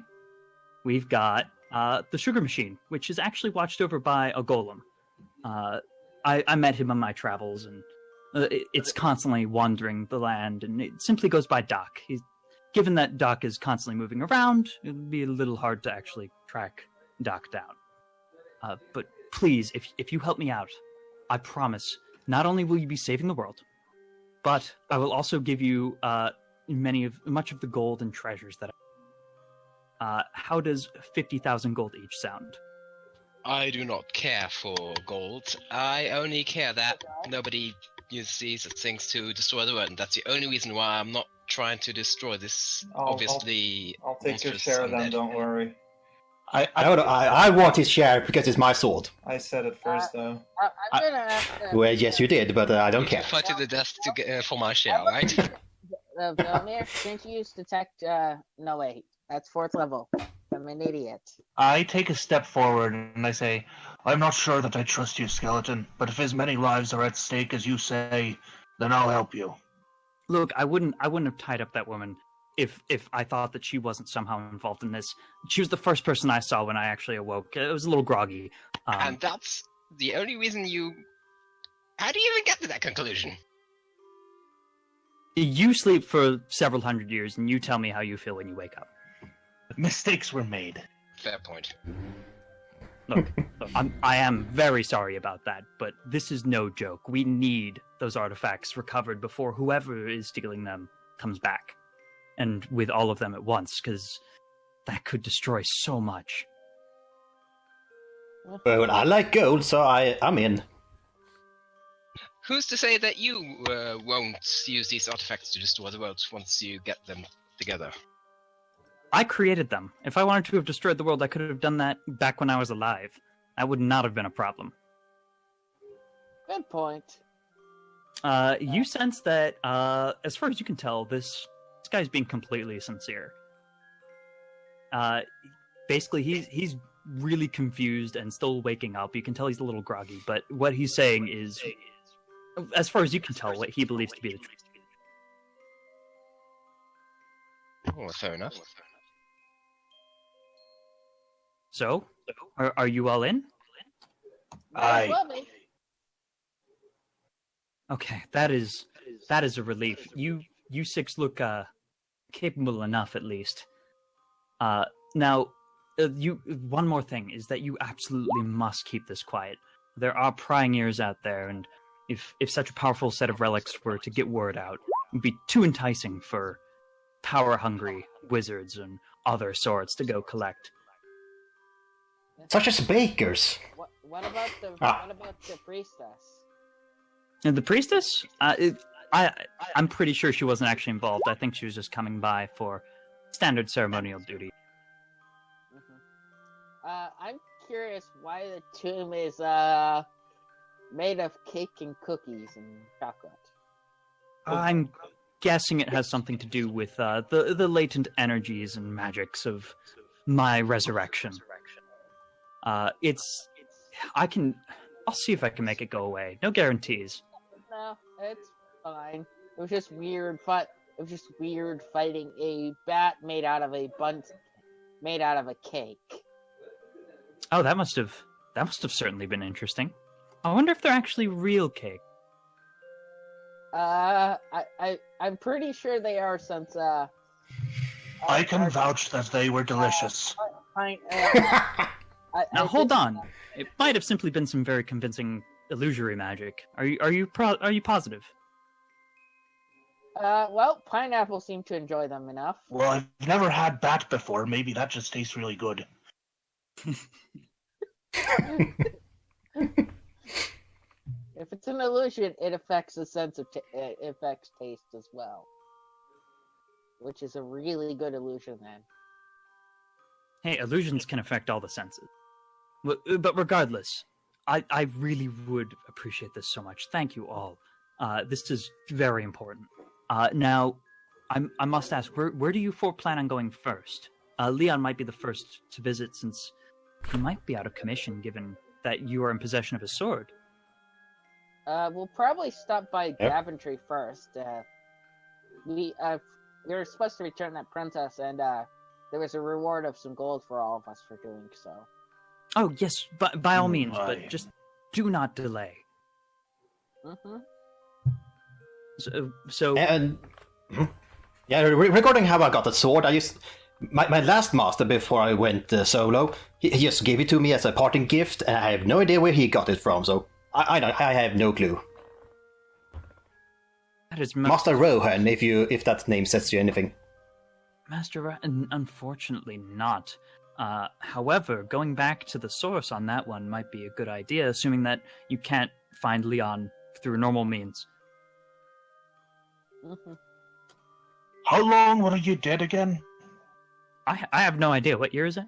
we've got the sugar machine, which is actually watched over by a golem. I met him on my travels, and it's constantly wandering the land, and it simply goes by Doc. Given that Doc is constantly moving around, it would be a little hard to actually track Doc down. But please, if you help me out, I promise, not only will you be saving the world, but I will also give you much of the gold and treasures that how does 50,000 gold each sound? I do not care for gold. I only care that nobody uses these things to destroy the world, and that's the only reason why I'm not trying to destroy this. I'll take your share of them, don't worry. I want his share because it's my sword. I said it first, though. I'm gonna ask Well, yes, you did, but I don't care. Fight to the death to get, for my share, right? Vilmir, since you use detect, no wait, that's 4th level. I'm an idiot. I take a step forward and I say, I'm not sure that I trust you, skeleton, but if as many lives are at stake as you say, then I'll help you. Look, I wouldn't have tied up that woman if I thought that she wasn't somehow involved in this. She was the first person I saw when I actually awoke. It was a little groggy. And that's the only reason you... How do you even get to that conclusion? You sleep for several hundred years, and you tell me how you feel when you wake up. Mistakes were made. Fair point. Look, I am very sorry about that, but this is no joke. We need those artifacts recovered before whoever is stealing them comes back. And with all of them at once, because that could destroy so much. Well, I like gold, so I'm in. Who's to say that you won't use these artifacts to destroy the world once you get them together? I created them. If I wanted to have destroyed the world, I could have done that back when I was alive. That would not have been a problem. Good point. You sense that, as far as you can tell, this guy's being completely sincere. Basically, he's really confused and still waking up. You can tell he's a little groggy, but what he's saying is, as far as you can tell, what he believes to be the truth. Oh, fair enough. So, are you all in? Okay, that is a relief. You six look capable enough, at least. Now, one more thing is that you absolutely must keep this quiet. There are prying ears out there, and if such a powerful set of relics were to get word out, it would be too enticing for power-hungry wizards and other sorts to go collect. Such as bakers. What about the priestess? And the priestess? I'm pretty sure she wasn't actually involved. I think she was just coming by for standard ceremonial duty. I'm curious why the tomb is made of cake and cookies and chocolate. I'm guessing it has something to do with the latent energies and magics of my resurrection. I'll see if I can make it go away. No guarantees. No, it's fine. It was just weird. It was just weird fighting a bat made out of a cake. Oh, that must have certainly been interesting. I wonder if they're actually real cake. I'm pretty sure they are, since I can vouch that they were delicious. Now hold on. It might have simply been some very convincing illusory magic. Are you positive? Well, pineapple seemed to enjoy them enough. Well, I've never had bat before. Maybe that just tastes really good. If it's an illusion, it affects the sense of it affects taste as well, which is a really good illusion then. Hey, illusions can affect all the senses. But regardless, I really would appreciate this so much. Thank you all. This is very important. Now, I must ask, where do you four plan on going first? Leon might be the first to visit, since he might be out of commission, given that you are in possession of his sword. We'll probably stop by Daventry first. We were supposed to return that princess, and there was a reward of some gold for all of us for doing so. Oh, yes, by all means, but just do not delay. Mm-hmm. So And regarding how I got the sword, my last master before I went solo, he just gave it to me as a parting gift, and I have no idea where he got it from. So I have no clue. that is Master Rohan, if that name says you anything. Master unfortunately not. However, going back to the source on that one might be a good idea, assuming that you can't find Leon through normal means. Mm-hmm. How long were you dead again? I have no idea. What year is it?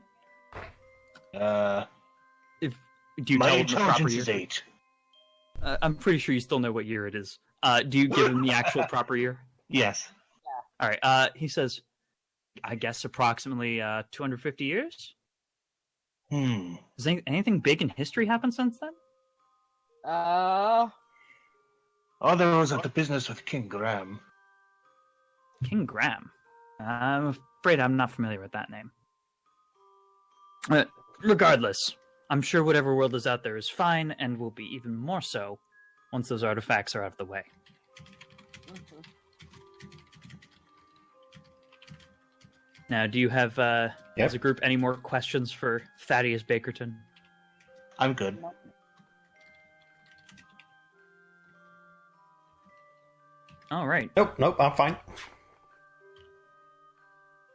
My Do you tell him the proper intelligence year? is 8. I'm pretty sure you still know what year it is. Do you give him the actual proper year? Yes. All right. He says, I guess approximately 250 years. Has anything big in history happened since then? Oh, there was the business with King Graham. King Graham. I'm afraid I'm not familiar with that name. Regardless, I'm sure whatever world is out there is fine, and will be even more so once those artifacts are out of the way. Mm-hmm. Now, do you have, as a group, any more questions for Thaddeus Bakerton? I'm good. All right. Nope, I'm fine.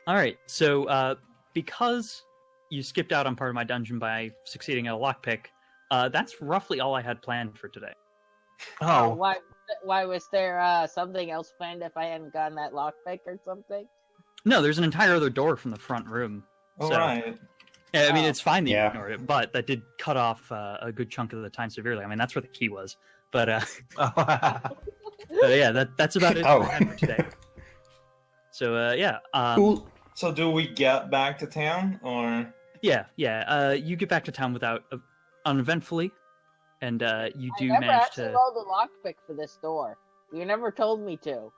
All right. So, because you skipped out on part of my dungeon by succeeding at a lockpick, that's roughly all I had planned for today. Oh. Why was there something else planned if I hadn't gotten that lockpick or something? No, there's an entire other door from the front room. All So, right. I mean, it's fine that you Yeah. ignored it, but that did cut off a good chunk of the time severely. I mean, that's where the key was. But, but yeah, that's about it Oh. for time for today. So, yeah. Cool. So do we get back to town, or? Yeah. You get back to town without uneventfully, and you do I never manage actually to. rolled a lockpick for this door. You never told me to.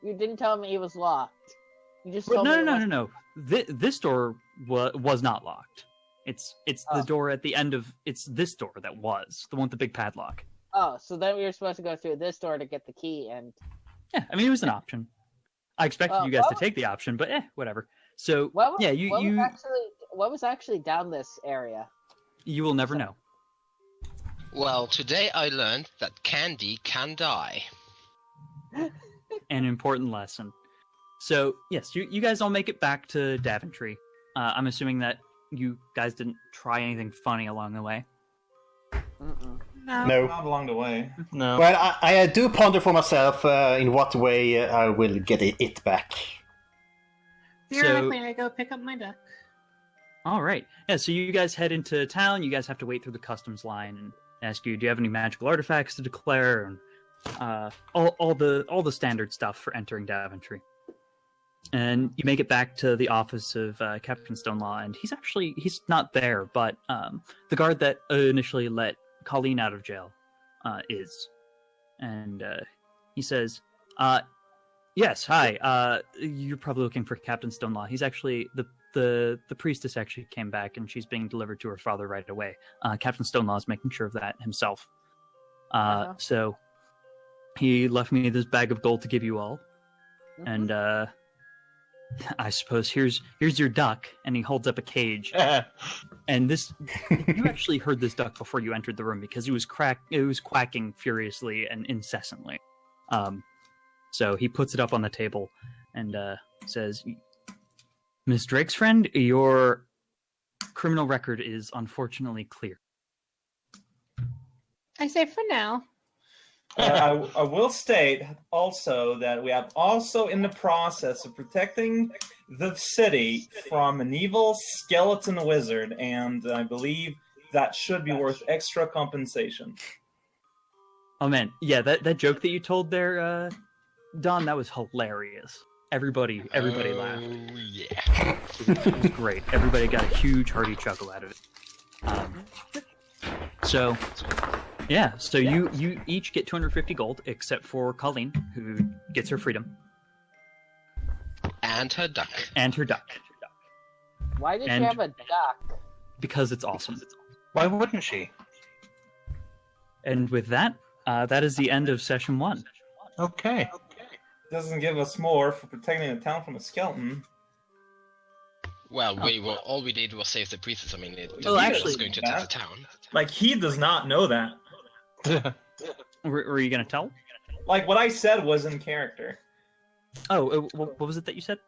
You didn't tell me it was locked. You just Well, told me it was... no. This door was not locked. It's the Oh. door at the end of. It's this door that was the one with the big padlock. Oh, so then we were supposed to go through this door to get the key, and Yeah, I mean it was an option. I expected you guys to take the option, but whatever. So what was, yeah, what was actually down this area? you will never know. Well, today I learned that candy can die. An important lesson. So yes, you guys all make it back to Daventry. I'm assuming that you guys didn't try anything funny along the way. Mm-mm. No. Not along the way. No. Well, I do ponder for myself in what way I will get it back. Theoretically, I go pick up my duck. All right. Yeah. So you guys head into town. You guys have to wait through the customs line and ask you, do you have any magical artifacts to declare, and all the standard stuff for entering Daventry. And you make it back to the office of Captain Stonelaw, and he's not there, but the guard that initially let Colleen out of jail is. And he says, yes, hi, you're probably looking for Captain Stonelaw. He's actually, the priestess actually came back, and she's being delivered to her father right away. Captain Stonelaw is making sure of that himself. So he left me this bag of gold to give you all. And I suppose here's your duck, and he holds up a cage. And this, you actually heard this duck before you entered the room because it was quacking furiously and incessantly. So he puts it up on the table and says, "Miss Drake's friend, your criminal record is unfortunately clear." I say for now. I will state also that we have also in the process of protecting the city from an evil skeleton wizard, and I believe that should be worth extra compensation. Oh man, yeah, that joke that you told there, Don, that was hilarious. Everybody laughed. Oh, yeah. It was great. Everybody got a huge hearty chuckle out of it. So you each get 250 gold, except for Colleen, who gets her freedom. And her duck. And her duck. Why did And- you have a duck? Because it's awesome. Why wouldn't she? And with that, that is the end of session 1. Okay. Doesn't give us more for protecting the town from a skeleton. Well, all we did was save the priestess. I mean, it Well, was actually- going to attack the town. Like, he does not know that. Were you going to tell? Like, what I said was in character. Oh, what was it that you said?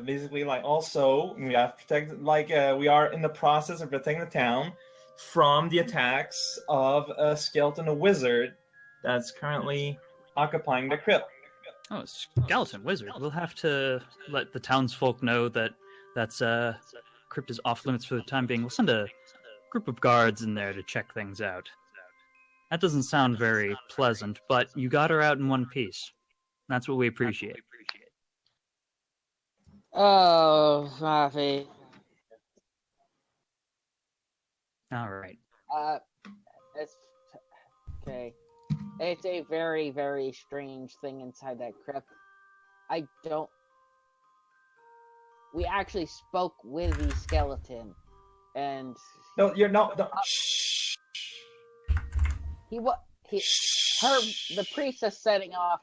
Basically, like, also, we have protected, like, we are in the process of protecting the town from the attacks of a skeleton, a wizard, that's currently occupying the crypt. Oh, skeleton wizard. We'll have to let the townsfolk know that crypt is off limits for the time being. We'll send a group of guards in there to check things out. That doesn't sound very pleasant, but you got her out in one piece. That's what we appreciate. Oh, Rafi. All right. It's okay. It's a very, very strange thing inside that crypt. We actually spoke with the skeleton, and No, you're not. No. Shh. the priestess setting off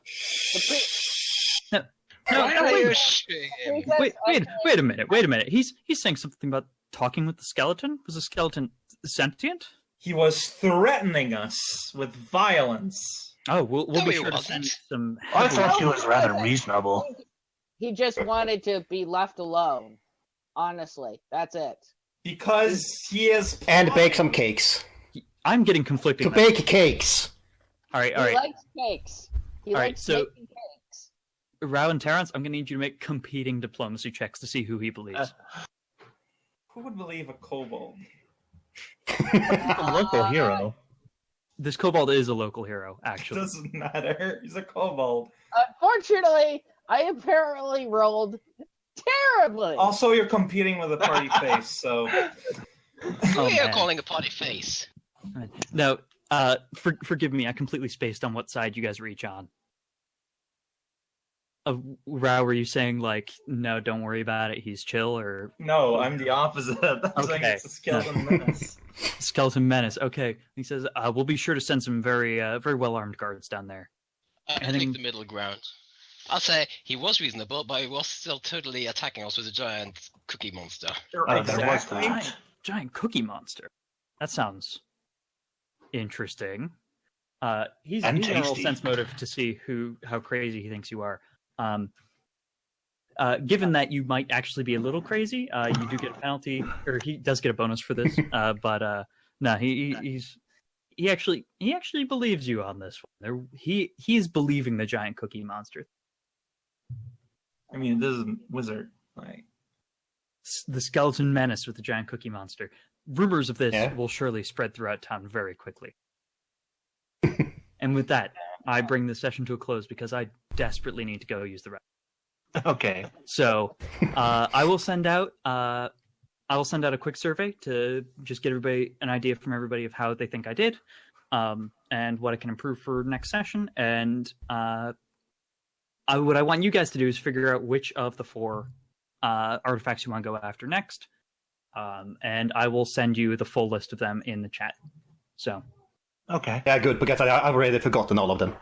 No, Why are wait, you a shooting him? minute. Wait a minute. He's saying something about talking with the skeleton. Was the skeleton sentient? He was threatening us with violence. Oh, we'll No, be he sure to wasn't. send some. I thought she was rather reasonable. He just wanted to be left alone. Honestly, that's it. Because he is. And bake some cakes. I'm getting conflicting. To bake cakes. All right. He likes cakes. He All right, likes so- making cakes. Rao and Terrence, I'm going to need you to make competing diplomacy checks to see who he believes. Who would believe a kobold? A local hero. This kobold is a local hero, actually. Doesn't matter. He's a kobold. Unfortunately, I apparently rolled terribly. Also, you're competing with a party face, so. Who are you man. calling a party face? No, forgive me, I completely spaced on what side you guys reach on. Rao, were you saying, like, no, don't worry about it, he's chill, or... No, I'm the opposite. I'm saying Okay. it's a skeleton menace. Skeleton menace, okay. He says, we'll be sure to send some very well-armed guards down there. I And take then- the middle ground. I'll say he was reasonable, but he was still totally attacking us with a giant cookie monster. There was Exactly. that. Giant cookie monster. That sounds interesting. He's And gonna roll tasty. sense motive to see how crazy he thinks you are. Given that you might actually be a little crazy, you do get a penalty, or he does get a bonus for this. But no, he actually believes you on this one. He's believing the giant cookie monster. I mean, this is a wizard. Like, The skeleton menace with the giant cookie monster. Rumors of this Yeah. will surely spread throughout town very quickly. And with that, I bring the session to a close because I desperately need to go use the restroom. Okay. So I will send out a quick survey to just get everybody an idea from everybody of how they think I did, and what I can improve for next session. And what I want you guys to do is figure out which of the 4 artifacts you want to go after next, and I will send you the full list of them in the chat. So Okay. Yeah, good, because I've already forgotten all of them.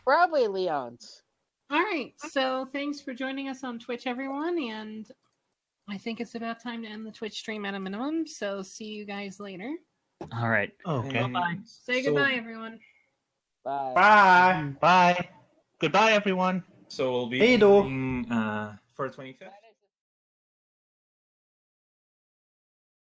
Probably Leon's. All right, so thanks for joining us on Twitch, everyone, and I think it's about time to end the Twitch stream at a minimum, so see you guys later. all right, Okay. bye. Say goodbye, everyone. Bye. Bye! Bye. Goodbye, everyone. So we'll be Hey, do. meeting, for 25th.